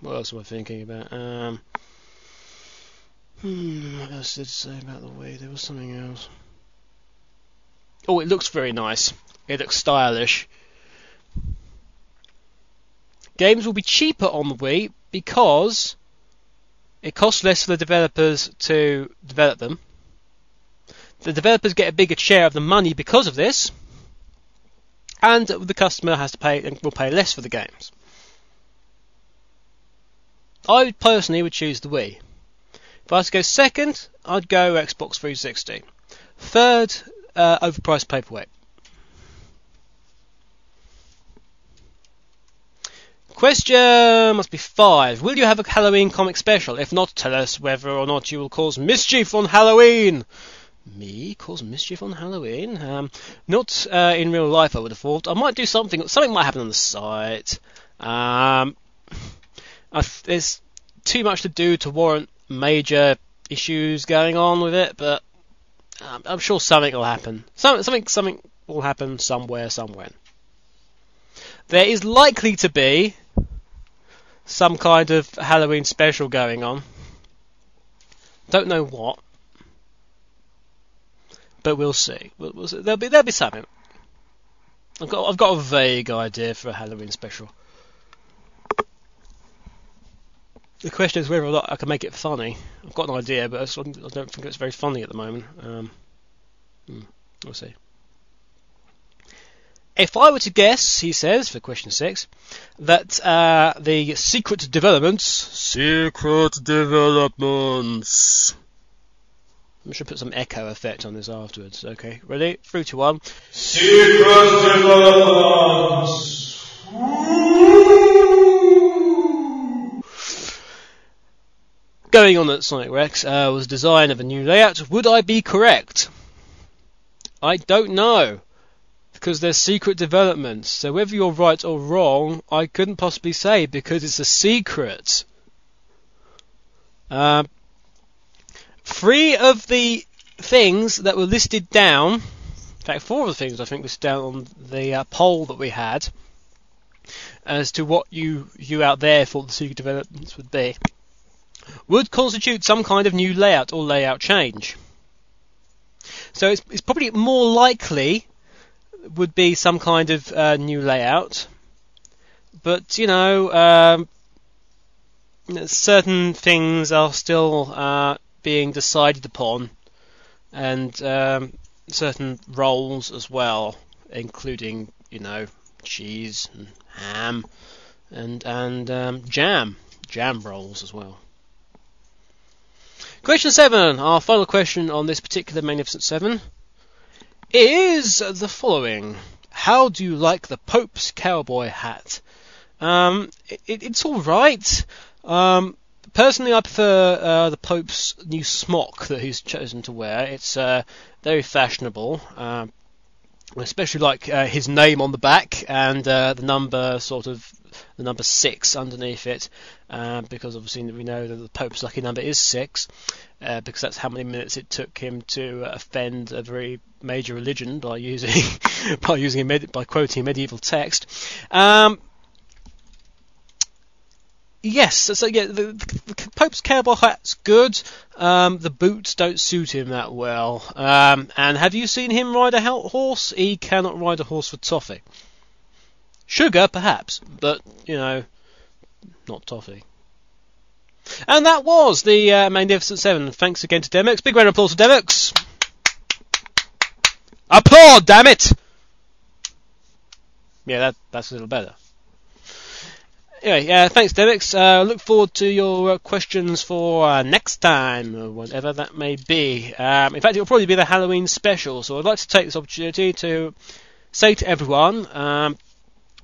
What else am I thinking about? What else did it say about the Wii? There was something else. Oh, it looks very nice. It looks stylish. Games will be cheaper on the Wii because it costs less for the developers to develop them. The developers get a bigger share of the money because of this, and the customer has to pay and will pay less for the games. I personally would choose the Wii. If I was to go second, I'd go Xbox 360. Third, overpriced paperweight. Question must be 5. Will you have a Halloween comic special? If not, tell us whether or not you will cause mischief on Halloween. Me cause mischief on Halloween? Not in real life, I would have thought. I might do something. Something might happen on the site. There's too much to do to warrant major issues going on with it, but I'm sure something will happen. Something will happen somewhere. There is likely to be some kind of Halloween special going on. Don't know what, but we'll see. We'll see. There'll be something. I've got a vague idea for a Halloween special. The question is whether or not I can make it funny. I've got an idea, but I don't think it's very funny at the moment. We'll see. If I were to guess, he says, for question 6, that the secret developments... I should put some echo effect on this afterwards. Okay, ready? 3, 2, 1. Secret developments! Going on at Sonic Rex was design of a new layout. Would I be correct? I don't know, because there's secret developments. So whether you're right or wrong, I couldn't possibly say because it's a secret. 3 of the things that were listed down, in fact 4 of the things I think listed down on the poll that we had, as to what you out there thought the secret developments would be, would constitute some kind of new layout or layout change. So it's probably more likely would be some kind of new layout, but certain things are still being decided upon, and certain roles as well, including cheese and ham and jam rolls as well. Question 7, our final question on this particular Magnificent 7, is the following. How do you like the Pope's cowboy hat? It's alright. Personally, I prefer the Pope's new smock that he's chosen to wear. It's very fashionable. Especially like his name on the back and the number 6 underneath it, because obviously we know that the Pope's lucky number is 6, because that's how many minutes it took him to offend a very major religion by quoting medieval text. Yes, so yeah, the Pope's cowboy hat's good. The boots don't suit him that well. And have you seen him ride a horse? He cannot ride a horse for toffee. Sugar, perhaps, but, not toffee. And that was the Magnificent 7. Thanks again to Demix. Big round of applause for Demix. Applaud, damn it! Yeah, that's a little better. Anyway, thanks, Demix. Look forward to your questions for next time, or whatever that may be. In fact, it'll probably be the Halloween special, so I'd like to take this opportunity to say to everyone,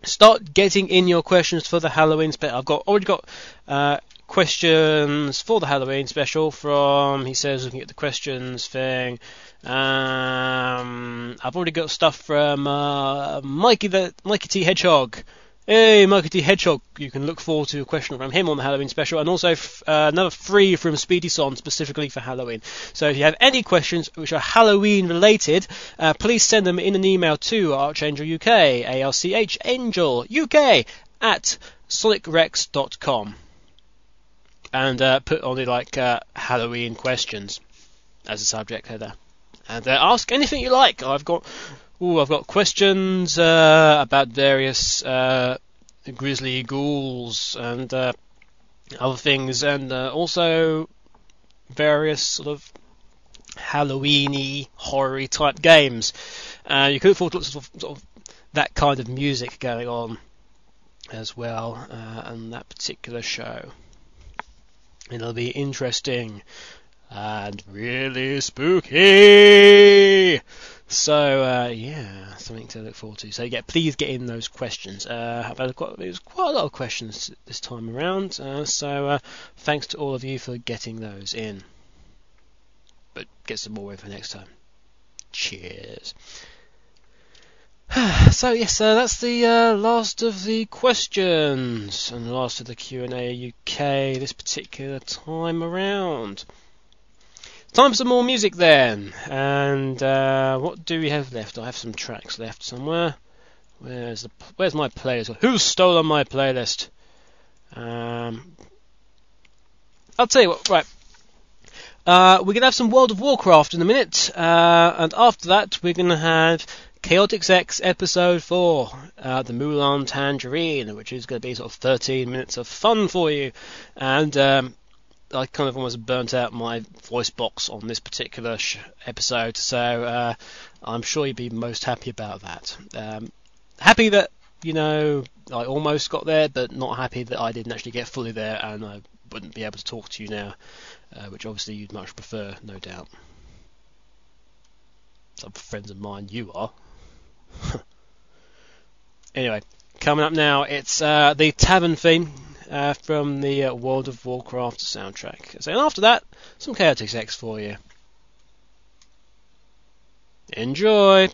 start getting in your questions for the Halloween special. I've already got questions for the Halloween special from, he says, looking at the questions thing. I've already got stuff from Mikey T Hedgehog, Hey, Michael T. Hedgehog, you can look forward to a question from him on the Halloween special, and also another 3 from Speedy Son specifically for Halloween. So if you have any questions which are Halloween related, please send them in an email to Archangel UK, ARCHangel UK at sonicrex.com, and put on the Halloween questions as a subject header, and ask anything you like. I've got questions about various grisly ghouls and other things, and also various sort of Halloween-y, horror-y type games. You can look forward to lots of that kind of music going on as well on that particular show. It'll be interesting and really spooky. So something to look forward to. So yeah, please get in those questions. There's quite a lot of questions this time around. So thanks to all of you for getting those in. But get some more info next time. Cheers. So yes, that's the last of the questions and last of the Q&A UK this particular time around. Time for some more music then, and what do we have left? I have some tracks left somewhere. Where's my playlist? Who's stolen my playlist? I'll tell you what. Right, we're gonna have some World of Warcraft in a minute, and after that we're gonna have Chaotix X Episode 4, the Mulan Tangerine, which is gonna be sort of 13 minutes of fun for you, and I kind of almost burnt out my voice box on this particular episode, so I'm sure you'd be most happy about that. Happy that, I almost got there, but not happy that I didn't actually get fully there, and I wouldn't be able to talk to you now, which obviously you'd much prefer, no doubt. Some friends of mine, you are. Anyway, coming up now, it's the Tavern theme. From the World of Warcraft soundtrack. So, and after that, some Chaotix X for you. Enjoy!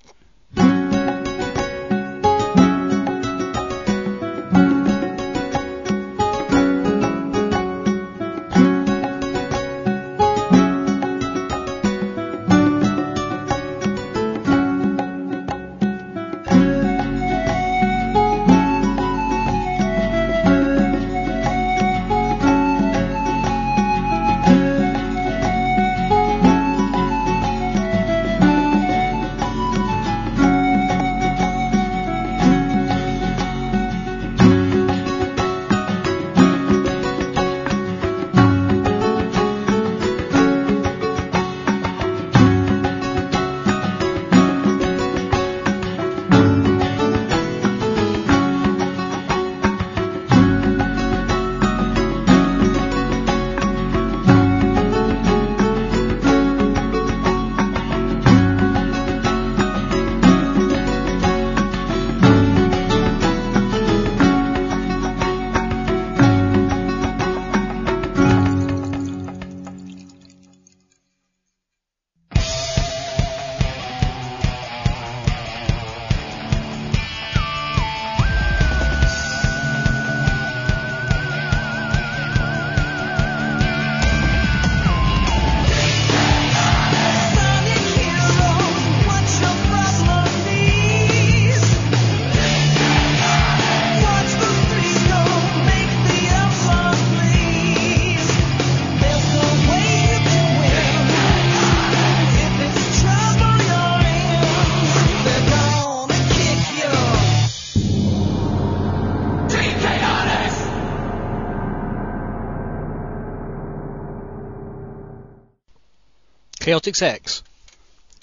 Chaotix X,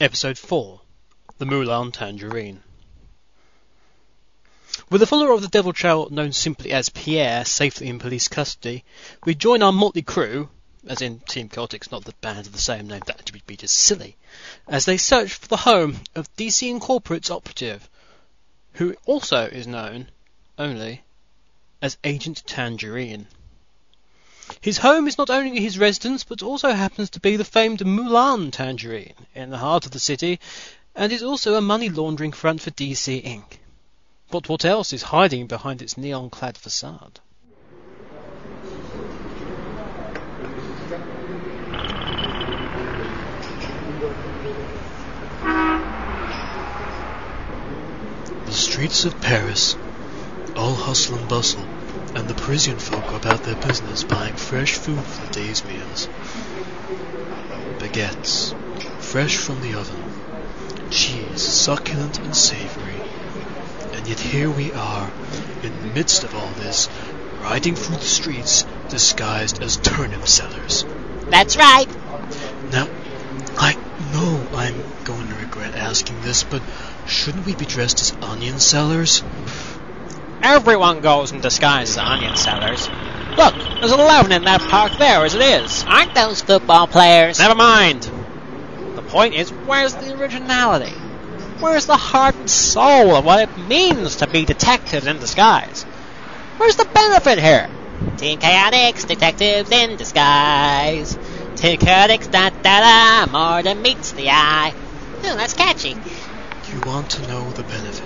Episode 4, The Mulan Tangerine. With the follower of the Devil Child known simply as Pierre safely in police custody, we join our motley crew, as in Team Chaotix, not the band of the same name, that would be just silly, as they search for the home of DC Incorporate's operative, who also is known only as Agent Tangerine. His home is not only his residence, but also happens to be the famed Mulan Tangerine in the heart of the city, and is also a money laundering front for DC Inc. But what else is hiding behind its neon-clad facade? The streets of Paris, all hustle and bustle, and the Parisian folk are about their business buying fresh food for the day's meals. Baguettes, fresh from the oven, cheese, succulent and savory. And yet here we are, in the midst of all this, riding through the streets disguised as turnip sellers. That's right. Now, I know I'm going to regret asking this, but shouldn't we be dressed as onion sellers? Everyone goes in disguise as onion sellers. Look, there's 11 in that park there as it is. Aren't those football players? Never mind. The point is, where's the originality? Where's the heart and soul of what it means to be detectives in disguise? Where's the benefit here? Team Chaotix, detectives in disguise. Team Chaotix, da-da-da, more than meets the eye. Oh, that's catchy. You want to know the benefit?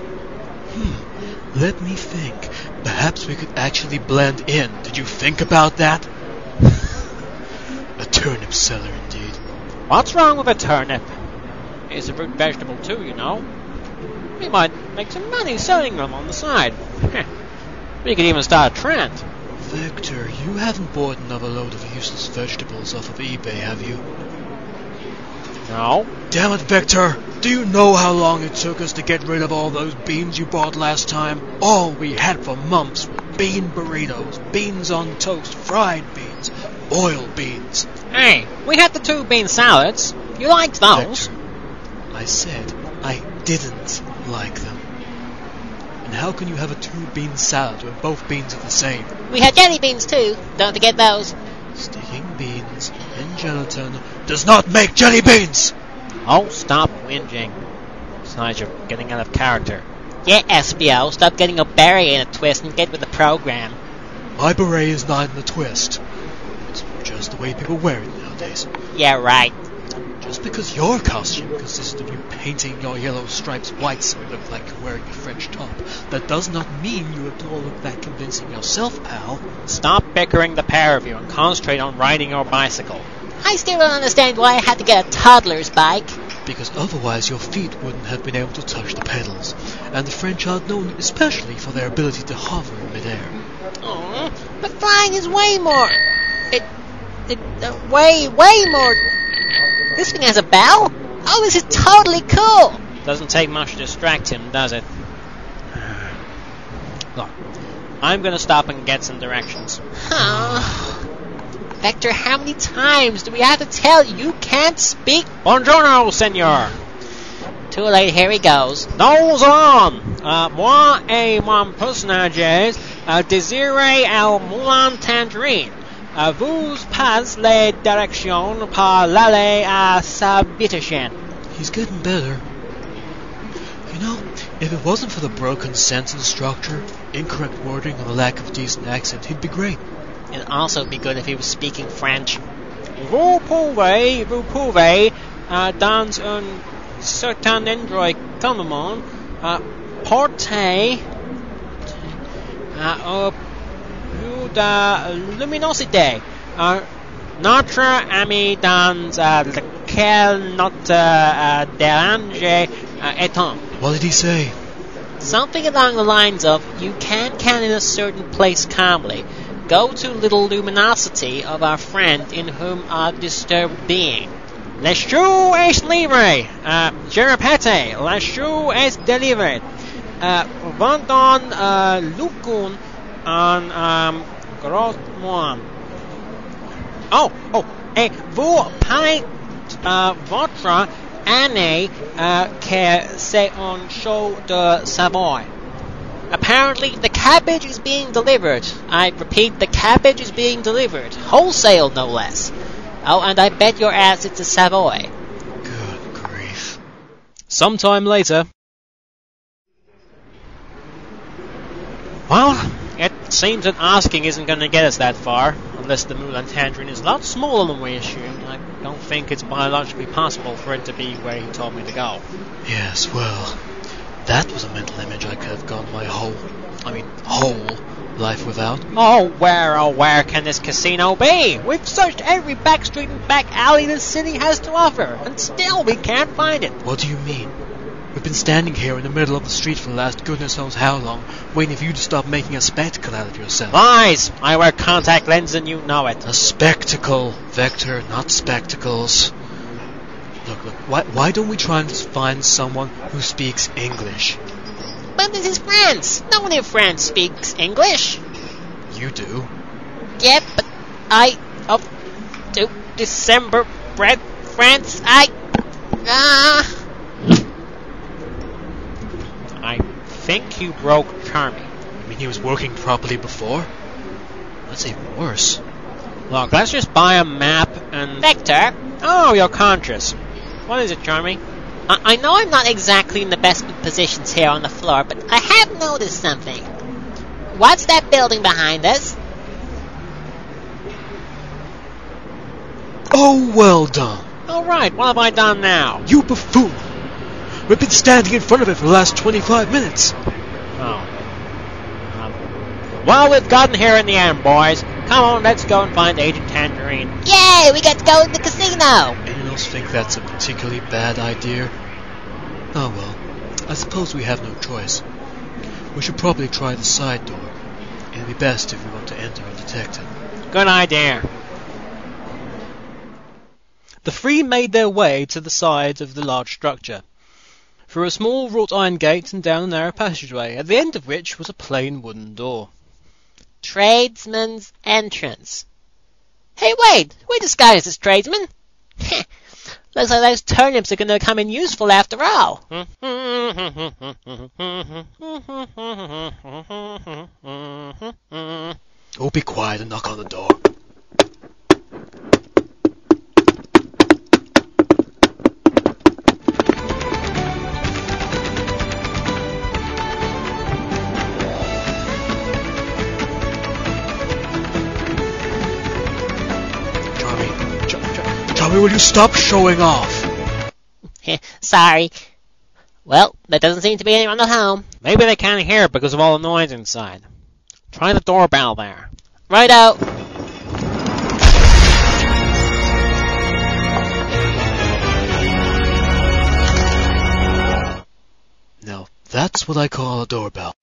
Let me think. Perhaps we could actually blend in. Did you think about that? A turnip seller, indeed. What's wrong with a turnip? It's a root vegetable too, you know. We might make some money selling them on the side. We could even start a trend. Victor, you haven't bought another load of useless vegetables off of eBay, have you? No. Damn it, Victor! Do you know how long it took us to get rid of all those beans you bought last time? All we had for months were bean burritos, beans on toast, fried beans, boiled beans. Hey, we had the 2 bean salads. You liked those. Victor, I said I didn't like them. And how can you have a 2 bean salad when both beans are the same? We had jelly beans too. Don't forget those. Sticking beans in gelatin does not make jelly beans! Oh, stop whinging. Besides, you're getting out of character. Yeah, SBO, stop getting a beret in a twist and get with the program. My beret is not in the twist. It's just the way people wear it nowadays. Yeah, right. Just because your costume consisted of you painting your yellow stripes white so you look like you're wearing a French top, that does not mean you at all look that convincing yourself, pal. Stop bickering, the pair of you, and concentrate on riding your bicycle. I still don't understand why I had to get a toddler's bike. Because otherwise your feet wouldn't have been able to touch the pedals, and the French are known especially for their ability to hover in midair. Oh, but flying is way more... way more... This thing has a bell? Oh, this is totally cool! Doesn't take much to distract him, does it? Look, I'm gonna stop and get some directions. Vector, how many times do we have to tell you can't speak? Buongiorno, senor! Too late, here he goes. Nose on! Moi et mon personnage désirez el moulin tangerine. Vous passe les directions par l'aller à Saint-Vitachen. He's getting better. You know, if it wasn't for the broken sentence structure, incorrect wording, and the lack of decent accent, he'd be great. It'd also be good if he was speaking French. Vous pouvez, dans un certain endroit comme le monde, porter plus de luminosité. Notre ami dans lequel notre dérange étant. What did he say? Something along the lines of, you can't count in a certain place calmly. Go to little luminosity of our friend in whom are disturbed being. Le chou est livré. Je répète, le chou est délivré. Vendons l'oukoun en gros mois. Et vous parlez votre année que c'est un show de Savoy. Apparently, the cabbage is being delivered. I repeat, the cabbage is being delivered. Wholesale, no less. Oh, and I bet your ass it's a Savoy. Good grief. Sometime later. Well, it seems that asking isn't going to get us that far, unless the Moulin Tangerine is a lot smaller than we assumed. I don't think it's biologically possible for it to be where he told me to go. Yes, well, That was a mental image I could have gone my whole life without. Oh, where can this casino be? We've searched every back street and back alley the city has to offer, and still we can't find it. What do you mean? We've been standing here in the middle of the street for the last goodness knows how long, waiting for you to stop making a spectacle out of yourself. Lies! I wear contact lenses and you know it. A spectacle, Vector, not spectacles. Look, why don't we try and find someone who speaks English? But this is France. No one in France speaks English. You do. Yeah, but I do December bread France. I think you broke Charmy. You mean he was working properly before? That's even worse. Look, let's just buy a map and... Vector! Oh, you're conscious. What is it, Charmy? I know I'm not exactly in the best positions here on the floor, but I have noticed something. What's that building behind us? Oh, well done. All right, what have I done now? You buffoon! We've been standing in front of it for the last 25 minutes. Oh. Well, we've gotten here in the end, boys. Come on, let's go and find Agent Tangerine. Yay, we got to go to the casino! Anyone else think that's a particularly bad idea? Oh well, I suppose we have no choice. We should probably try the side door. It'd be best if we want to enter undetected. Good idea. The three made their way to the side of the large structure, through a small wrought iron gate and down a narrow passageway, at the end of which was a plain wooden door. Tradesman's entrance. Hey, wait! We disguised as tradesmen. Looks like those turnips are going to come in useful after all. Oh, be quiet and knock on the door. Will you stop showing off? Sorry. Well, there doesn't seem to be anyone at home. Maybe they can't hear it because of all the noise inside. Try the doorbell there. Righto. Now, that's what I call a doorbell.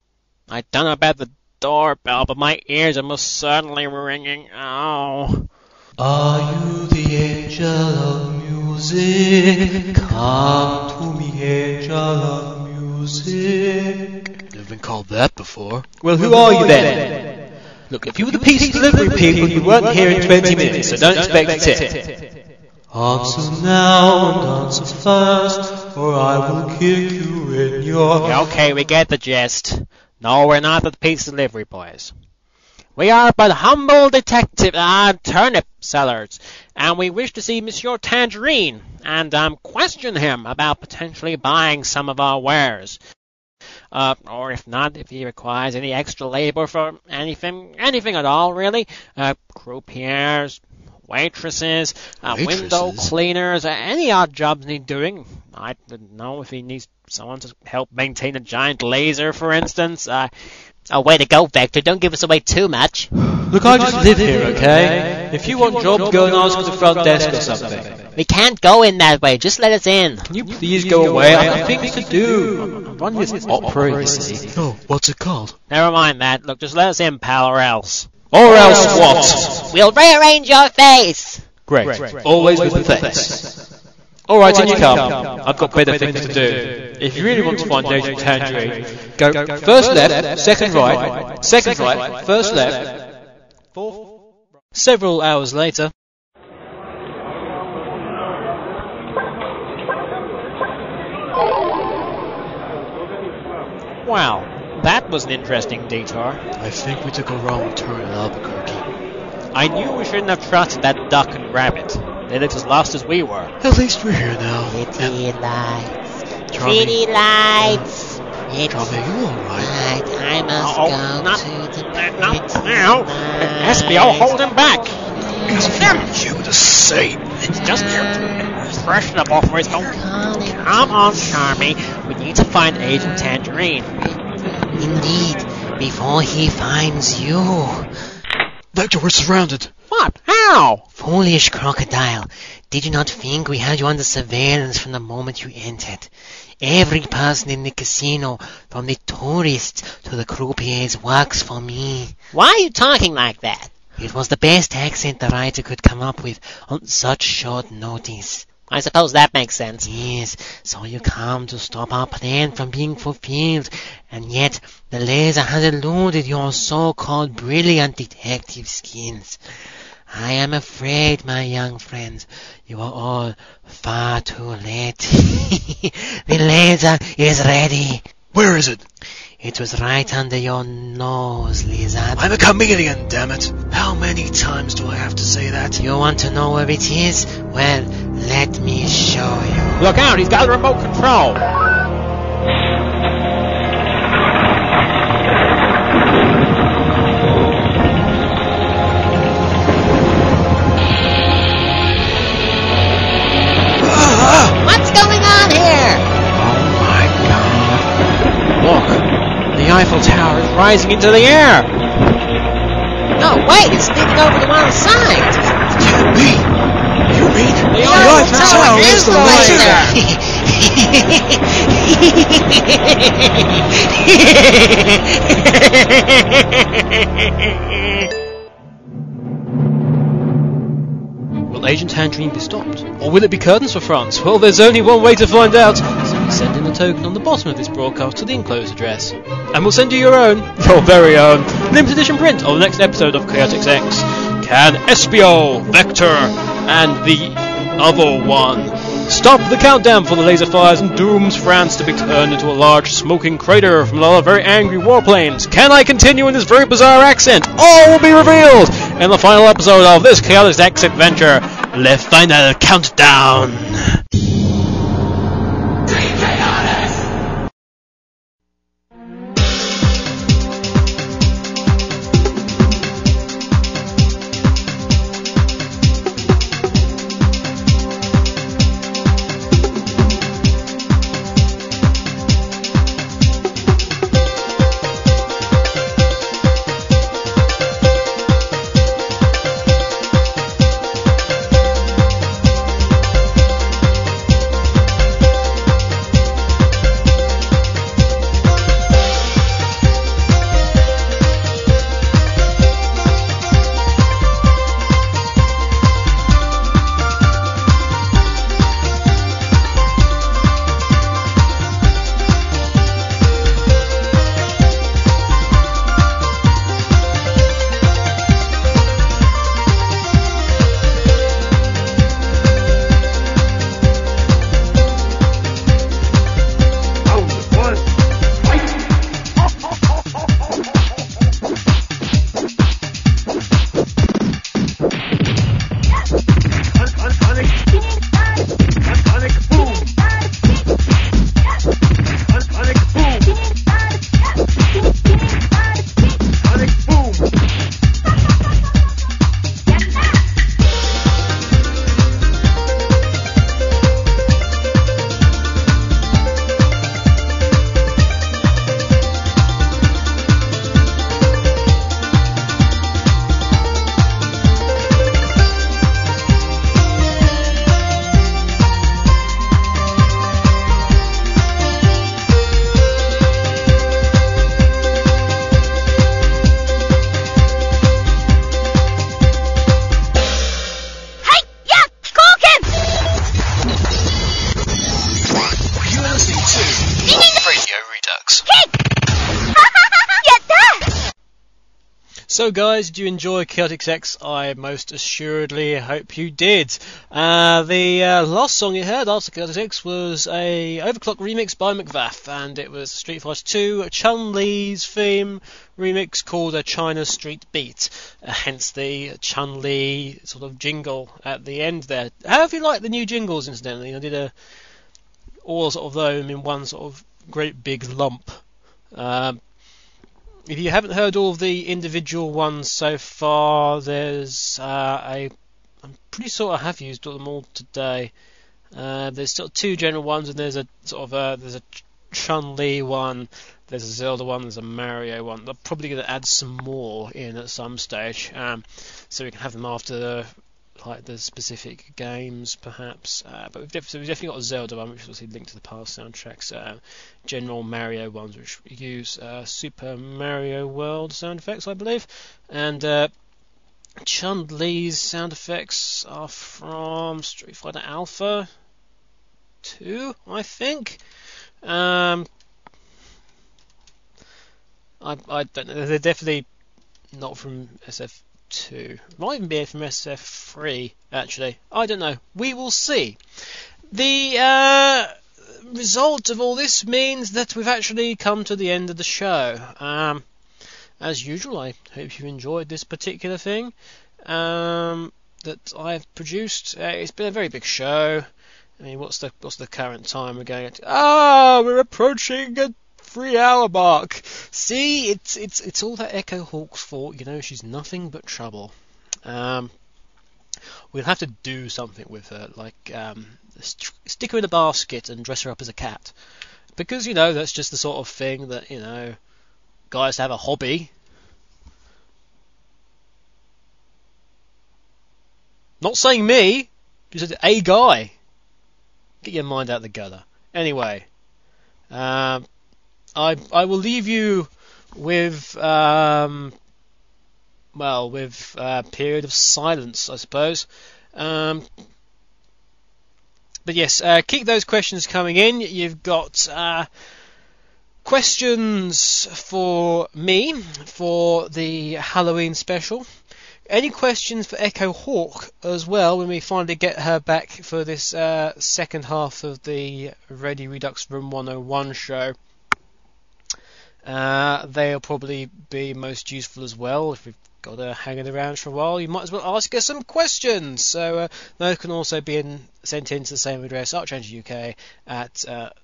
I don't know about the doorbell, but my ears are most certainly ringing. Oh. Are you the angel of music? Come to me, angel of music. Never been called that before. Well, who are you then? Look, if you were the pizza delivery people, you weren't here in 20 minutes, so don't expect a tip. Answer now and answer fast, or I will kick you in your... Yeah, okay, we get the gist. No, we're not the pizza delivery boys. We are but humble turnip sellers, and we wish to see Monsieur Tangerine, and question him about potentially buying some of our wares. Or if not, if he requires any extra labor for anything at all, really. Croupiers, waitresses, window cleaners, any odd jobs need doing. I don't know if he needs someone to help maintain a giant laser, for instance. Oh, way to go, Vector. Don't give us away too much. Look, I just live here, okay? If you want jobs, go and ask for the front desk or something. We can't go in that way. Just let us in. Can you please go away? I have things to do. I'm running this opera, you see. Oh, what's it called? Never mind that. Look, just let us in, pal, or else. Or else what? We'll rearrange your face. Great. Always with the face. Alright, in you come. I've got better things to do. If you really want to find Agent Tangerine, go first left, second right, first left, fourth. Several hours later. Wow, that was an interesting detour. I think we took a wrong turn in Albuquerque. I knew we shouldn't have trusted that duck and rabbit. They looked as lost as we were. At least we're here now. Pretty lights. Pretty lights. Charmy, you alright? I must go to the not now. Espio, hold him back. You the same. It's just freshen up off where it's going. Come on, Charmy. We need to find Agent Tangerine. Indeed, before he finds you. Vector, we're surrounded. What? How? Foolish crocodile, did you not think we had you under surveillance from the moment you entered? Every person in the casino, from the tourists to the croupiers, works for me. Why are you talking like that? It was the best accent the writer could come up with on such short notice. I suppose that makes sense. Yes, so you come to stop our plan from being fulfilled, and yet the laser has eluded your so-called brilliant detective skills. I am afraid, my young friends, you are all far too late. The laser is ready. Where is it? It was right under your nose, lizard. I'm a chameleon, damn it. How many times do I have to say that? You want to know where it is? Well, let me show you. Look out, he's got the remote control. What's going on here? Oh my god. Look. The Eiffel Tower is rising into the air! No, wait, it's leaning over to one side! It can't be! You mean the Eiffel Tower is the laser? Will Agent Tangerine be stopped? Or will it be curtains for France? Well, there's only one way to find out. Simply send in a token on the bottom of this broadcast to the enclosed address. And we'll send you your very own, limited edition print of the next episode of Chaotix X. Can Espio, Vector, and the other one stop the countdown for the laser fires and dooms France to be turned into a large smoking crater from a lot of very angry warplanes? Can I continue in this very bizarre accent? All will be revealed in the final episode of this Chaotix X adventure. Le final countdown. So guys, did you enjoy Chaotix X? I most assuredly hope you did. The last song you heard after Chaotix X was a Overclock remix by McVaff, and it was Street Fighter 2 Chun-Li's theme remix called a China Street Beat, hence the Chun-Li sort of jingle at the end there. How have you liked the new jingles, incidentally? I did all sort of them in one sort of great big lump. If you haven't heard all of the individual ones so far, there's I'm pretty sure I have used them all today. There's sort of two general ones, and there's a sort of there's a Chun-Li one, there's a Zelda one, there's a Mario one. They're probably going to add some more in at some stage, so we can have them after the specific games, perhaps. But we've definitely got a Zelda one, which is obviously linked to the past soundtracks. General Mario ones, which use Super Mario World sound effects, I believe, and Chun-Li's sound effects are from Street Fighter Alpha 2, I think. I don't know. They're definitely not from SF2. Might even be from SF3, actually. I don't know. We will see. The result of all this means that we've actually come to the end of the show. As usual, I hope you enjoyed this particular thing that I've produced. It's been a very big show. I mean, what's the current time we're going at? We're approaching a 3-hour mark. See, it's all that Echo Hawk's fault. You know, she's nothing but trouble. We'll have to do something with her, like stick her in a basket and dress her up as a cat, because you know that's just the sort of thing that guys have a hobby. Not saying me, just a guy. Get your mind out of the gutter. Anyway, I will leave you with a period of silence, I suppose. But yes, keep those questions coming in. You've got questions for me for the Halloween special. Any questions for Echo Hawk as well when we finally get her back for this second half of the Ready Redux Room 101 show? They'll probably be most useful as well. If we've got her hanging around for a while, you might as well ask her some questions. So those can also be sent in to the same address, ArchAngelUK at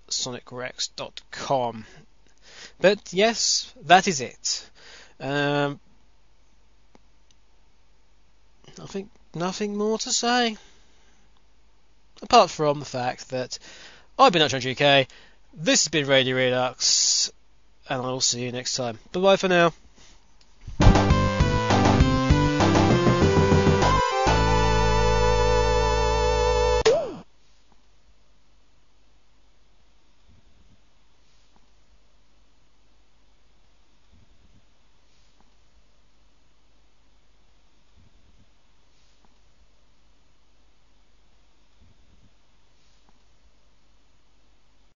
sonicrex.com. But yes, that is it. Nothing more to say, apart from the fact that I've been ArchAngelUK, this has been Radio Redux, and I will see you next time. Bye bye for now.